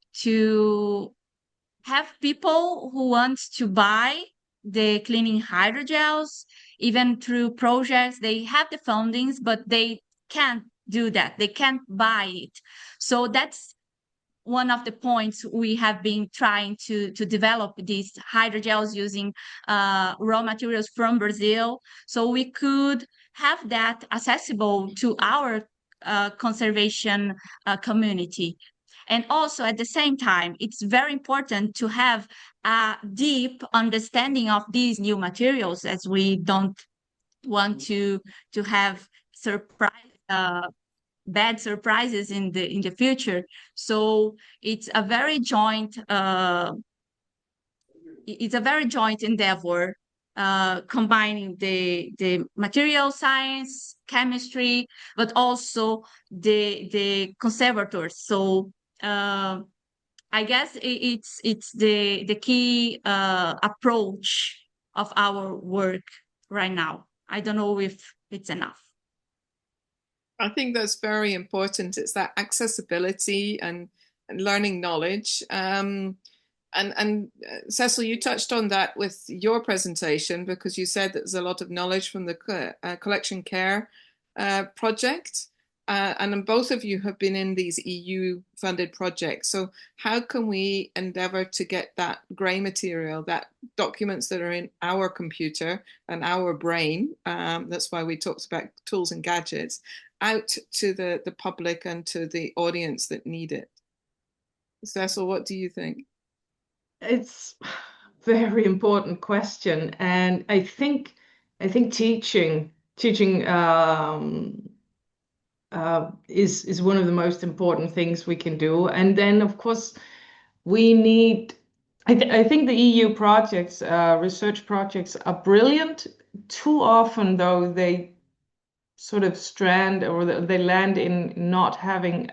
Speaker 10: have people who want to buy the cleaning hydrogels, even through projects. They have the fundings, but they can't do that. They can't buy it. So that's one of the points we have been trying to develop these hydrogels using raw materials from Brazil, so we could have that accessible to our conservation community. And also at the same time, it's very important to have a deep understanding of these new materials, as we don't want to have bad surprises in the future. So it's a very joint endeavor, combining the material science, chemistry, but also the conservators. So I guess it's the key approach of our work right now. I don't know if it's enough.
Speaker 1: I think that's very important. It's that accessibility and learning knowledge. Cecil, you touched on that with your presentation, because you said that there's a lot of knowledge from the collection care project. And both of you have been in these EU-funded projects. So how can we endeavor to get that grey material, that documents that are in our computer and our brain, that's why we talked about tools and gadgets, out to the public and to the audience that need it? Cecil, what do you think?
Speaker 11: It's a very important question, and I think teaching is one of the most important things we can do. And then, of course, we need. I think the EU projects, research projects, are brilliant. Too often, though, they sort of strand, or they land in not having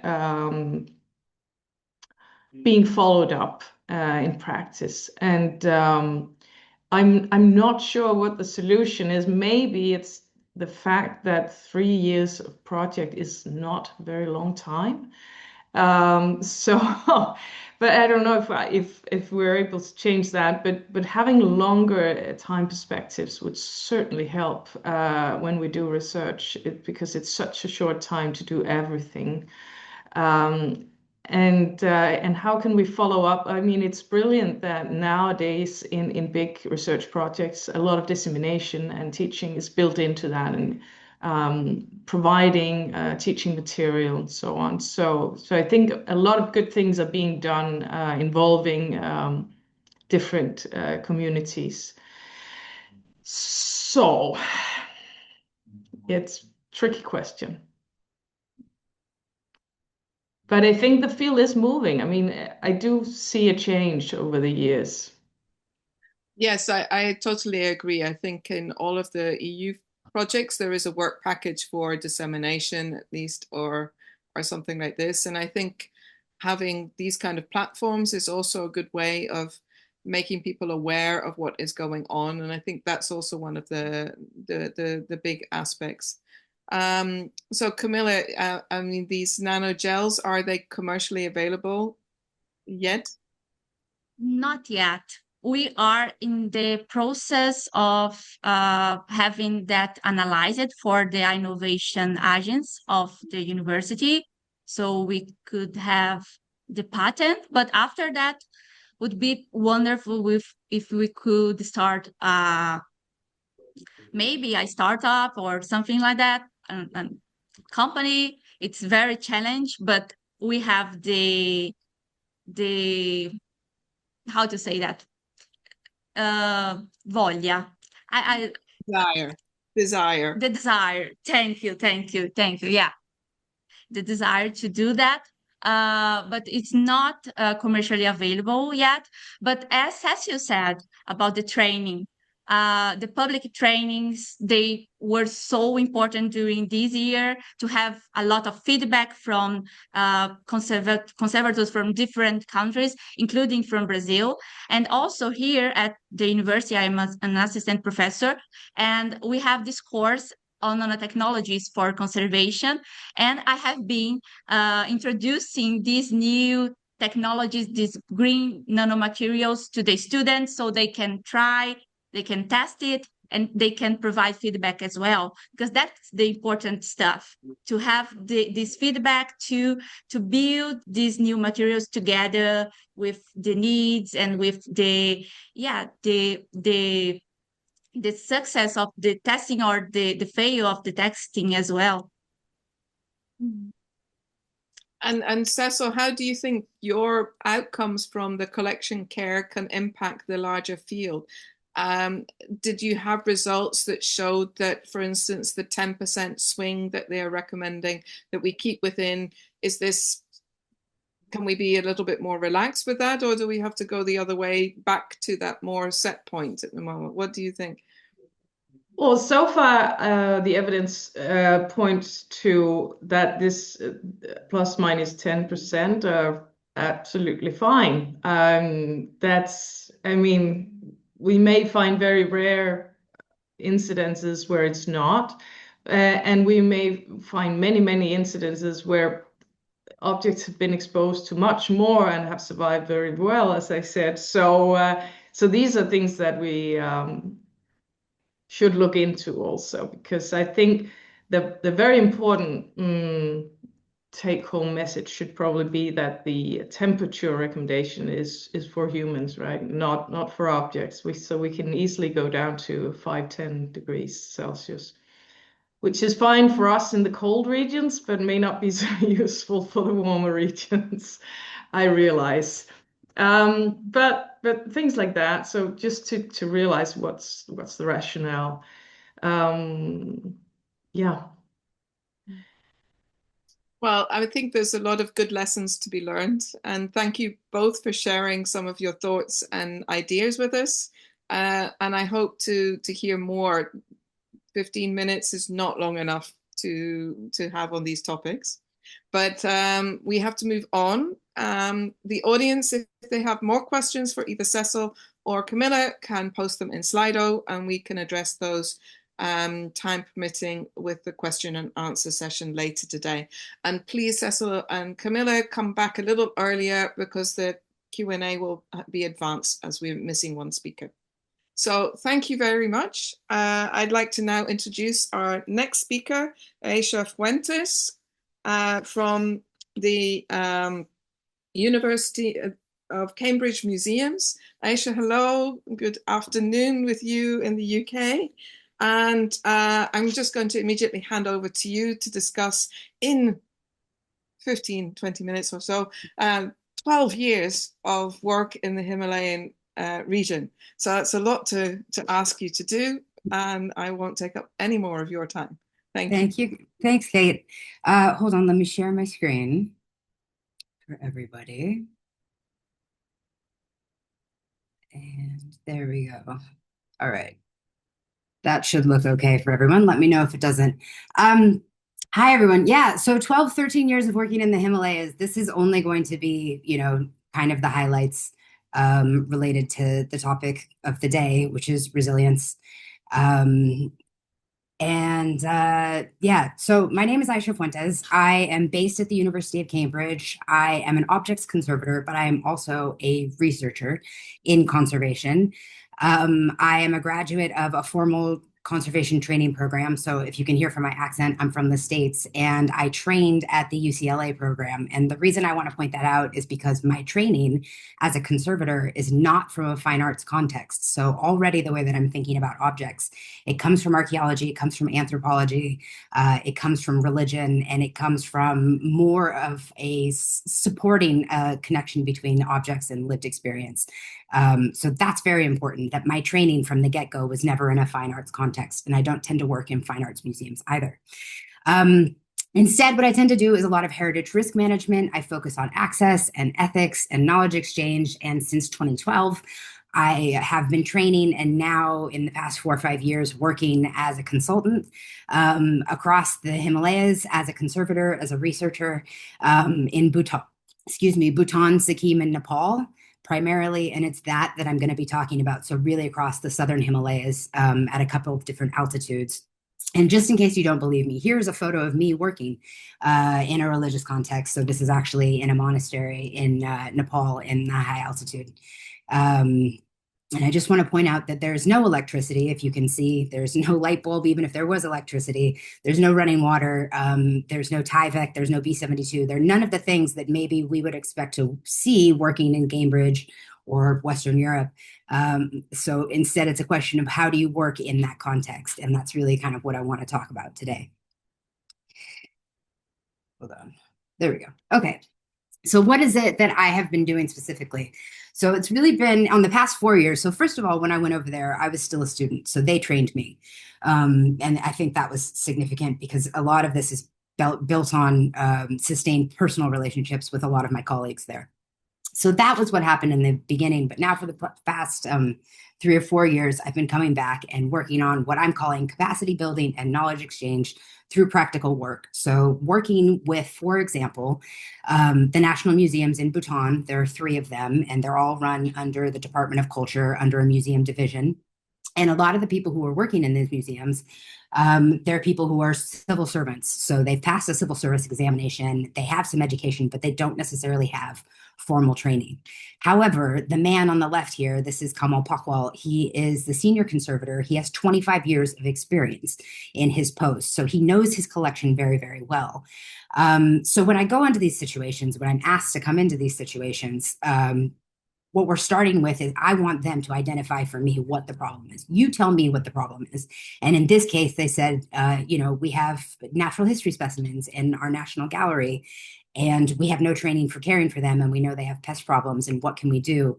Speaker 11: being followed up in practice. And I'm not sure what the solution is. Maybe it's the fact that 3 years of project is not a very long time. But I don't know if we're able to change that. But having longer time perspectives would certainly help when we do research, because it's such a short time to do everything. And how can we follow up? I mean, it's brilliant that nowadays in big research projects, a lot of dissemination and teaching is built into that, and providing teaching material and so on. So I think a lot of good things are being done involving different communities. So it's a tricky question. But I think the field is moving. I mean, I do see a change over the years.
Speaker 1: Yes, I totally agree. I think in all of the EU projects, there is a work package for dissemination, at least, or something like this. And I think having these kind of platforms is also a good way of making people aware of what is going on. And I think that's also one of the big aspects. So Camilla, I mean, these nanogels, are they commercially available yet?
Speaker 10: Not yet. We are in the process of having that analyzed for the innovation agents of the university, so we could have the patent. But after that, would be wonderful if we could start maybe a startup or something like that, and company. It's very challenging, but we have the how to say that, voglia.
Speaker 1: Desire.
Speaker 10: The desire. Thank you. Yeah, the desire to do that. But it's not commercially available yet. But as Cecil said about the training, the public trainings, they were so important during this year, to have a lot of feedback from conservators from different countries, including from Brazil. And also here at the university, I'm an assistant professor, and we have this course on nanotechnologies for conservation. And I have been introducing these new technologies, these green nanomaterials, to the students, so they can try, they can test it, and they can provide feedback as well, because that's the important stuff, to have this feedback to build these new materials together with the needs and with the success of the testing, or the failure of the testing as well.
Speaker 1: And Cecil, how do you think your outcomes from the collection care can impact the larger field? Did you have results that showed that, for instance, the 10% swing that they are recommending that we keep within, can we be a little bit more relaxed with that, or do we have to go the other way back to that more set point at the moment? What do you think?
Speaker 11: Well, so far, the evidence points to that this plus minus 10% are absolutely fine. We may find very rare incidences where it's not, and we may find many incidences where objects have been exposed to much more and have survived very well, as I said. So these are things that we should look into also, because I think the very important take-home message should probably be that the temperature recommendation is for humans, right? Not for objects. So we can easily go down to 5-10 degrees Celsius, which is fine for us in the cold regions, but may not be so useful for the warmer regions, I realize. But things like that. So just to realize what's the rationale. Yeah.
Speaker 1: Well, I think there's a lot of good lessons to be learned. And thank you both for sharing some of your thoughts and ideas with us. And I hope to hear more. 15 minutes is not long enough to have on these topics. But we have to move on. The audience, if they have more questions for either Cecil or Camilla, can post them in Slido, and we can address those time permitting with the question and answer session later today. And please, Cecil and Camilla, come back a little earlier because the Q&A will be advanced as we're missing one speaker. So thank you very much. I'd like to now introduce our next speaker, Aisha Fuentes, from the University of Cambridge Museums. Aisha, hello, good afternoon with you in the UK. And I'm just going to immediately hand over to you to discuss in 15, 20 minutes or so, 12 years of work in the Himalayan region. So it's a lot to ask you to do, and I won't take up any more of your time. Thank you.
Speaker 12: Thanks, Kate. Hold on, let me share my screen for everybody. And there we go. All right. That should look okay for everyone. Let me know if it doesn't. Hi, everyone. Yeah, so 12, 13 years of working in the Himalayas. This is only going to be, kind of the highlights related to the topic of the day, which is resilience. So my name is Aisha Fuentes. I am based at the University of Cambridge. I am an objects conservator, but I am also a researcher in conservation. I am a graduate of a formal conservation training program. So if you can hear from my accent, I'm from the States, and I trained at the UCLA program. And the reason I want to point that out is because my training as a conservator is not from a fine arts context. So already the way that I'm thinking about objects, it comes from archaeology, it comes from anthropology, it comes from religion, and it comes from more of a supporting connection between objects and lived experience. So that's very important, that my training from the get-go was never in a fine arts context, and I don't tend to work in fine arts museums either. Instead, what I tend to do is a lot of heritage risk management. I focus on access and ethics and knowledge exchange, and since 2012, I have been training, and now in the past 4 or 5 years working as a consultant across the Himalayas, as a conservator, as a researcher in Bhutan, Sikkim, and Nepal primarily, and it's that I'm going to be talking about. So really across the southern Himalayas at a couple of different altitudes. And just in case you don't believe me, here's a photo of me working in a religious context. So this is actually in a monastery in Nepal in the high altitude. And I just want to point out that there's no electricity. If you can see, there's no light bulb. Even if there was electricity, there's no running water. There's no Tyvek. There's no B-72. There are none of the things that maybe we would expect to see working in Cambridge or Western Europe. So instead, it's a question of how do you work in that context? And that's really kind of what I want to talk about today. Hold on. There we go. Okay. So what is it that I have been doing specifically? So it's really been on the past 4 years. So first of all, when I went over there, I was still a student. So they trained me. And I think that was significant because a lot of this is built on sustained personal relationships with a lot of my colleagues there. So that was what happened in the beginning. But now for the past 3 or 4 years, I've been coming back and working on what I'm calling capacity building and knowledge exchange through practical work. So working with, for example, the national museums in Bhutan. There are 3 of them, and they're all run under the Department of Culture, under a museum division. And a lot of the people who are working in these museums, they're people who are civil servants. So they've passed a civil service examination, they have some education, but they don't necessarily have formal training. However, the man on the left here, this is Kamal Pakwal, he is the senior conservator. He has 25 years of experience in his post. So he knows his collection very, very well. So when I go into these situations, when I'm asked to come into these situations, what we're starting with is I want them to identify for me what the problem is. You tell me what the problem is. And in this case, they said, we have natural history specimens in our National Gallery, and we have no training for caring for them, and we know they have pest problems, and what can we do?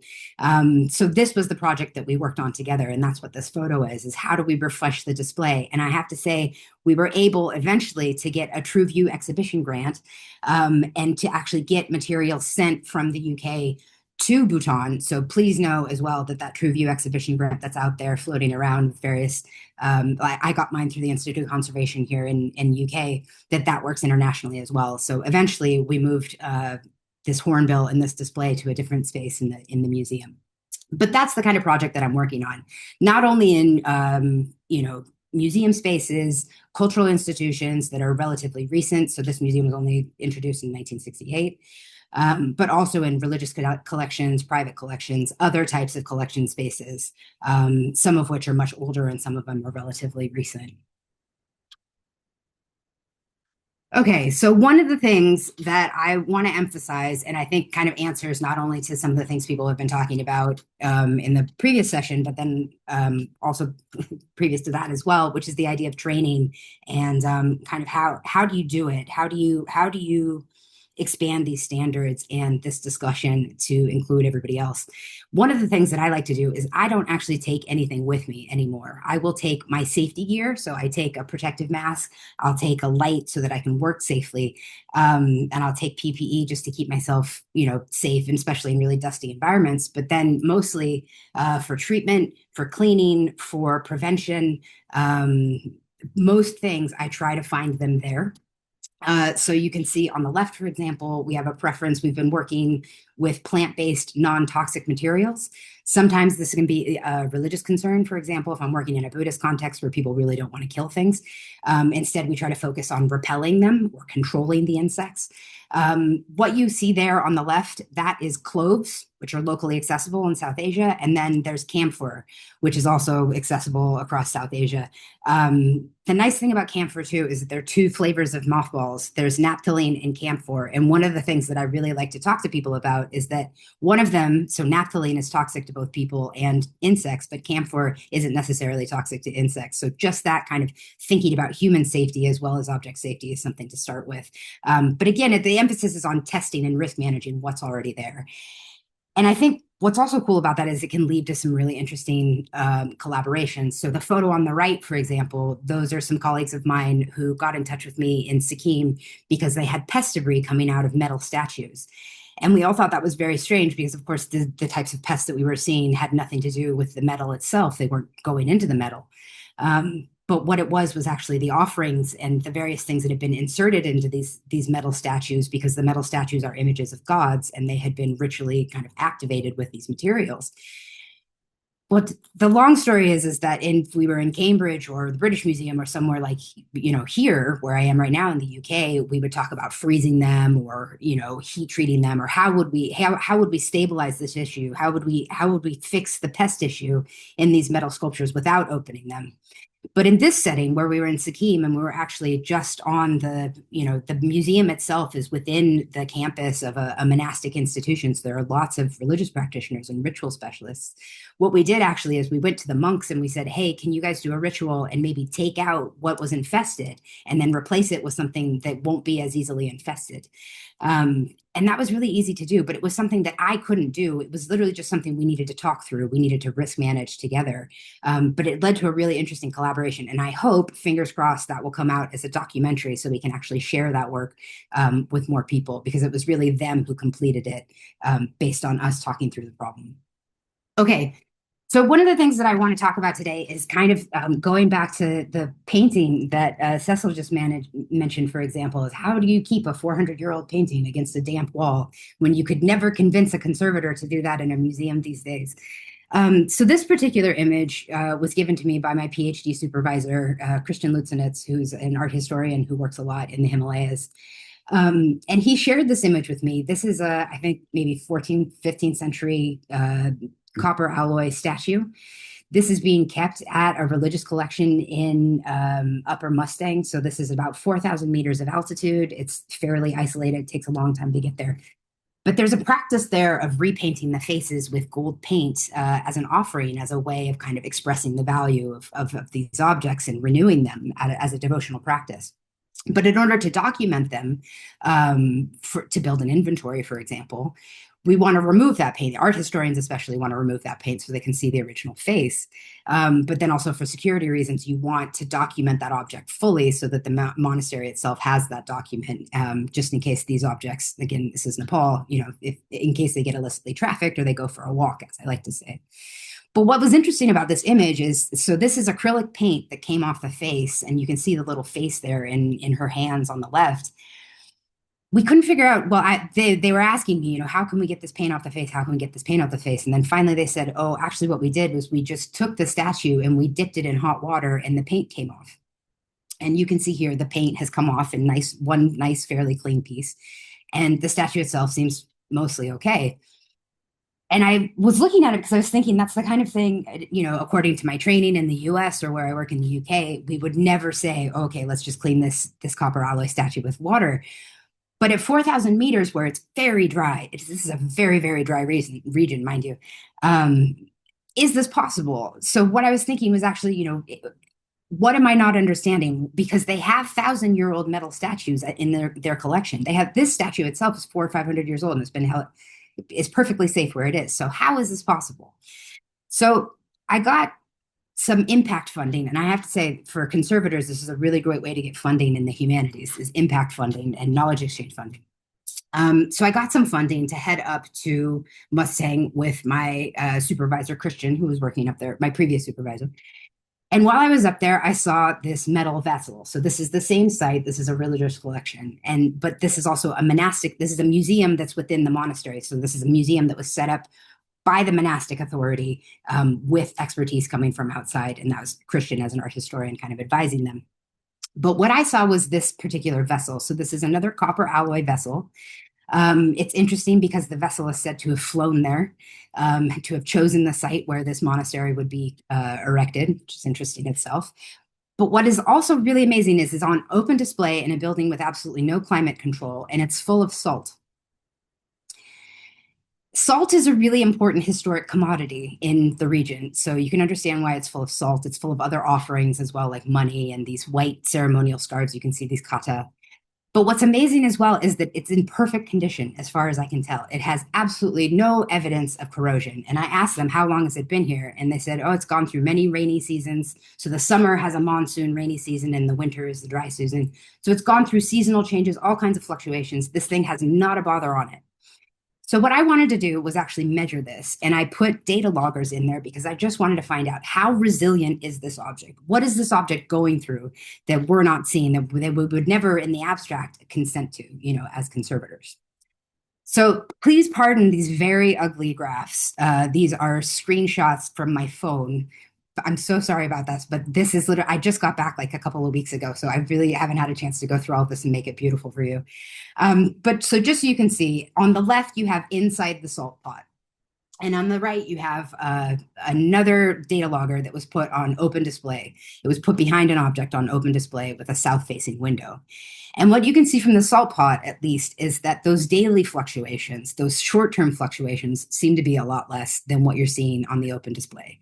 Speaker 12: So this was the project that we worked on together, and that's what this photo is how do we refresh the display? And I have to say, we were able eventually to get a True View exhibition grant, and to actually get material sent from the UK to Bhutan. So please know as well that True View exhibition grant that's out there floating around with various, I got mine through the Institute of Conservation here in UK, that works internationally as well. So eventually we moved this hornbill and this display to a different space in the museum. But that's the kind of project that I'm working on, not only in, museum spaces, cultural institutions that are relatively recent. So this museum was only introduced in 1968. But also in religious collections, private collections, other types of collection spaces, some of which are much older and some of them are relatively recent. Okay, so one of the things that I want to emphasize, and I think kind of answers not only to some of the things people have been talking about in the previous session, but then also previous to that as well, which is the idea of training and kind of how do you do it? How do you expand these standards and this discussion to include everybody else? One of the things that I like to do is I don't actually take anything with me anymore. I will take my safety gear. So I take a protective mask, I'll take a light so that I can work safely. And I'll take PPE just to keep myself, safe, and especially in really dusty environments. But then mostly for treatment, for cleaning, for prevention, most things I try to find them there. So you can see on the left, for example, we have a preference. We've been working with plant-based, non-toxic materials. Sometimes this can be a religious concern, for example, if I'm working in a Buddhist context where people really don't want to kill things. Instead, we try to focus on repelling them or controlling the insects. What you see there on the left, that is cloves, which are locally accessible in South Asia. And then there's camphor, which is also accessible across South Asia. The nice thing about camphor, too, is that there are two flavors of mothballs. There's naphthalene and camphor. And one of the things that I really like to talk to people about is that one of them, so naphthalene is toxic to both people and insects, but camphor isn't necessarily toxic to insects. So just that kind of thinking about human safety as well as object safety is something to start with. But again, the emphasis is on testing and risk managing what's already there. And I think what's also cool about that is it can lead to some really interesting collaborations. So the photo on the right, for example, those are some colleagues of mine who got in touch with me in Sikkim because they had pest debris coming out of metal statues. And we all thought that was very strange because, of course, the types of pests that we were seeing had nothing to do with the metal itself. They weren't going into the metal. But what it was actually the offerings and the various things that had been inserted into these metal statues, because the metal statues are images of gods and they had been ritually kind of activated with these materials. What the long story is that if we were in Cambridge or the British Museum or somewhere like, here where I am right now in the UK, we would talk about freezing them or, heat treating them, or how would we stabilize this issue? How would we fix the pest issue in these metal sculptures without opening them? But in this setting where we were in Sikkim and we were actually just on the museum itself is within the campus of a monastic institution. So there are lots of religious practitioners and ritual specialists. What we did actually is we went to the monks and we said, hey, can you guys do a ritual and maybe take out what was infested and then replace it with something that won't be as easily infested? And that was really easy to do, but it was something that I couldn't do. It was literally just something we needed to talk through. We needed to risk manage together. But it led to a really interesting collaboration. And I hope, fingers crossed, that will come out as a documentary so we can actually share that work with more people, because it was really them who completed it based on us talking through the problem. Okay. So one of the things that I want to talk about today is kind of going back to the painting that Cecil just mentioned, for example, is how do you keep a 400-year-old painting against a damp wall when you could never convince a conservator to do that in a museum these days? So this particular image was given to me by my PhD supervisor, Christian Lutzenitz, who's an art historian who works a lot in the Himalayas. And he shared this image with me. This is I think maybe 14th, 15th century copper alloy statue. This is being kept at a religious collection in Upper Mustang. So this is about 4,000 meters of altitude. It's fairly isolated. It takes a long time to get there. But there's a practice there of repainting the faces with gold paint as an offering, as a way of kind of expressing the value of these objects and renewing them as a devotional practice. But in order to document them, to build an inventory, for example, we want to remove that paint. Art historians especially want to remove that paint so they can see the original face. But then also for security reasons, you want to document that object fully so that the monastery itself has that document, just in case these objects, again, this is Nepal, in case they get illicitly trafficked or they go for a walk, as I like to say. But what was interesting about this image is, so this is acrylic paint that came off the face, and you can see the little face there in her hands on the left. We couldn't figure out, they were asking me, how can we get this paint off the face? How can we get this paint off the face? And then finally they said, oh, actually what we did was we just took the statue and we dipped it in hot water and the paint came off. And you can see here, the paint has come off in one nice, fairly clean piece. And the statue itself seems mostly okay. And I was looking at it because I was thinking that's the kind of thing, according to my training in the US or where I work in the UK, we would never say, okay, let's just clean this copper alloy statue with water. But at 4,000 meters, where it's very dry, this is a very, very dry region, mind you, is this possible? So what I was thinking was actually, what am I not understanding? Because they have 1,000-year-old metal statues in their collection. They have, this statue itself is 400 or 500 years old and it's been held, is perfectly safe where it is. So how is this possible? So I got some impact funding. And I have to say, for conservators, this is a really great way to get funding in the humanities, is impact funding and knowledge exchange funding. So I got some funding to head up to Mustang with my supervisor, Christian, who was working up there, my previous supervisor. And while I was up there, I saw this metal vessel. So this is the same site. This is a religious collection. But this is also this is a museum that's within the monastery. So this is a museum that was set up by the monastic authority with expertise coming from outside. And that was Christian as an art historian kind of advising them. But what I saw was this particular vessel. So this is another copper alloy vessel. It's interesting because the vessel is said to have flown there, to have chosen the site where this monastery would be erected, which is interesting itself. But what is also really amazing is it's on open display in a building with absolutely no climate control, and it's full of salt. Salt is a really important historic commodity in the region. So you can understand why it's full of salt. It's full of other offerings as well, like money and these white ceremonial scarves. You can see these kata. But what's amazing as well is that it's in perfect condition, as far as I can tell. It has absolutely no evidence of corrosion. And I asked them, how long has it been here? And they said, oh, it's gone through many rainy seasons. So the summer has a monsoon rainy season and the winter is the dry season. So it's gone through seasonal changes, all kinds of fluctuations. This thing has not a bother on it. So what I wanted to do was actually measure this, and I put data loggers in there because I just wanted to find out how resilient is this object? What is this object going through that we're not seeing, that we would never in the abstract consent to, as conservators? So please pardon these very ugly graphs. These are screenshots from my phone. I'm so sorry about this, but this is literally, I just got back like a couple of weeks ago, so I really haven't had a chance to go through all this and make it beautiful for you. But so just so you can see, on the left, you have inside the salt pot. And on the right, you have another data logger that was put on open display. It was put behind an object on open display with a south-facing window. And what you can see from the salt pot, at least, is that those daily fluctuations, those short-term fluctuations, seem to be a lot less than what you're seeing on the open display.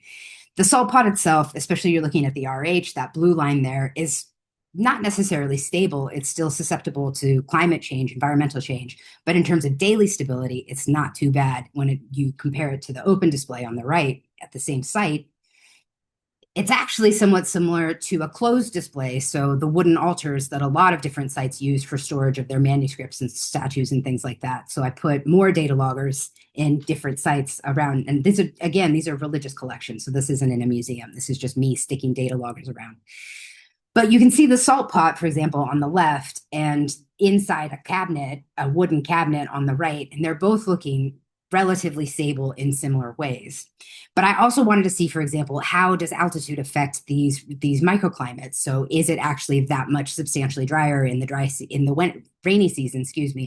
Speaker 12: The salt pot itself, especially you're looking at the RH, that blue line there, is not necessarily stable. It's still susceptible to climate change, environmental change. But in terms of daily stability, it's not too bad when you compare it to the open display on the right at the same site. It's actually somewhat similar to a closed display, so the wooden altars that a lot of different sites use for storage of their manuscripts and statues and things like that. So I put more data loggers in different sites around, and these are religious collections, so this isn't in a museum. This is just me sticking data loggers around. But you can see the salt pot, for example, on the left, and inside a cabinet, a wooden cabinet on the right, and they're both looking relatively stable in similar ways. But I also wanted to see, for example, how does altitude affect these microclimates? So is it actually that much substantially drier in the rainy season,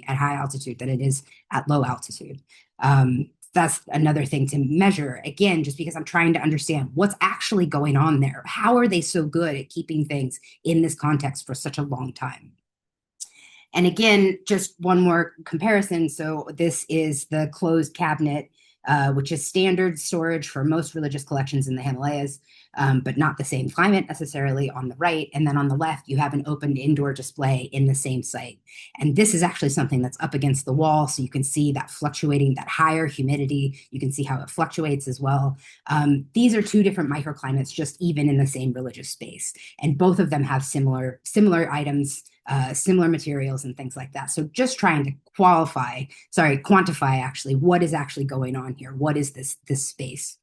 Speaker 12: at high altitude than it is at low altitude? That's another thing to measure, again, just because I'm trying to understand what's actually going on there. How are they so good at keeping things in this context for such a long time? And again, just one more comparison. So this is the closed cabinet, which is standard storage for most religious collections in the Himalayas, but not the same climate necessarily on the right. And then on the left, you have an open indoor display in the same site. And this is actually something that's up against the wall. So you can see that fluctuating, that higher humidity. You can see how it fluctuates as well. These are two different microclimates, just even in the same religious space. And both of them have similar items, similar materials and things like that. So just trying to quantify actually what is actually going on here. What is this space?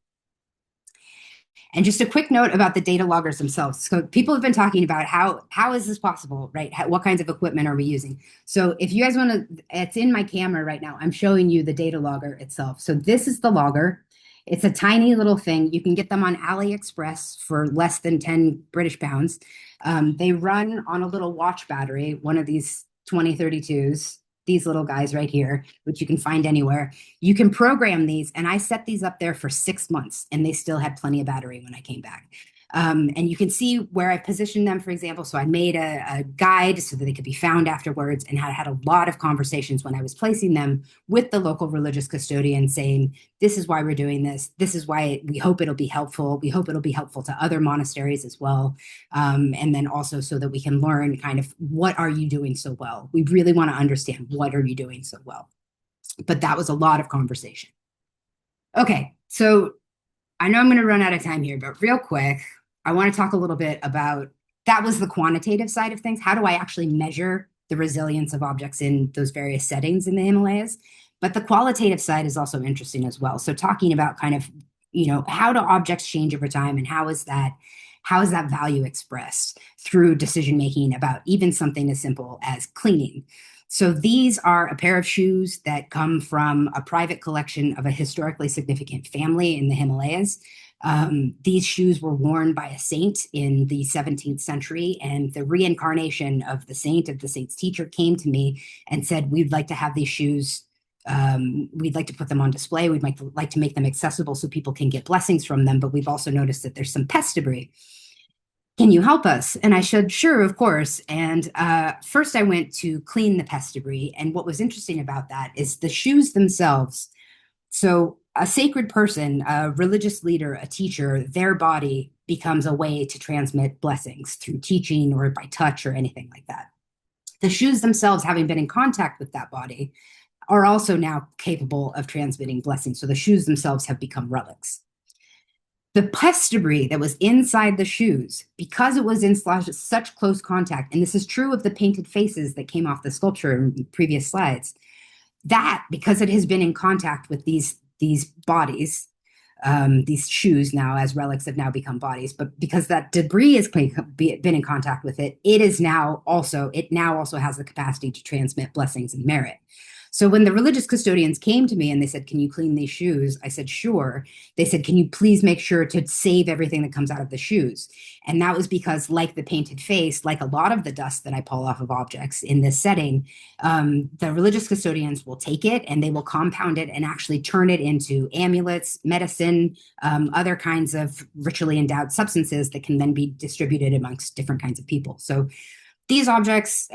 Speaker 12: And just a quick note about the data loggers themselves. So people have been talking about how is this possible, right? What kinds of equipment are we using? So if you guys want to, it's in my camera right now. I'm showing you the data logger itself. So this is the logger. It's a tiny little thing. You can get them on AliExpress for less than 10 British pounds. They run on a little watch battery, one of these 2032s, these little guys right here, which you can find anywhere. You can program these, and I set these up there for 6 months, and they still had plenty of battery when I came back. And you can see where I positioned them, for example. So I made a guide so that they could be found afterwards, and had a lot of conversations when I was placing them with the local religious custodian saying, this is why we're doing this. This is why we hope it'll be helpful. We hope it'll be helpful to other monasteries as well. And then also so that we can learn kind of, what are you doing so well? We really want to understand, what are you doing so well? But that was a lot of conversation. Okay, so I know I'm going to run out of time here, but real quick, I want to talk a little bit about, that was the quantitative side of things. How do I actually measure the resilience of objects in those various settings in the Himalayas? But the qualitative side is also interesting as well. So talking about kind of, how do objects change over time, and how is that value expressed through decision-making about even something as simple as cleaning? So these are a pair of shoes that come from a private collection of a historically significant family in the Himalayas. These shoes were worn by a saint in the 17th century, and the reincarnation of the saint's teacher, came to me and said, we'd like to have these shoes, we'd like to put them on display, we'd like to make them accessible so people can get blessings from them, but we've also noticed that there's some pest debris. Can you help us? And I said, sure, of course. And first I went to clean the pest debris, and what was interesting about that is the shoes themselves. So a sacred person, a religious leader, a teacher, their body becomes a way to transmit blessings through teaching or by touch or anything like that. The shoes themselves, having been in contact with that body, are also now capable of transmitting blessings. So the shoes themselves have become relics. The pest debris that was inside the shoes, because it was in such close contact, and this is true of the painted faces that came off the sculpture in previous slides, that because it has been in contact with these bodies, these shoes now as relics have now become bodies, but because that debris has been in contact with it, it now also has the capacity to transmit blessings and merit. So when the religious custodians came to me and they said, can you clean these shoes? I said, sure. They said, can you please make sure to save everything that comes out of the shoes? And that was because, like the painted face, like a lot of the dust that I pull off of objects in this setting, the religious custodians will take it and they will compound it and actually turn it into amulets, medicine, other kinds of ritually endowed substances that can then be distributed amongst different kinds of people. So these objects,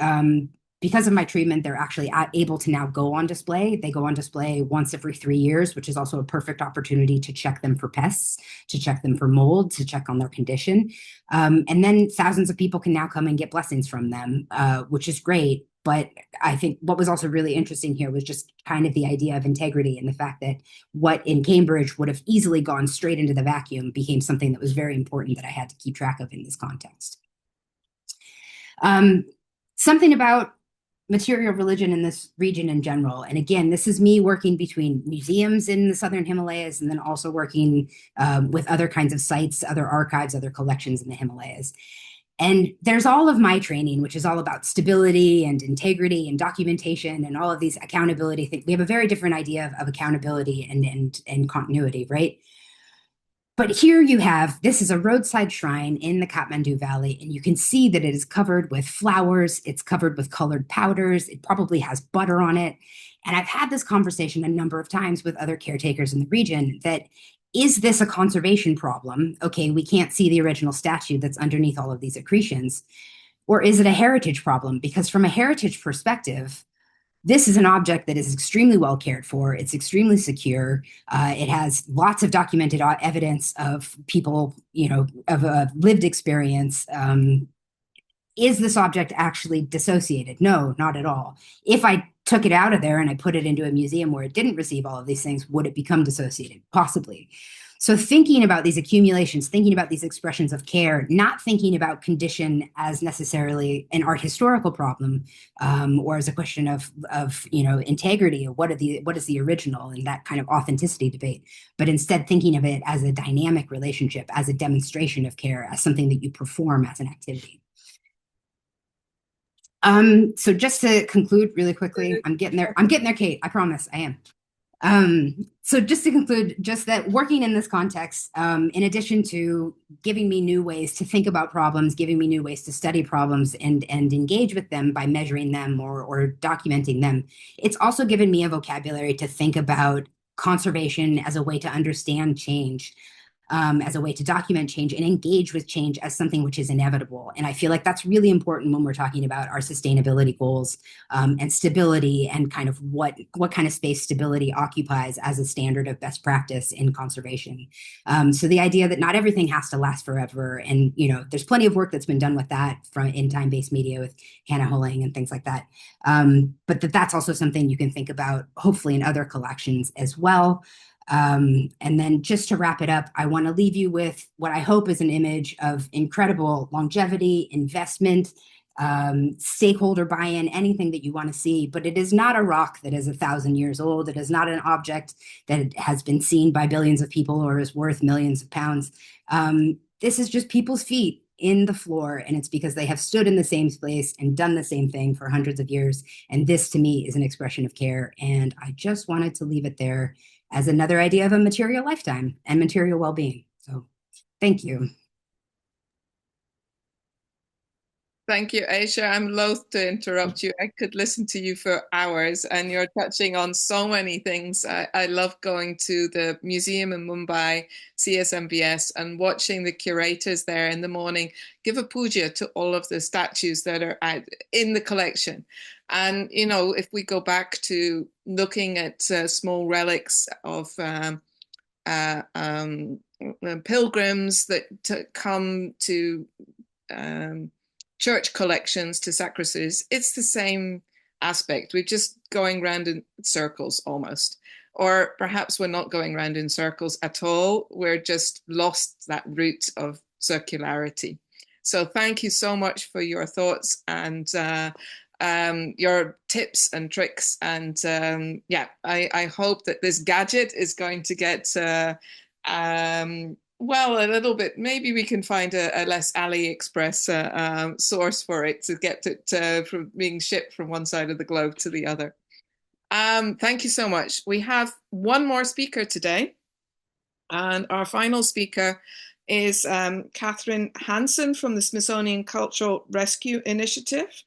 Speaker 12: because of my treatment, they're actually able to now go on display. They go on display once every 3 years, which is also a perfect opportunity to check them for pests, to check them for mold, to check on their condition. And then thousands of people can now come and get blessings from them, which is great. But I think what was also really interesting here was just kind of the idea of integrity, and the fact that what in Cambridge would have easily gone straight into the vacuum became something that was very important that I had to keep track of in this context. Something about material religion in this region in general. And again, this is me working between museums in the Southern Himalayas and then also working with other kinds of sites, other archives, other collections in the Himalayas. And there's all of my training, which is all about stability and integrity and documentation and all of these accountability things. We have a very different idea of accountability and continuity, right? But here you have, this is a roadside shrine in the Kathmandu Valley, and you can see that it is covered with flowers, it's covered with colored powders, it probably has butter on it. And I've had this conversation a number of times with other caretakers in the region that, is this a conservation problem? Okay, we can't see the original statue that's underneath all of these accretions. Or is it a heritage problem? Because from a heritage perspective, this is an object that is extremely well cared for. It's extremely secure. It has lots of documented evidence of people, of a lived experience. Is this object actually dissociated? No, not at all. If I took it out of there and I put it into a museum where it didn't receive all of these things, would it become dissociated? Possibly. So thinking about these accumulations, thinking about these expressions of care, not thinking about condition as necessarily an art historical problem, or as a question of integrity, or what is the original, and that kind of authenticity debate, but instead thinking of it as a dynamic relationship, as a demonstration of care, as something that you perform as an activity. So just to conclude really quickly, I'm getting there, Kate, I promise I am. So just to conclude, just that working in this context, in addition to giving me new ways to think about problems, giving me new ways to study problems and engage with them by measuring them or documenting them, it's also given me a vocabulary to think about conservation as a way to understand change, as a way to document change and engage with change as something which is inevitable. And I feel like that's really important when we're talking about our sustainability goals, and stability, and kind of what kind of space stability occupies as a standard of best practice in conservation. So the idea that not everything has to last forever, and there's plenty of work that's been done with that in time-based media with Hannah Holling and things like that. But that's also something you can think about, hopefully, in other collections as well. And then just to wrap it up, I want to leave you with what I hope is an image of incredible longevity, investment, stakeholder buy-in, anything that you want to see. But it is not a rock that is 1,000 years old. It is not an object that has been seen by billions of people or is worth millions of pounds. This is just people's feet in the floor, and it's because they have stood in the same place and done the same thing for hundreds of years. And this, to me, is an expression of care. And I just wanted to leave it there as another idea of a material lifetime and material well-being. So thank you.
Speaker 1: Thank you, Aisha. I'm loath to interrupt you. I could listen to you for hours, and you're touching on so many things. I love going to the museum in Mumbai, CSMVS, and watching the curators there in the morning give a puja to all of the statues that are out in the collection. And, if we go back to looking at small relics of pilgrims that come to church collections, to sacristies, it's the same aspect. We're just going round in circles almost. Or perhaps we're not going round in circles at all. We're just lost that route of circularity. So thank you so much for your thoughts and your tips and tricks. And I hope that this gadget is going to get a little bit, maybe we can find a less AliExpress source for it to get it from being shipped from one side of the globe to the other. Thank you so much. We have one more speaker today, and our final speaker is Catherine Hansen from the Smithsonian Cultural Rescue Initiative.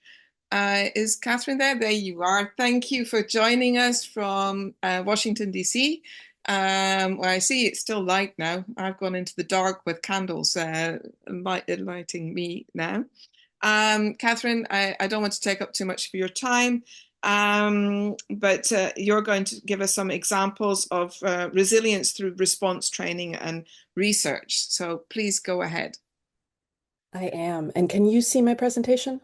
Speaker 1: Is Catherine there? There you are. Thank you for joining us from Washington, D.C., where I see it's still light now. I've gone into the dark with candles lighting me now. Catherine, I don't want to take up too much of your time, but you're going to give us some examples of resilience through response training and research. So please go ahead.
Speaker 13: I am. And can you see my presentation?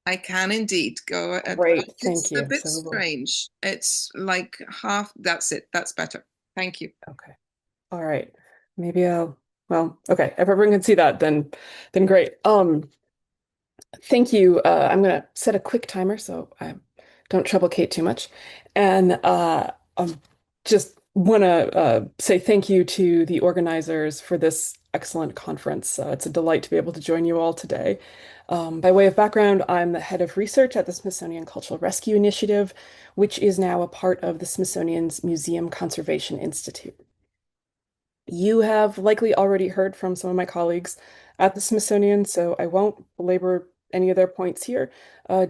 Speaker 1: I can indeed. Go ahead.
Speaker 13: Great, thank you.
Speaker 1: It's a bit strange. It's like half. That's it. That's better. Thank you.
Speaker 13: Okay. All right. Maybe okay. If everyone can see that, then great. Thank you. I'm going to set a quick timer so I don't trouble Kate too much. And just want to say thank you to the organizers for this excellent conference. It's a delight to be able to join you all today. By way of background, I'm the head of research at the Smithsonian Cultural Rescue Initiative, which is now a part of the Smithsonian's Museum Conservation Institute. You have likely already heard from some of my colleagues at the Smithsonian, so I won't belabor any of their points here,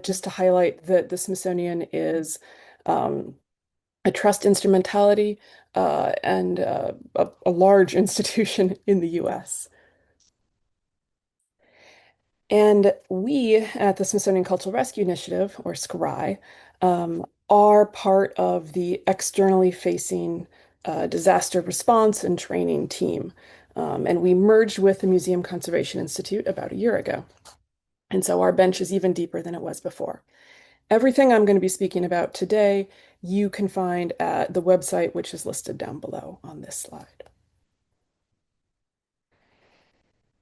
Speaker 13: just to highlight that the Smithsonian is a trust instrumentality and a large institution in the US. And we at the Smithsonian Cultural Rescue Initiative, or SCRI, are part of the externally facing disaster response and training team. And we merged with the Museum Conservation Institute about a year ago. And so our bench is even deeper than it was before. Everything I'm going to be speaking about today, you can find at the website, which is listed down below on this slide.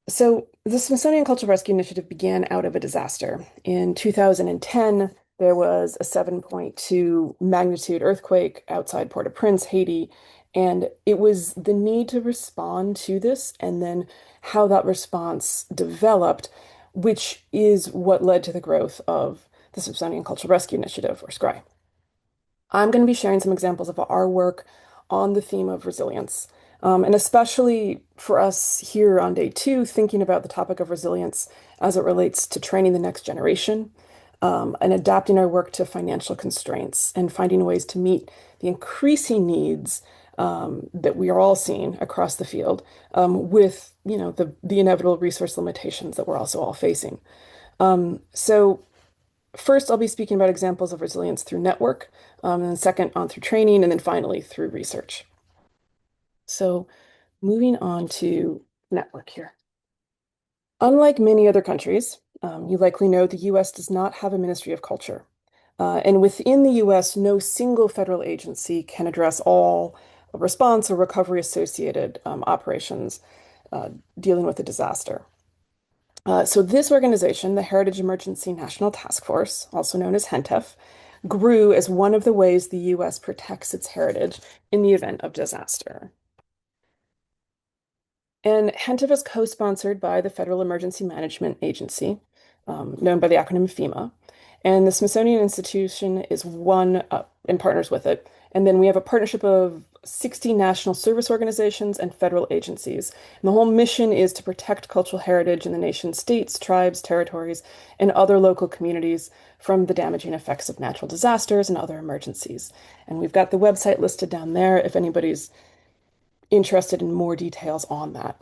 Speaker 13: So the Smithsonian Cultural Rescue Initiative began out of a disaster. In 2010, there was a 7.2 magnitude earthquake outside Port-au-Prince, Haiti, and it was the need to respond to this and then how that response developed, which is what led to the growth of the Smithsonian Cultural Rescue Initiative, or SCRI. I'm going to be sharing some examples of our work on the theme of resilience. And especially for us here on day 2, thinking about the topic of resilience as it relates to training the next generation, and adapting our work to financial constraints and finding ways to meet the increasing needs that we are all seeing across the field, with the inevitable resource limitations that we're also all facing. So first, I'll be speaking about examples of resilience through network, and then second on through training, and then finally through research. So moving on to network here. Unlike many other countries, you likely know the US does not have a Ministry of Culture. And within the US, no single federal agency can address all response or recovery associated operations dealing with a disaster. So this organization, the Heritage Emergency National Task Force, also known as HENTF, grew as one of the ways the US protects its heritage in the event of disaster. And HENTF is co-sponsored by the Federal Emergency Management Agency, known by the acronym FEMA, and the Smithsonian Institution is one and partners with it. And then we have a partnership of 60 national service organizations and federal agencies. And the whole mission is to protect cultural heritage in the nation's states, tribes, territories, and other local communities from the damaging effects of natural disasters and other emergencies. And we've got the website listed down there if anybody's interested in more details on that.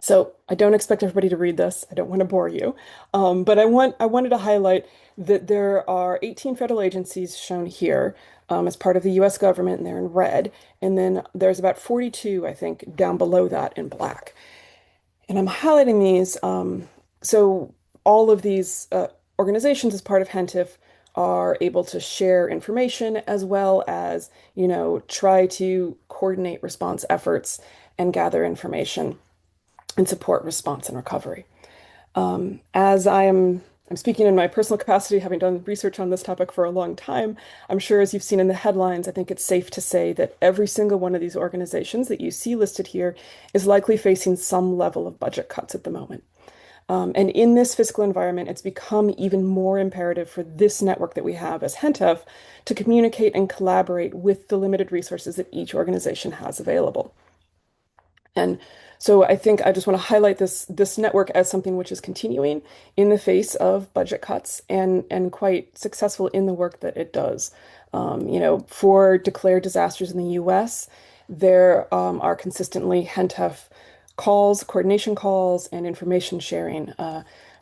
Speaker 13: So I don't expect everybody to read this. I don't want to bore you, but I wanted to highlight that there are 18 federal agencies shown here as part of the US government, and they're in red. And then there's about 42, I think, down below that in black. And I'm highlighting these. So all of these organizations as part of HENTF are able to share information as well as, try to coordinate response efforts and gather information and support response and recovery. As I'm speaking in my personal capacity, having done research on this topic for a long time, I'm sure as you've seen in the headlines, I think it's safe to say that every single one of these organizations that you see listed here is likely facing some level of budget cuts at the moment. And in this fiscal environment, it's become even more imperative for this network that we have as HENTF to communicate and collaborate with the limited resources that each organization has available. And so I think I just want to highlight this network as something which is continuing in the face of budget cuts and quite successful in the work that it does. For declared disasters in the US, there are consistently HENTF calls, coordination calls, and information sharing,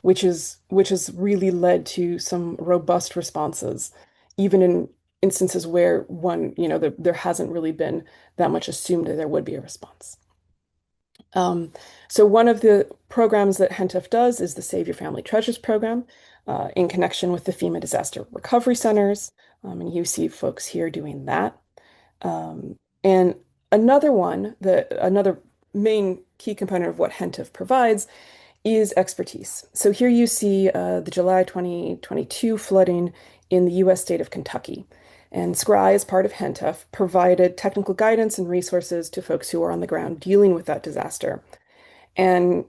Speaker 13: which has really led to some robust responses, even in instances where there hasn't really been that much assumed that there would be a response. So one of the programs that HENTF does is the Save Your Family Treasures program in connection with the FEMA Disaster Recovery Centers. And you see folks here doing that. And another main key component of what HENTF provides is expertise. So here you see the July 2022 flooding in the US state of Kentucky. And SCRI, as part of HENTEF, provided technical guidance and resources to folks who were on the ground dealing with that disaster. And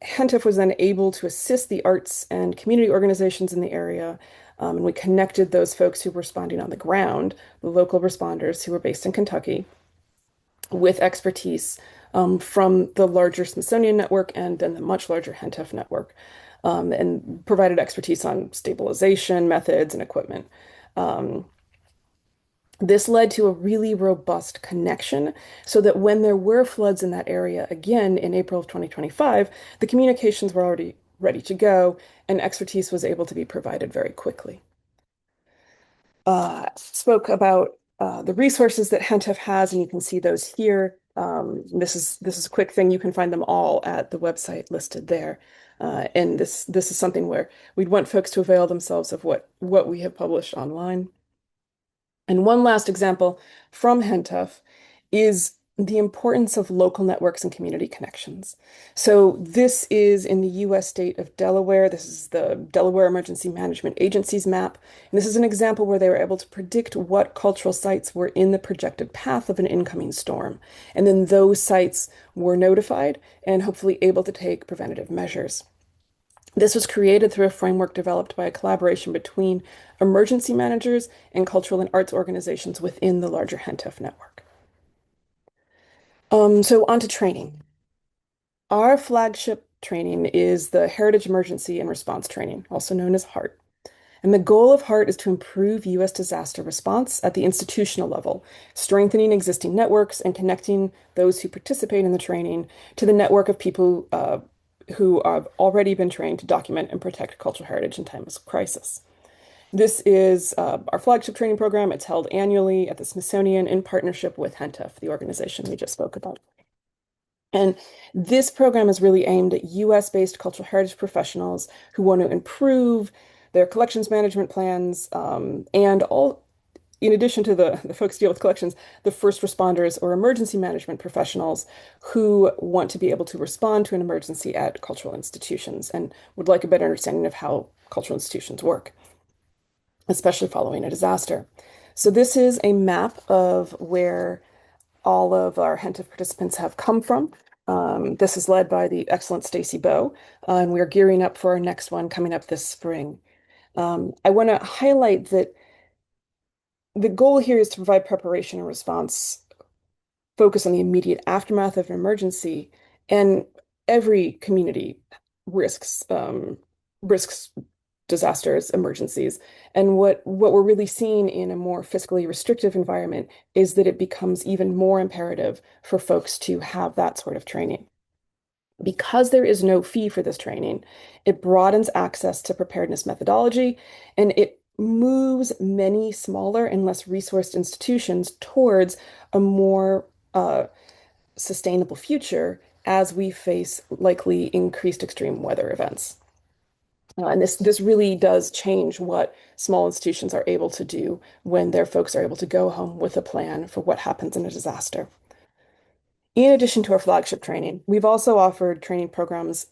Speaker 13: HENTEF was then able to assist the arts and community organizations in the area. And we connected those folks who were responding on the ground, the local responders who were based in Kentucky, with expertise from the larger Smithsonian network and then the much larger HENTEF network, and provided expertise on stabilization methods and equipment. This led to a really robust connection so that when there were floods in that area again in April of 2025, the communications were already ready to go and expertise was able to be provided very quickly. Spoke about the resources that HENTEF has, and you can see those here. This is a quick thing. You can find them all at the website listed there. And this is something where we'd want folks to avail themselves of what we have published online. And one last example from HENTEF is the importance of local networks and community connections. So this is in the US state of Delaware. This is the Delaware Emergency Management Agency's map. And this is an example where they were able to predict what cultural sites were in the projected path of an incoming storm. And then those sites were notified and hopefully able to take preventative measures. This was created through a framework developed by a collaboration between emergency managers and cultural and arts organizations within the larger HENTEF network. So on to training. Our flagship training is the Heritage Emergency and Response Training, also known as HEART. And the goal of HEART is to improve U.S. disaster response at the institutional level, strengthening existing networks and connecting those who participate in the training to the network of people who have already been trained to document and protect cultural heritage in times of crisis. This is our flagship training program. It's held annually at the Smithsonian in partnership with HENTEF, the organization we just spoke about. And this program is really aimed at US-based cultural heritage professionals who want to improve their collections management plans and all, in addition to the folks who deal with collections, the first responders or emergency management professionals who want to be able to respond to an emergency at cultural institutions and would like a better understanding of how cultural institutions work, especially following a disaster. So this is a map of where all of our HENTEF participants have come from. This is led by the excellent Stacy Bowe, and we're gearing up for our next one coming up this spring. I want to highlight that the goal here is to provide preparation and response, focus on the immediate aftermath of an emergency, and every community risks disasters, emergencies. And what we're really seeing in a more fiscally restrictive environment is that it becomes even more imperative for folks to have that sort of training. Because there is no fee for this training, it broadens access to preparedness methodology, and it moves many smaller and less resourced institutions towards a more sustainable future as we face likely increased extreme weather events. And this really does change what small institutions are able to do when their folks are able to go home with a plan for what happens in a disaster. In addition to our flagship training, we've also offered training programs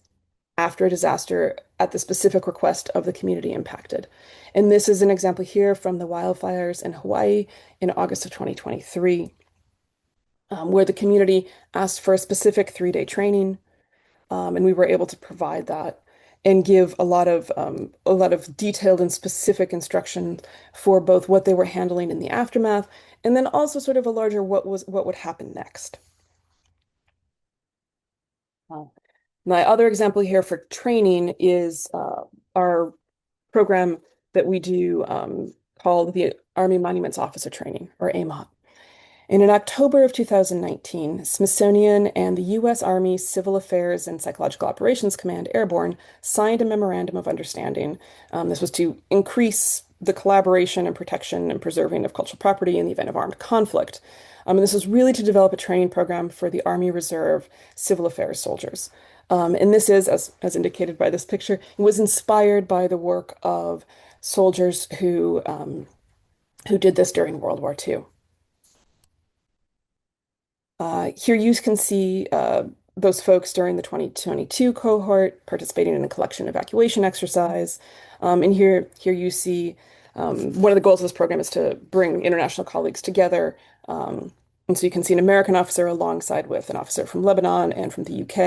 Speaker 13: after a disaster at the specific request of the community impacted. And this is an example here from the wildfires in Hawaii in August of 2023, where the community asked for a specific 3-day training, and we were able to provide that and give a lot of detailed and specific instruction for both what they were handling in the aftermath, and then also sort of a larger what would happen next. My other example here for training is our program that we do called the Army Monuments Officer Training, or AMOT. And in October of 2019, Smithsonian and the U.S. Army Civil Affairs and Psychological Operations Command Airborne signed a memorandum of understanding. This was to increase the collaboration and protection and preserving of cultural property in the event of armed conflict. And this was really to develop a training program for the Army Reserve Civil Affairs soldiers. And this is, as indicated by this picture, it was inspired by the work of soldiers who did this during World War II. Here you can see those folks during the 2022 cohort participating in a collection evacuation exercise. And here you see One of the goals of this program is to bring international colleagues together. And so you can see an American officer alongside with an officer from Lebanon and from the UK.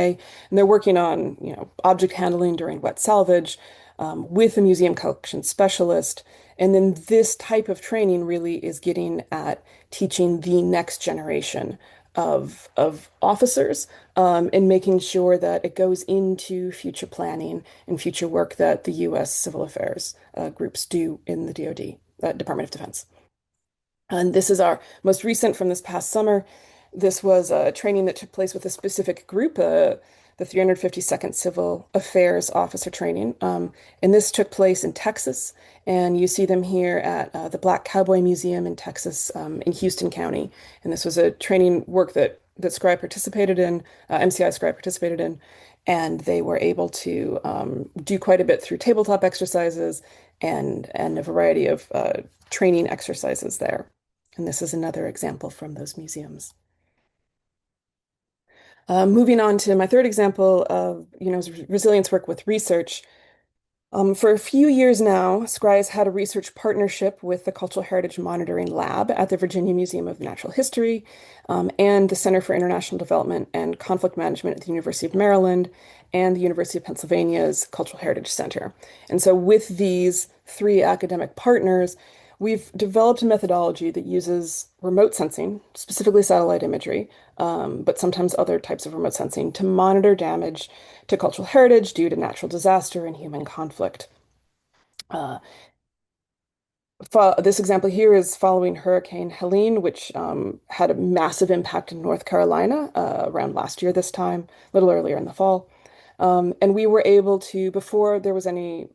Speaker 13: And they're working on, object handling during wet salvage with a museum collection specialist. And then this type of training really is getting at teaching the next generation of officers and making sure that it goes into future planning and future work that the U.S. civil affairs groups do in the DoD, Department of Defense. And this is our most recent from this past summer. This was a training that took place with a specific group, the 352nd Civil Affairs Officer Training. And this took place in Texas. And you see them here at the Black Cowboy Museum in Texas, in Houston County. And this was a training work that Scribe participated in, MCI Scribe participated in. And they were able to do quite a bit through tabletop exercises and a variety of training exercises there. And this is another example from those museums. Moving on to my third example of, resilience work with research. For a few years now, SCRI has had a research partnership with the Cultural Heritage Monitoring Lab at the Virginia Museum of Natural History and the Center for International Development and Conflict Management at the University of Maryland and the University of Pennsylvania's Cultural Heritage Center. And so with these three academic partners, we've developed a methodology that uses remote sensing, specifically satellite imagery, but sometimes other types of remote sensing to monitor damage to cultural heritage due to natural disaster and human conflict. This example here is following Hurricane Helene, which had a massive impact in North Carolina around last year this time, a little earlier in the fall. And we were able to, before there was any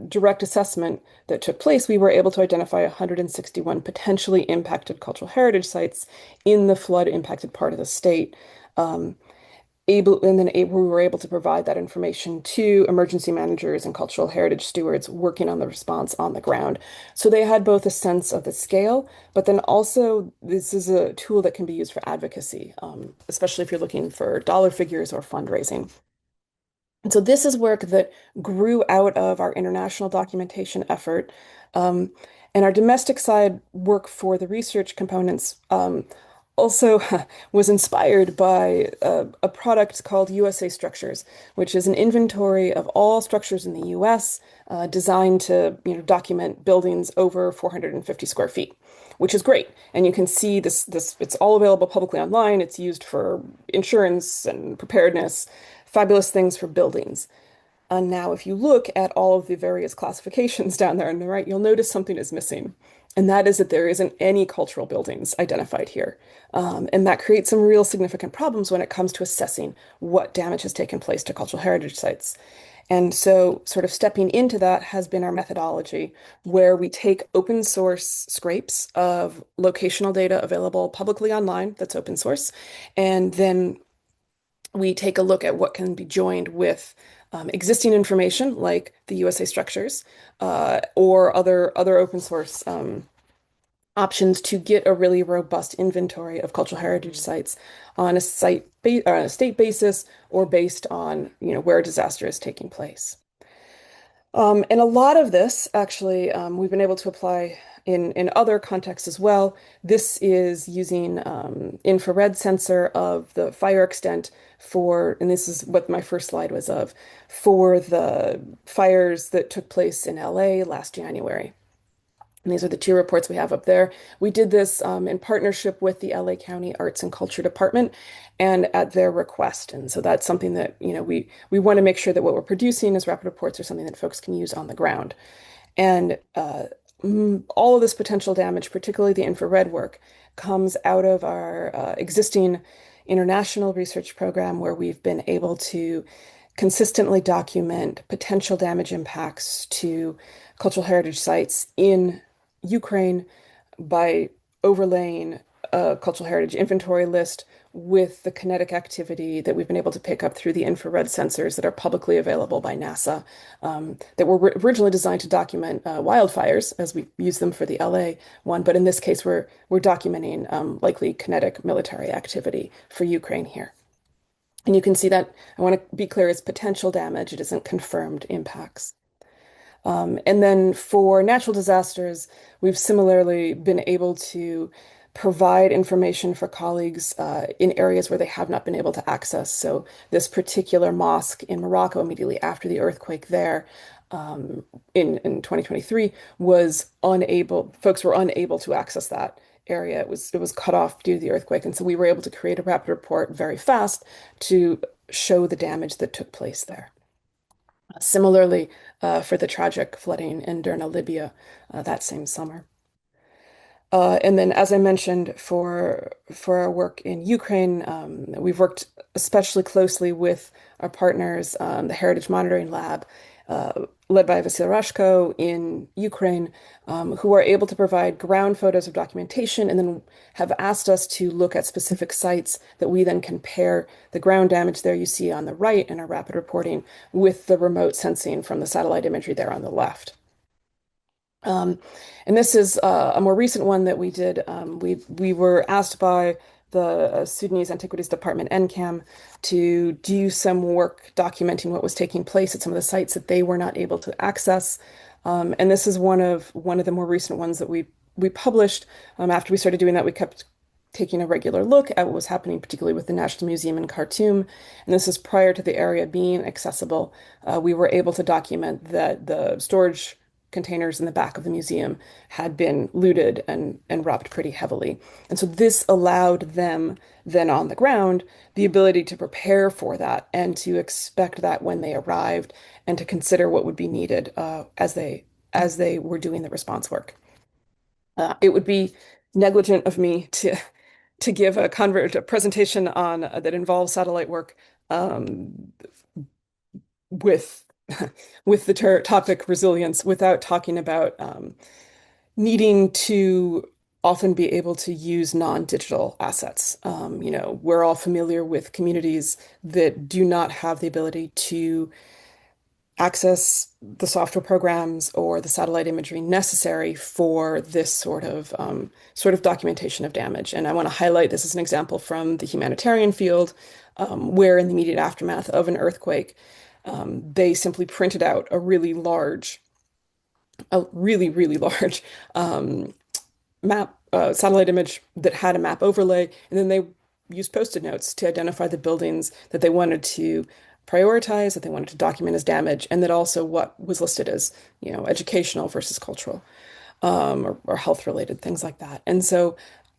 Speaker 13: direct assessment that took place, we were able to identify 161 potentially impacted cultural heritage sites in the flood impacted part of the state. We were able to provide that information to emergency managers and cultural heritage stewards working on the response on the ground. So they had both a sense of the scale, but then also this is a tool that can be used for advocacy, especially if you're looking for dollar figures or fundraising. And so this is work that grew out of our international documentation effort. And our domestic side work for the research components also was inspired by a product called USA Structures, which is an inventory of all structures in the US designed to document buildings over 450 square feet, which is great. And you can see this, it's all available publicly online. It's used for insurance and preparedness. Fabulous things for buildings. And now if you look at all of the various classifications down there on the right, you'll notice something is missing. And that is that there isn't any cultural buildings identified here. And that creates some real significant problems when it comes to assessing what damage has taken place to cultural heritage sites. And so sort of stepping into that has been our methodology, where we take open source scrapes of locational data available publicly online that's open source, and then we take a look at what can be joined with existing information like the USA structures or other open source options to get a really robust inventory of cultural heritage sites on a state basis or based on where a disaster is taking place. And a lot of this actually we've been able to apply in other contexts as well. This is using infrared sensor of the fire extent and this is what my first slide was of, for the fires that took place in LA last January. And these are the two reports we have up there. We did this in partnership with the LA County Arts and Culture Department and at their request. And so that's something that, we want to make sure that what we're producing as rapid reports are something that folks can use on the ground. And all of this potential damage, particularly the infrared work, comes out of our existing international research program, where we've been able to consistently document potential damage impacts to cultural heritage sites in Ukraine by overlaying a cultural heritage inventory list with the kinetic activity that we've been able to pick up through the infrared sensors that are publicly available by NASA, that were originally designed to document wildfires, as we use them for the LA one. But in this case, we're documenting likely kinetic military activity for Ukraine here. And you can see that, I want to be clear, it's potential damage. It isn't confirmed impacts. And then for natural disasters, we've similarly been able to provide information for colleagues in areas where they have not been able to access. So this particular mosque in Morocco, immediately after the earthquake there, in 2023, folks were unable to access that area. It was cut off due to the earthquake. And so we were able to create a rapid report very fast to show the damage that took place there. Similarly, for the tragic flooding in Derna, Libya, that same summer. And then, as I mentioned, for our work in Ukraine, we've worked especially closely with our partners, the Heritage Monitoring Lab, led by Vasil Rashko in Ukraine, who are able to provide ground photos of documentation and then have asked us to look at specific sites that we then compare the ground damage there you see on the right in our rapid reporting with the remote sensing from the satellite imagery there on the left. And this is a more recent one that we did. We were asked by the Sudanese Antiquities Department, NCAM, to do some work documenting what was taking place at some of the sites that they were not able to access. And this is one of the more recent ones that we published. After we started doing that, we kept taking a regular look at what was happening, particularly with the National Museum in Khartoum. And this is prior to the area being accessible. We were able to document that the storage containers in the back of the museum had been looted and robbed pretty heavily. And so this allowed them then on the ground the ability to prepare for that and to expect that when they arrived and to consider what would be needed as they were doing the response work. It would be negligent of me to give a presentation on that involves satellite work with the topic resilience without talking about needing to often be able to use non-digital assets. We're all familiar with communities that do not have the ability to access the software programs or the satellite imagery necessary for this sort of documentation of damage. And I want to highlight this as an example from the humanitarian field, where in the immediate aftermath of an earthquake, they simply printed out a really large map, satellite image that had a map overlay, and then they used Post-it notes to identify the buildings that they wanted to prioritize, that they wanted to document as damage, and that also what was listed as, educational versus cultural, or health-related, things like that. And so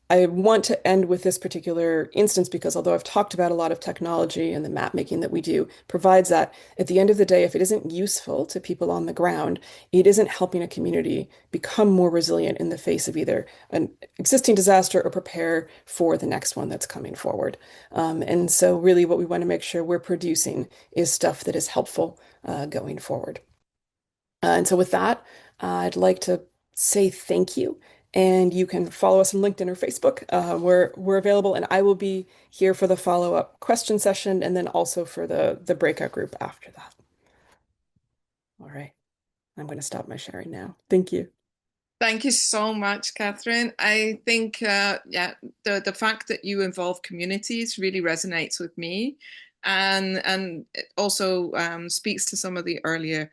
Speaker 13: I want to end with this particular instance because although I've talked about a lot of technology and the map making that we do provides that, at the end of the day, if it isn't useful to people on the ground, it isn't helping a community become more resilient in the face of either an existing disaster or prepare for the next one that's coming forward. And so really what we want to make sure we're producing is stuff that is helpful going forward. And so with that, I'd like to say thank you. And you can follow us on LinkedIn or Facebook. We're available, and I will be here for the follow-up question session and then also for the breakout group after that. All right, I'm going to stop my sharing now. Thank you.
Speaker 1: Thank you so much, Catherine. I think, the fact that you involve communities really resonates with me, and it also speaks to some of the earlier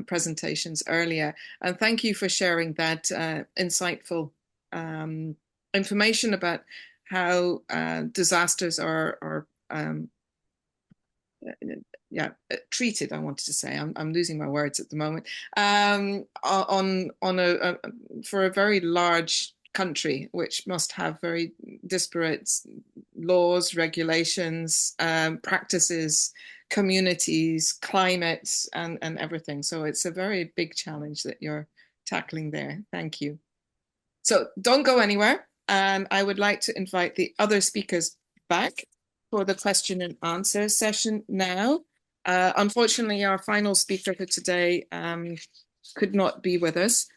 Speaker 1: presentations earlier. And thank you for sharing that insightful information about how disasters are treated. I wanted to say, I'm losing my words at the moment, for a very large country, which must have very disparate laws, regulations, practices, communities, climates, and everything. So it's a very big challenge that you're tackling there. Thank you. So don't go anywhere. I would like to invite the other speakers back for the question and answer session now. Unfortunately, our final speaker for today could not be with us.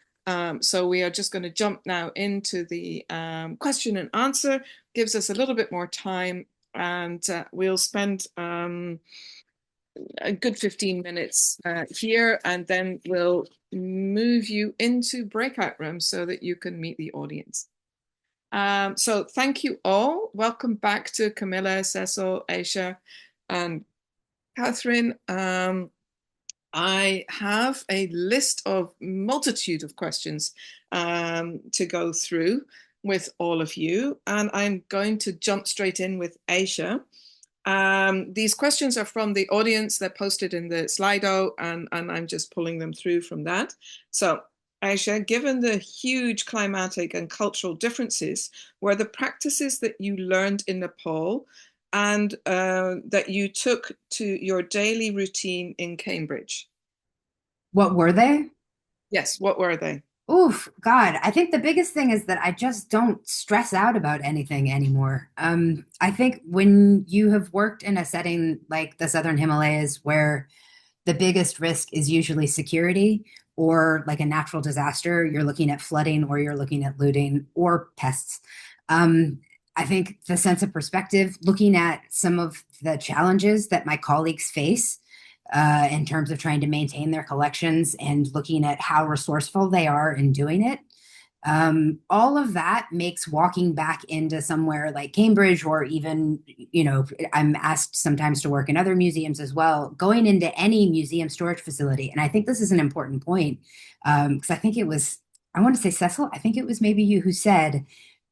Speaker 1: So we are just going to jump now into the question and answer. Gives us a little bit more time, and we'll spend a good 15 minutes here, and then we'll move you into breakout rooms so that you can meet the audience. So thank you all. Welcome back to Camilla, Cecil, Aisha, and Catherine. I have a list of multitude of questions to go through with all of you, and I'm going to jump straight in with Aisha. These questions are from the audience. They're posted in the Slido, and I'm just pulling them through from that. So, Aisha, given the huge climatic and cultural differences, were the practices that you learned in Nepal and that you took to your daily routine in Cambridge?
Speaker 12: What were they?
Speaker 1: Yes, what were they?
Speaker 12: Oof, God, I think the biggest thing is that I just don't stress out about anything anymore. I think when you have worked in a setting like the Southern Himalayas, where the biggest risk is usually security or like a natural disaster, you're looking at flooding or you're looking at looting or pests. I think the sense of perspective, looking at some of the challenges that my colleagues face in terms of trying to maintain their collections and looking at how resourceful they are in doing it. All of that makes walking back into somewhere like Cambridge, or even, you know, I'm asked sometimes to work in other museums as well, going into any museum storage facility. And I think this is an important point, because I think it was, I want to say Cecil, I think it was maybe you who said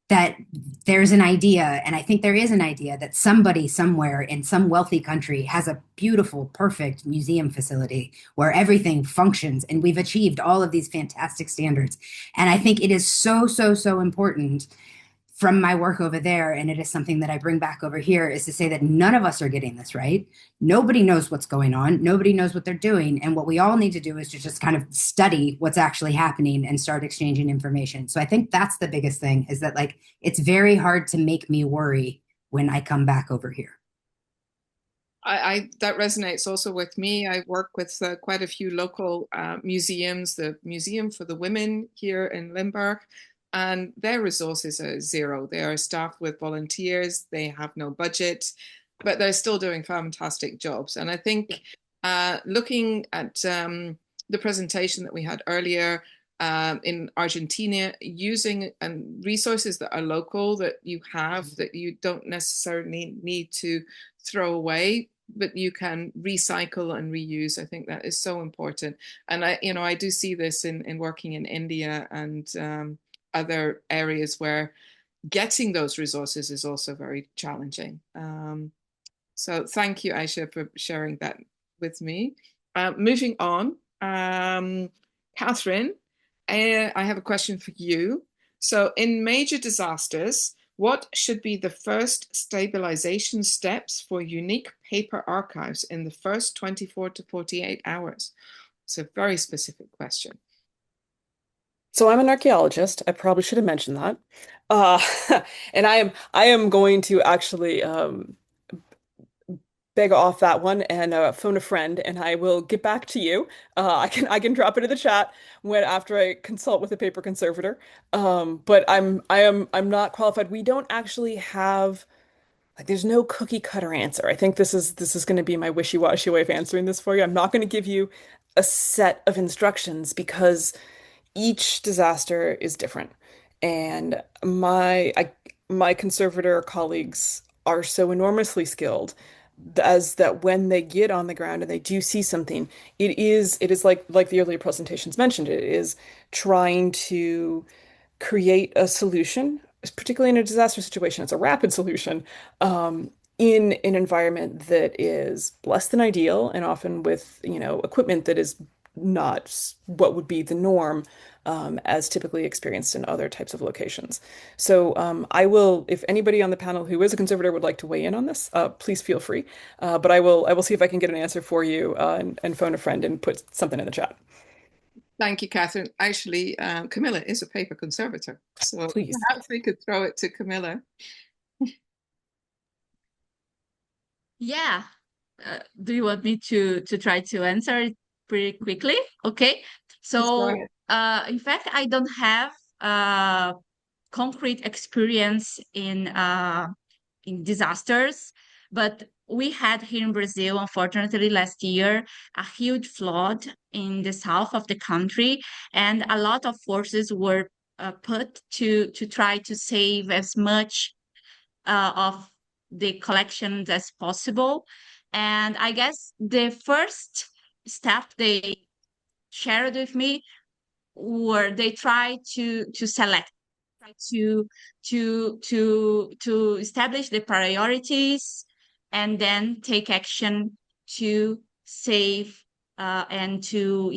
Speaker 12: that there's an idea, and I think there is an idea, that somebody somewhere in some wealthy country has a beautiful, perfect museum facility where everything functions, and we've achieved all of these fantastic standards. And I think it is so, so, so important from my work over there, and it is something that I bring back over here, is to say that none of us are getting this right. Nobody knows what's going on. Nobody knows what they're doing. And what we all need to do is to just kind of study what's actually happening and start exchanging information. So I think that's the biggest thing, is that, like, it's very hard to make me worry when I come back over here.
Speaker 1: That resonates also with me. I work with quite a few local museums, the Museum for the Women here in Limburg, and their resources are zero. They are staffed with volunteers, they have no budget, but they're still doing fantastic jobs. And I think looking at the presentation that we had earlier in Argentina, using resources that are local, that you have, that you don't necessarily need to throw away, but you can recycle and reuse. I think that is so important. And I do see this in working in India and other areas where getting those resources is also very challenging. So thank you, Aisha, for sharing that with me. Moving on, Catherine, I have a question for you. So in major disasters, what should be the first stabilization steps for unique paper archives in the first 24 to 48 hours? It's a very specific question.
Speaker 13: So I'm an archaeologist. I probably should have mentioned that. And I am going to actually beg off that one and phone a friend, and I will get back to you. I can drop it in the chat after I consult with a paper conservator. But I'm not qualified. We don't actually have, like, there's no cookie cutter answer. I think this is going to be my wishy-washy way of answering this for you. I'm not going to give you a set of instructions because each disaster is different. And my conservator colleagues are so enormously skilled as that when they get on the ground and they do see something, it is like the earlier presentations mentioned, it is trying to create a solution, particularly in a disaster situation. It's a rapid solution in an environment that is less than ideal, and often with equipment that is not what would be the norm as typically experienced in other types of locations. So I will, if anybody on the panel who is a conservator would like to weigh in on this, please feel free. But I will see if I can get an answer for you and phone a friend and put something in the chat.
Speaker 1: Thank you, Catherine. Actually, Camilla is a paper conservator, so
Speaker 13: please,
Speaker 1: perhaps we could throw it to Camilla.
Speaker 10: Yeah. Do you want me to try to answer it pretty quickly? Okay. So, in fact, I don't have concrete experience in disasters, but we had here in Brazil, unfortunately, last year, a huge flood in the south of the country, and a lot of forces were put to try to save as much of the collections as possible. And I guess the first step they shared with me were they try to select, try to establish the priorities and then take action to save and to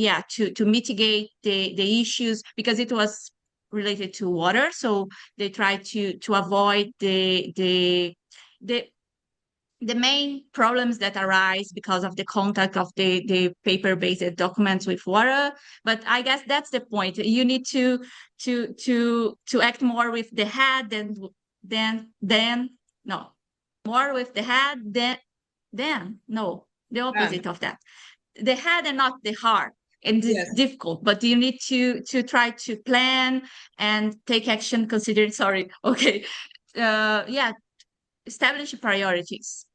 Speaker 10: mitigate the issues, because it was related to water. So they try to avoid the main problems that arise because of the contact of the paper-based documents with water. But I guess that's the point. You need to act more with the head than no, more with the head than no, the opposite of that. The head and not the heart. And it's difficult, but you need to try to plan and take action considering, establish priorities.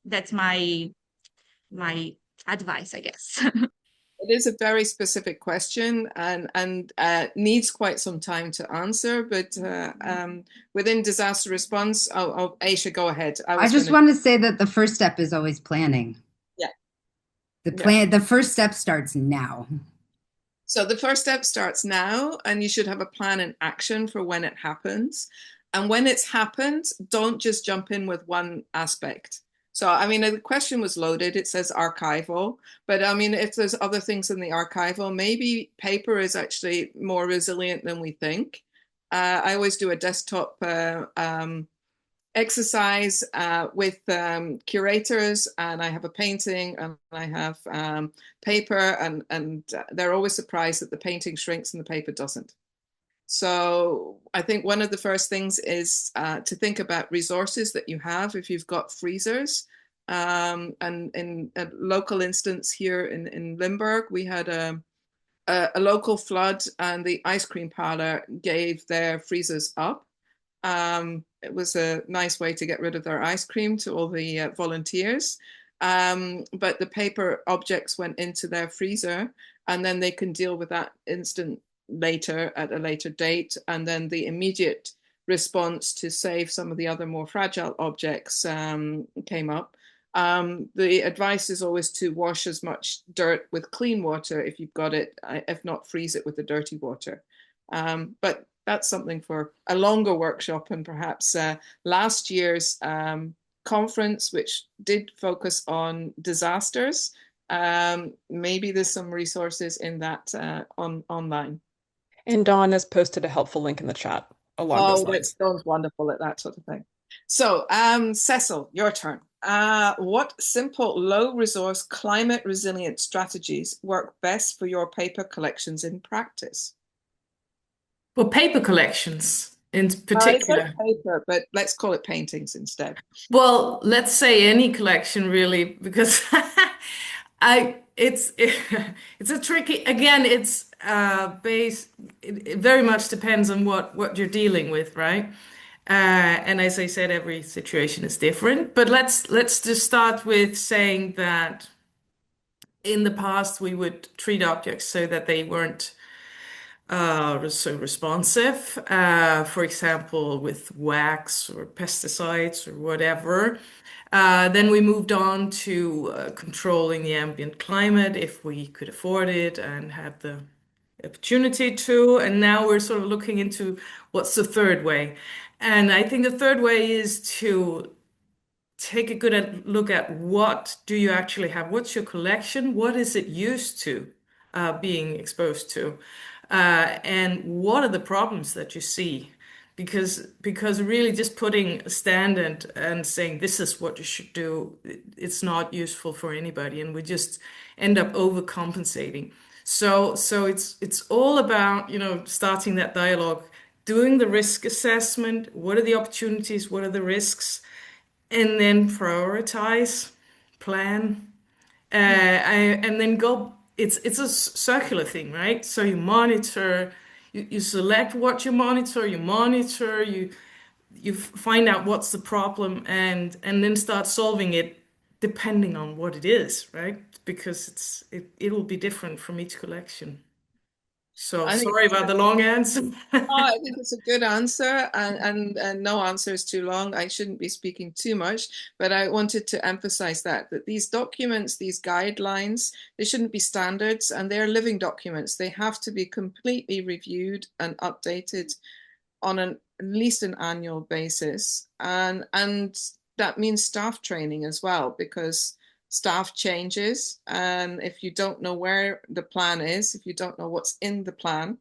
Speaker 10: That's my advice, I guess.
Speaker 1: It is a very specific question and needs quite some time to answer, but within disaster response, Aisha, go ahead.
Speaker 12: I just want to say that the first step is always planning.
Speaker 1: Yeah.
Speaker 12: The first step starts now.
Speaker 1: So the first step starts now, and you should have a plan and action for when it happens. And when it's happened, don't just jump in with one aspect. So, I mean, the question was loaded. It says archival, but I mean, if there's other things in the archival, maybe paper is actually more resilient than we think. I always do a desktop exercise with curators, and I have a painting and I have paper, and they're always surprised that the painting shrinks and the paper doesn't. So I think one of the first things is to think about resources that you have. If you've got freezers, and in a local instance here in Limburg, we had a local flood, and the ice cream parlor gave their freezers up. It was a nice way to get rid of their ice cream to all the volunteers. But the paper objects went into their freezer, and then they can deal with that instant later at a later date. And then the immediate response to save some of the other more fragile objects came up. The advice is always to wash as much dirt with clean water if you've got it, if not freeze it with the dirty water. But that's something for a longer workshop, and perhaps last year's conference, which did focus on disasters. Maybe there's some resources in that online.
Speaker 13: And Dawn has posted a helpful link in the chat along those lines.
Speaker 1: Dawn's wonderful at that sort of thing. So, Cecil, your turn. What simple, low-resource, climate-resilient strategies work best for your paper collections in practice?
Speaker 11: For paper collections in particular.
Speaker 1: Paper, but let's call it paintings instead.
Speaker 11: Well, let's say any collection, really, because it's a tricky, again, it's it very much depends on what you're dealing with, right? And as I said, every situation is different. But let's just start with saying that in the past we would treat objects so that they weren't so responsive, for example, with wax or pesticides or whatever. Then we moved on to controlling the ambient climate if we could afford it and had the opportunity to. And now we're sort of looking into what's the third way. And I think the third way is to take a good look at what do you actually have? What's your collection? What is it used to being exposed to? And what are the problems that you see? Because really just putting a standard and saying this is what you should do, it's not useful for anybody, and we just end up overcompensating. So it's all about, starting that dialogue, doing the risk assessment. What are the opportunities? What are the risks? And then prioritize, plan, and then go. It's a circular thing, right? So you monitor, you select what you monitor, you find out what's the problem, and then start solving it depending on what it is, right? Because it will be different from each collection. So sorry about the long answer.
Speaker 1: I think it's a good answer, and no answer is too long. I shouldn't be speaking too much, but I wanted to emphasize that these documents, these guidelines, they shouldn't be standards, and they're living documents. They have to be completely reviewed and updated on at least an annual basis, and that means staff training as well, because staff changes, and if you don't know where the plan is, if you don't know what's in the plan,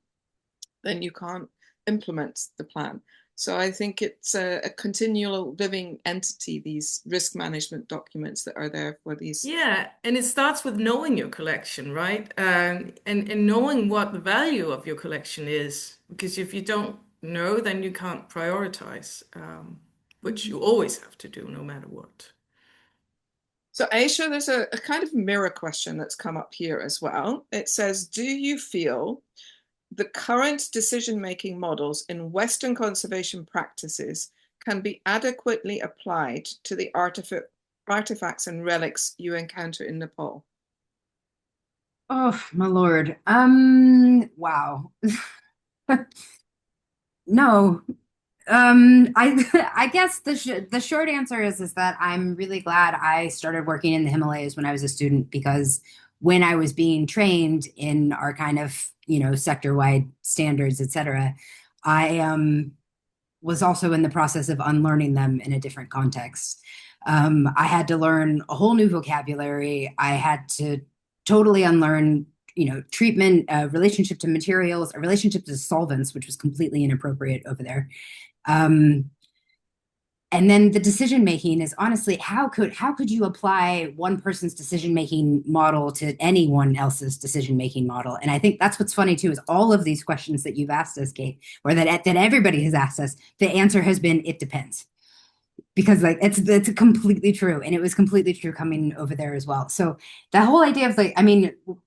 Speaker 1: then you can't implement the plan. So I think it's a continual living entity, these risk management documents that are there for these.
Speaker 11: Yeah, and it starts with knowing your collection, right? And knowing what the value of your collection is, because if you don't know, then you can't prioritize, which you always have to do no matter what.
Speaker 1: So Aisha, there's a kind of mirror question that's come up here as well. It says, do you feel the current decision-making models in Western conservation practices can be adequately applied to the artifacts and relics you encounter in Nepal?
Speaker 12: Oh, my Lord. Wow. No. I guess the short answer is that I'm really glad I started working in the Himalayas when I was a student, because when I was being trained in our kind of, sector-wide standards, etc., I was also in the process of unlearning them in a different context. I had to learn a whole new vocabulary. I had to totally unlearn, treatment, relationship to materials, a relationship to solvents, which was completely inappropriate over there. And then the decision making is honestly, how could you apply one person's decision making model to anyone else's decision making model? And I think that's what's funny too, is all of these questions that you've asked us, Kate, or that everybody has asked us, the answer has been it depends. Because it's completely true, and it was completely true coming over there as well. So the whole idea of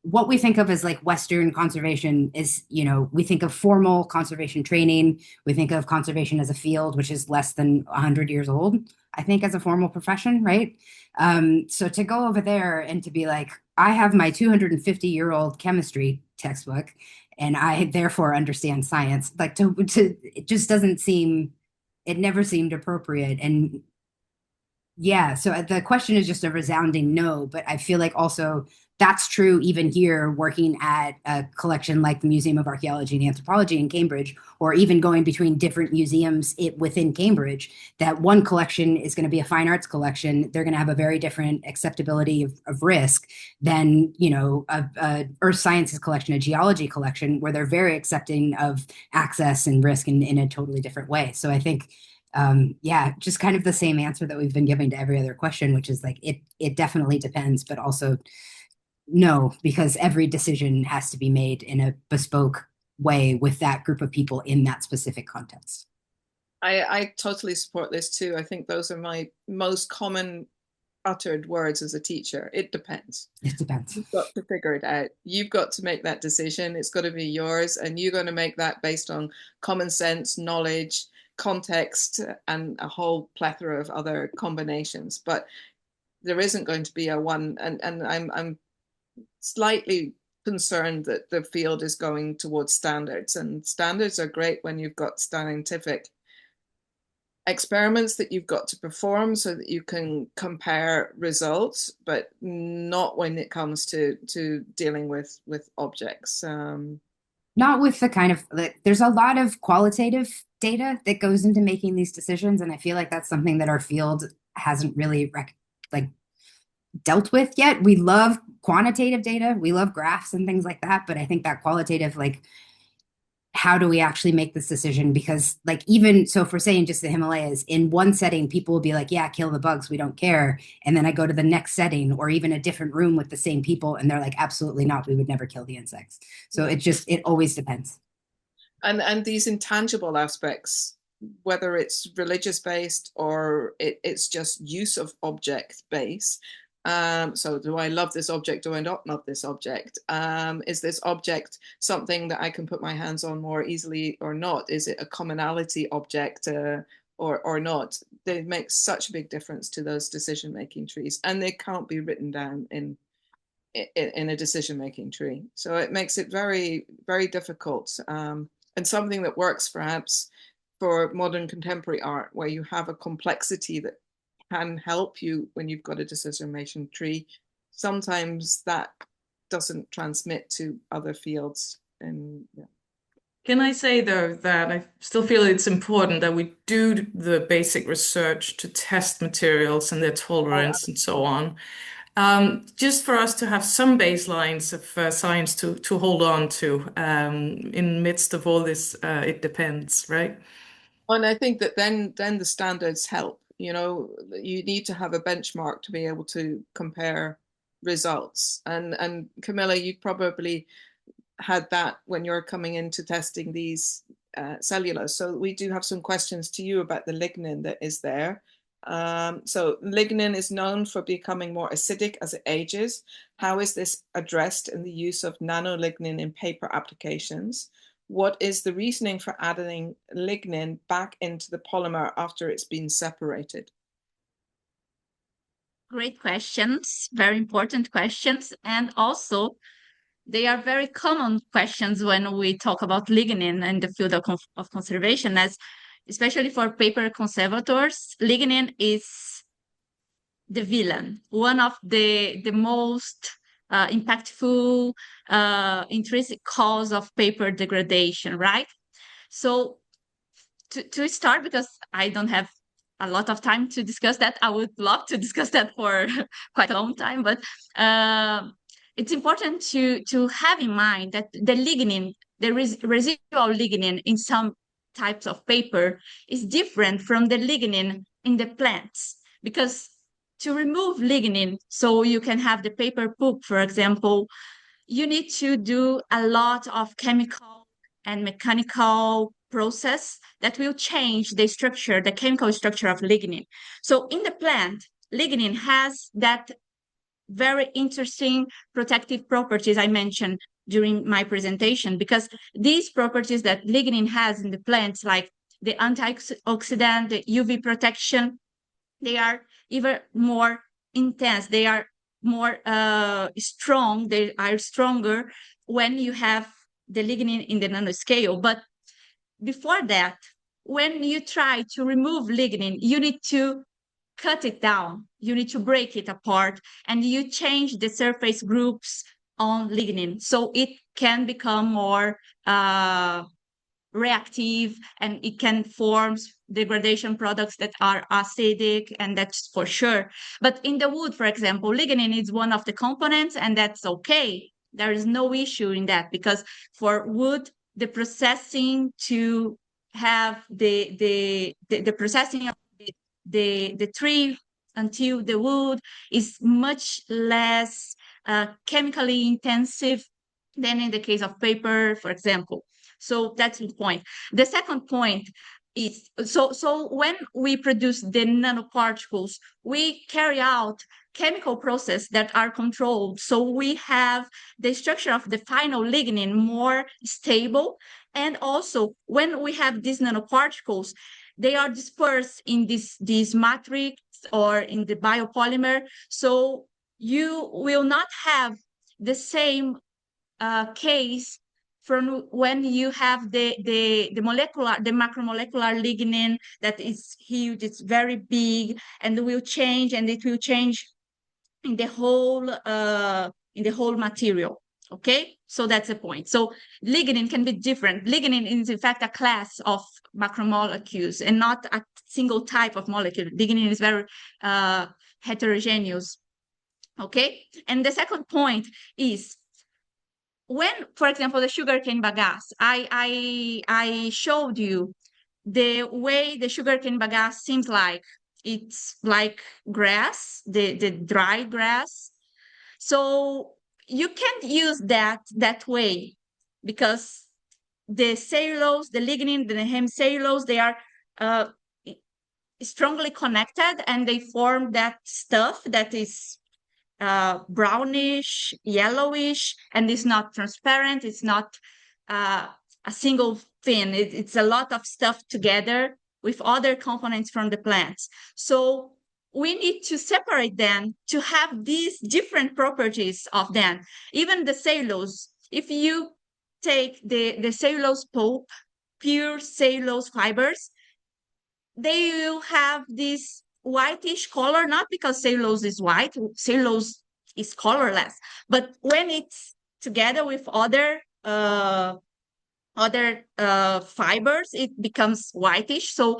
Speaker 12: what we think of as Western conservation is, we think of formal conservation training. We think of conservation as a field which is less than 100 years old, I think, as a formal profession, right? So to go over there and to be like, I have my 250-year-old chemistry textbook, and I therefore understand science, it just doesn't seem. It never seemed appropriate. And yeah, so the question is just a resounding no, but I feel like also that's true even here, working at a collection like the Museum of Archaeology and Anthropology in Cambridge, or even going between different museums within Cambridge, that one collection is going to be a fine arts collection. They're going to have a very different acceptability of risk than, a earth sciences collection, a geology collection, where they're very accepting of access and risk in a totally different way. So I think, just kind of the same answer that we've been giving to every other question, which is it definitely depends, but also no, because every decision has to be made in a bespoke way with that group of people in that specific context.
Speaker 1: I totally support this too. I think those are my most common uttered words as a teacher. It depends.
Speaker 12: It depends.
Speaker 1: You've got to figure it out. You've got to make that decision. It's got to be yours, and you're going to make that based on common sense, knowledge, context, and a whole plethora of other combinations. But there isn't going to be a one, and I'm slightly concerned that the field is going towards standards, and standards are great when you've got scientific experiments that you've got to perform so that you can compare results, but not when it comes to dealing with objects.
Speaker 12: Not with the kind of, there's a lot of qualitative data that goes into making these decisions, and I feel like that's something that our field hasn't really dealt with yet. We love quantitative data, we love graphs and things like that, but I think that qualitative, how do we actually make this decision? Because even so, if we're saying just the Himalayas, in one setting, people will be like, yeah, kill the bugs, we don't care. And then I go to the next setting or even a different room with the same people, and they're like, absolutely not, we would never kill the insects. So it always depends.
Speaker 1: And these intangible aspects, whether it's religious based or it's just use of object base. So do I love this object? Do I not love this object? Is this object something that I can put my hands on more easily or not? Is it a commonality object or not? They make such a big difference to those decision-making trees, and they can't be written down in in a decision-making tree. So it makes it very, very difficult, and something that works perhaps for modern contemporary art, where you have a complexity that can help you when you've got a decision-making tree. Sometimes that doesn't transmit to other fields. And yeah.
Speaker 11: Can I say, though, that I still feel it's important that we do the basic research to test materials and their tolerance and so on, just for us to have some baselines of science to hold on to in the midst of all this, it depends, right?
Speaker 1: And I think that then the standards help. You know, you need to have a benchmark to be able to compare results. And Camilla, you probably had that when you're coming into testing these cellulose. So we do have some questions to you about the lignin that is there. So lignin is known for becoming more acidic as it ages. How is this addressed in the use of nanolignin in paper applications? What is the reasoning for adding lignin back into the polymer after it's been separated?
Speaker 10: Great questions, very important questions, and also they are very common questions when we talk about lignin in the field of conservation, as especially for paper conservators, lignin is the villain, one of the most impactful intrinsic cause of paper degradation, right? So to start, because I don't have a lot of time to discuss that, I would love to discuss that for quite a long time, but it's important to have in mind that the lignin, the residual lignin in some types of paper is different from the lignin in the plants, because to remove lignin so you can have the paper pulp, for example, you need to do a lot of chemical and mechanical process that will change the structure, the chemical structure of lignin. So in the plant, lignin has that very interesting protective properties I mentioned during my presentation, because these properties that lignin has in the plants, like the antioxidant, the UV protection, they are even more intense. They are more strong. They are stronger when you have the lignin in the nanoscale. But before that, when you try to remove lignin, you need to cut it down. You need to break it apart, and you change the surface groups on lignin so it can become more reactive, and it can form degradation products that are acidic, and that's for sure. But in the wood, for example, lignin is one of the components, and that's okay. There is no issue in that, because for wood, the processing to have the processing of the tree until the wood is much less chemically intensive than in the case of paper, for example. So that's the point. The second point is, so when we produce the nanoparticles, we carry out chemical processes that are controlled. So we have the structure of the final lignin more stable. And also when we have these nanoparticles, they are dispersed in this matrix or in the biopolymer. So you will not have the same case from when you have the macromolecular lignin that is huge, it's very big, and it will change in the whole material. Okay, so that's the point. So lignin can be different. Lignin is in fact a class of macromolecules and not a single type of molecule. Lignin is very heterogeneous. Okay, and the second point is, when, for example, the sugarcane bagasse, I showed you the way the sugarcane bagasse seems like. It's like grass, the dry grass. So you can't use that way, because the cellulose, the lignin, the hemicellulose, they are strongly connected, and they form that stuff that is brownish, yellowish, and it's not transparent. It's not a single thing. It's a lot of stuff together with other components from the plants. So we need to separate them to have these different properties of them. Even the cellulose, if you take the cellulose pulp, pure cellulose fibers, they will have this whitish color, not because cellulose is white, cellulose is colorless, but when it's together with other fibers, it becomes whitish. So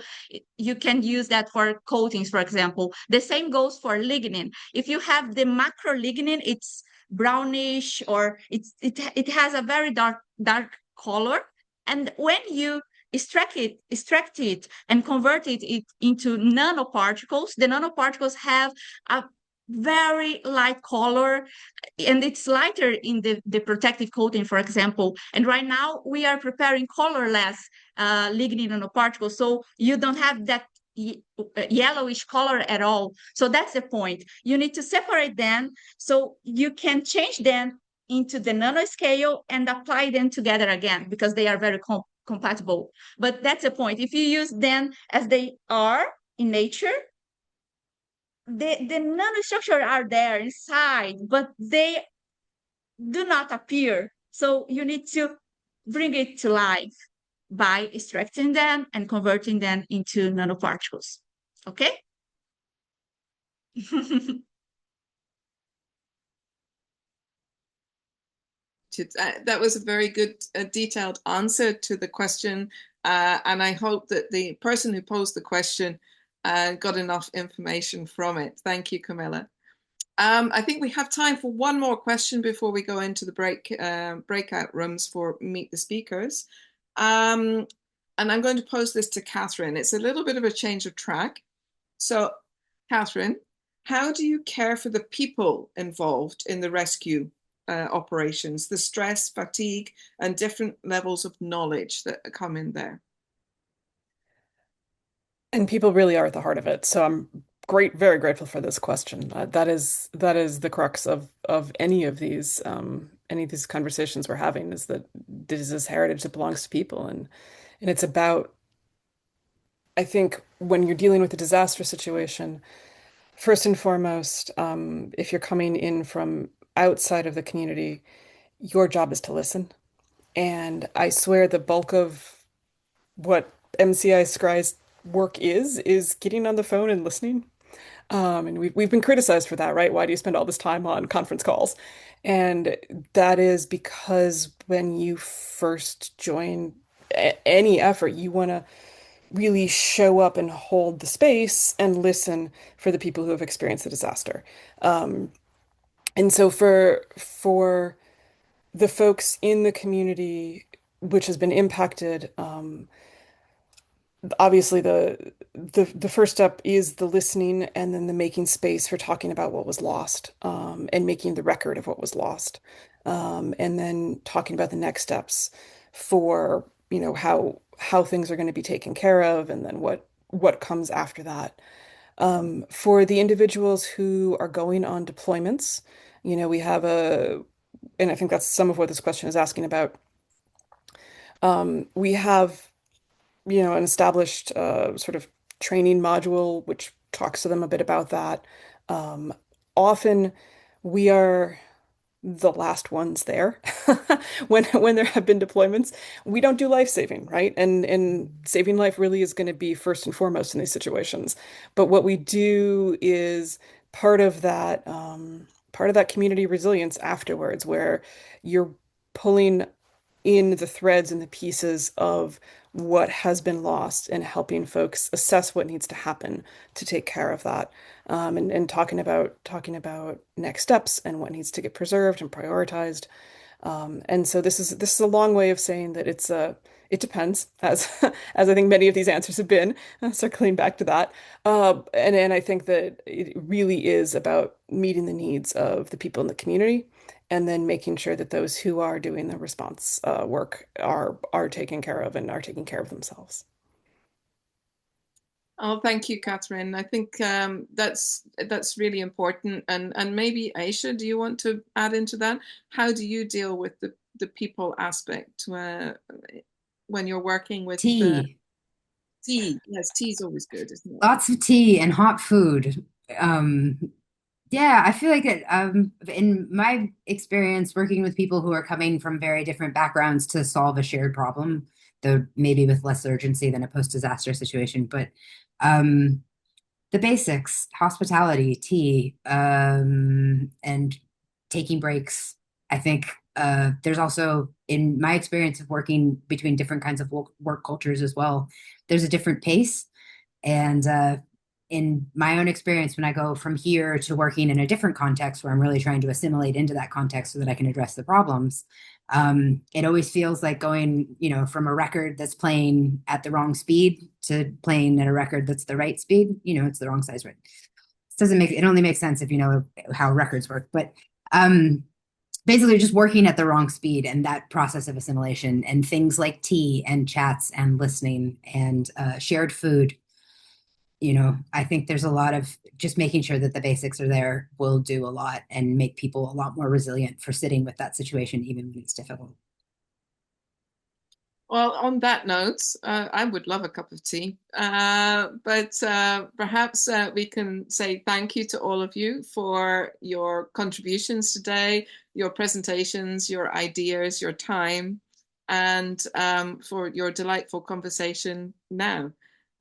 Speaker 10: you can use that for coatings, for example. The same goes for lignin. If you have the macro lignin, it's brownish, or it has a very dark color. And when you extract it and convert it into nanoparticles, the nanoparticles have a very light color, and it's lighter in the protective coating, for example. And right now we are preparing colorless lignin nanoparticles, so you don't have that yellowish color at all. So that's the point. You need to separate them so you can change them into the nanoscale and apply them together again, because they are very compatible. But that's the point. If you use them as they are in nature, the nanostructures are there inside, but they do not appear. So you need to bring it to life by extracting them and converting them into nanoparticles. Okay?
Speaker 1: That was a very good detailed answer to the question, and I hope that the person who posed the question got enough information from it. Thank you, Camilla. I think we have time for one more question before we go into the breakout rooms for Meet the Speakers. And I'm going to pose this to Catherine. It's a little bit of a change of track. So, Catherine, how do you care for the people involved in the rescue operations, the stress, fatigue, and different levels of knowledge that come in there?
Speaker 13: And people really are at the heart of it. So I'm very grateful for this question. That is the crux of any of these conversations we're having, is that this is this heritage that belongs to people, and it's about, I think, when you're dealing with a disaster situation, first and foremost, if you're coming in from outside of the community, your job is to listen. And I swear the bulk of what MCI Scry's work is getting on the phone and listening. And we've been criticized for that, right? Why do you spend all this time on conference calls? And that is because when you first join any effort, you want to really show up and hold the space and listen for the people who have experienced the disaster. And so for the folks in the community which has been impacted, obviously the first step is the listening, and then the making space for talking about what was lost, and making the record of what was lost, and then talking about the next steps for, you know, how things are going to be taken care of, and then what comes after that. For the individuals who are going on deployments, you know, we have and I think that's some of what this question is asking about. We have, you know, an established sort of training module which talks to them a bit about that. Often we are the last ones there when there have been deployments. We don't do life saving, right? And saving life really is going to be first and foremost in these situations. But what we do is part of that community resilience afterwards, where you're pulling in the threads and the pieces of what has been lost and helping folks assess what needs to happen to take care of that, and talking about next steps and what needs to get preserved and prioritized. And so this is a long way of saying that it depends, as I think many of these answers have been, circling back to that. And I think that it really is about meeting the needs of the people in the community, and then making sure that those who are doing the response work are taken care of and are taking care of themselves.
Speaker 1: Oh, thank you, Catherine. I think that's really important. And maybe Aisha, do you want to add into that? How do you deal with the people aspect when you're working with
Speaker 12: tea?
Speaker 1: Tea, yes, tea is always good, isn't it?
Speaker 12: Lots of tea and hot food. Yeah, I feel like it, in my experience working with people who are coming from very different backgrounds to solve a shared problem, though maybe with less urgency than a post-disaster situation, but the basics, hospitality, tea, and taking breaks. I think there's also, in my experience of working between different kinds of work cultures as well, there's a different pace. And in my own experience, when I go from here to working in a different context where I'm really trying to assimilate into that context so that I can address the problems, it always feels like going, from a record that's playing at the wrong speed to playing at a record that's the right speed. It's the wrong size, right? It only makes sense if you know how records work. But basically just working at the wrong speed, and that process of assimilation and things like tea and chats and listening and shared food. I think there's a lot of just making sure that the basics are there will do a lot and make people a lot more resilient for sitting with that situation, even when it's difficult.
Speaker 1: Well, on that note, I would love a cup of tea, but perhaps we can say thank you to all of you for your contributions today, your presentations, your ideas, your time, and for your delightful conversation now.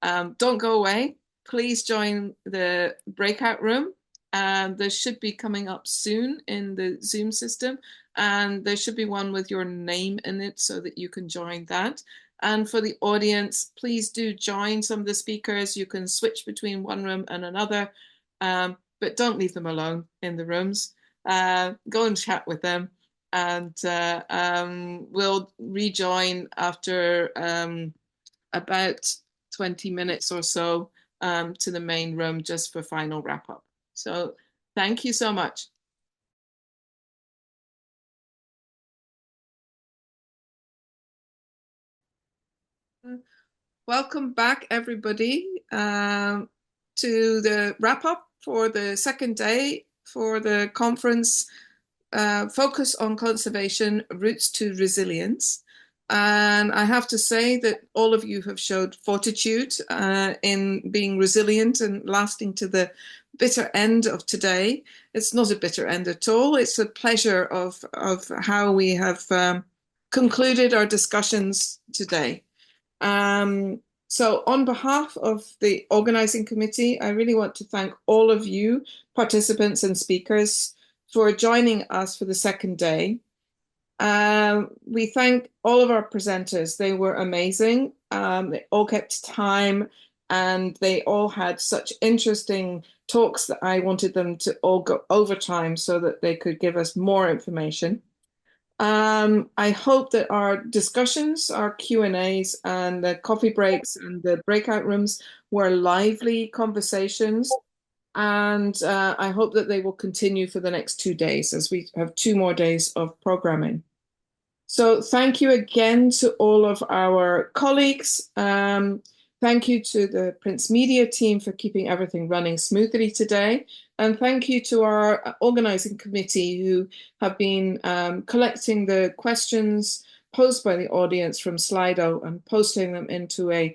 Speaker 1: Don't go away. Please join the breakout room. There should be coming up soon in the Zoom system, and there should be one with your name in it so that you can join that. And for the audience, please do join some of the speakers. You can switch between one room and another, but don't leave them alone in the rooms. Go and chat with them, and we'll rejoin after about 20 minutes or so to the main room just for final wrap up. So thank you so much. Welcome back, everybody, to the wrap up for the second day for the conference Focus on Conservation, Routes to Resilience. And I have to say that all of you have showed fortitude in being resilient and lasting to the bitter end of today. It's not a bitter end at all. It's a pleasure of how we have concluded our discussions today. So on behalf of the organizing committee, I really want to thank all of you participants and speakers for joining us for the second day. We thank all of our presenters. They were amazing. They all kept time, and they all had such interesting talks that I wanted them to all go over time so that they could give us more information. I hope that our discussions, our Q&As, and the coffee breaks and the breakout rooms were lively conversations. And I hope that they will continue for the next 2 days, as we have 2 more days of programming. So thank you again to all of our colleagues. Thank you to the Prince Media team for keeping everything running smoothly today. And thank you to our organizing committee who have been collecting the questions posed by the audience from Slido and posting them into a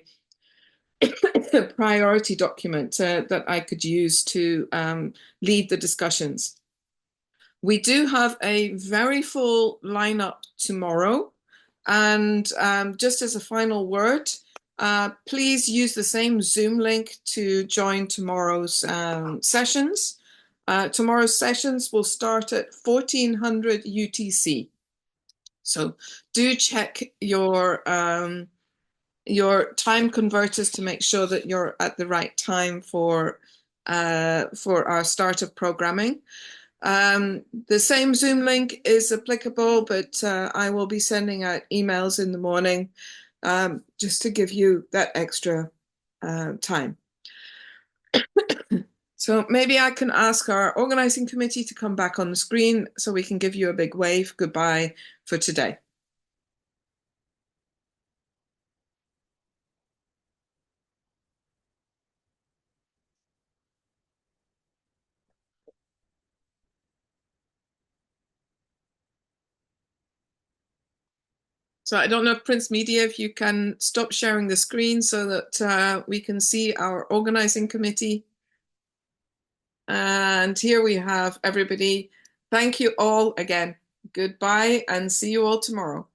Speaker 1: priority document that I could use to lead the discussions. We do have a very full lineup tomorrow. And just as a final word, please use the same Zoom link to join tomorrow's sessions. Tomorrow's sessions will start at 1400 UTC. So do check your time converters to make sure that you're at the right time for our start of programming. The same Zoom link is applicable, but I will be sending out emails in the morning just to give you that extra time. So maybe I can ask our organizing committee to come back on the screen so we can give you a big wave goodbye for today. So I don't know if Prince Media, if you can stop sharing the screen so that we can see our organizing committee. And here we have everybody. Thank you all again. Goodbye and see you all tomorrow.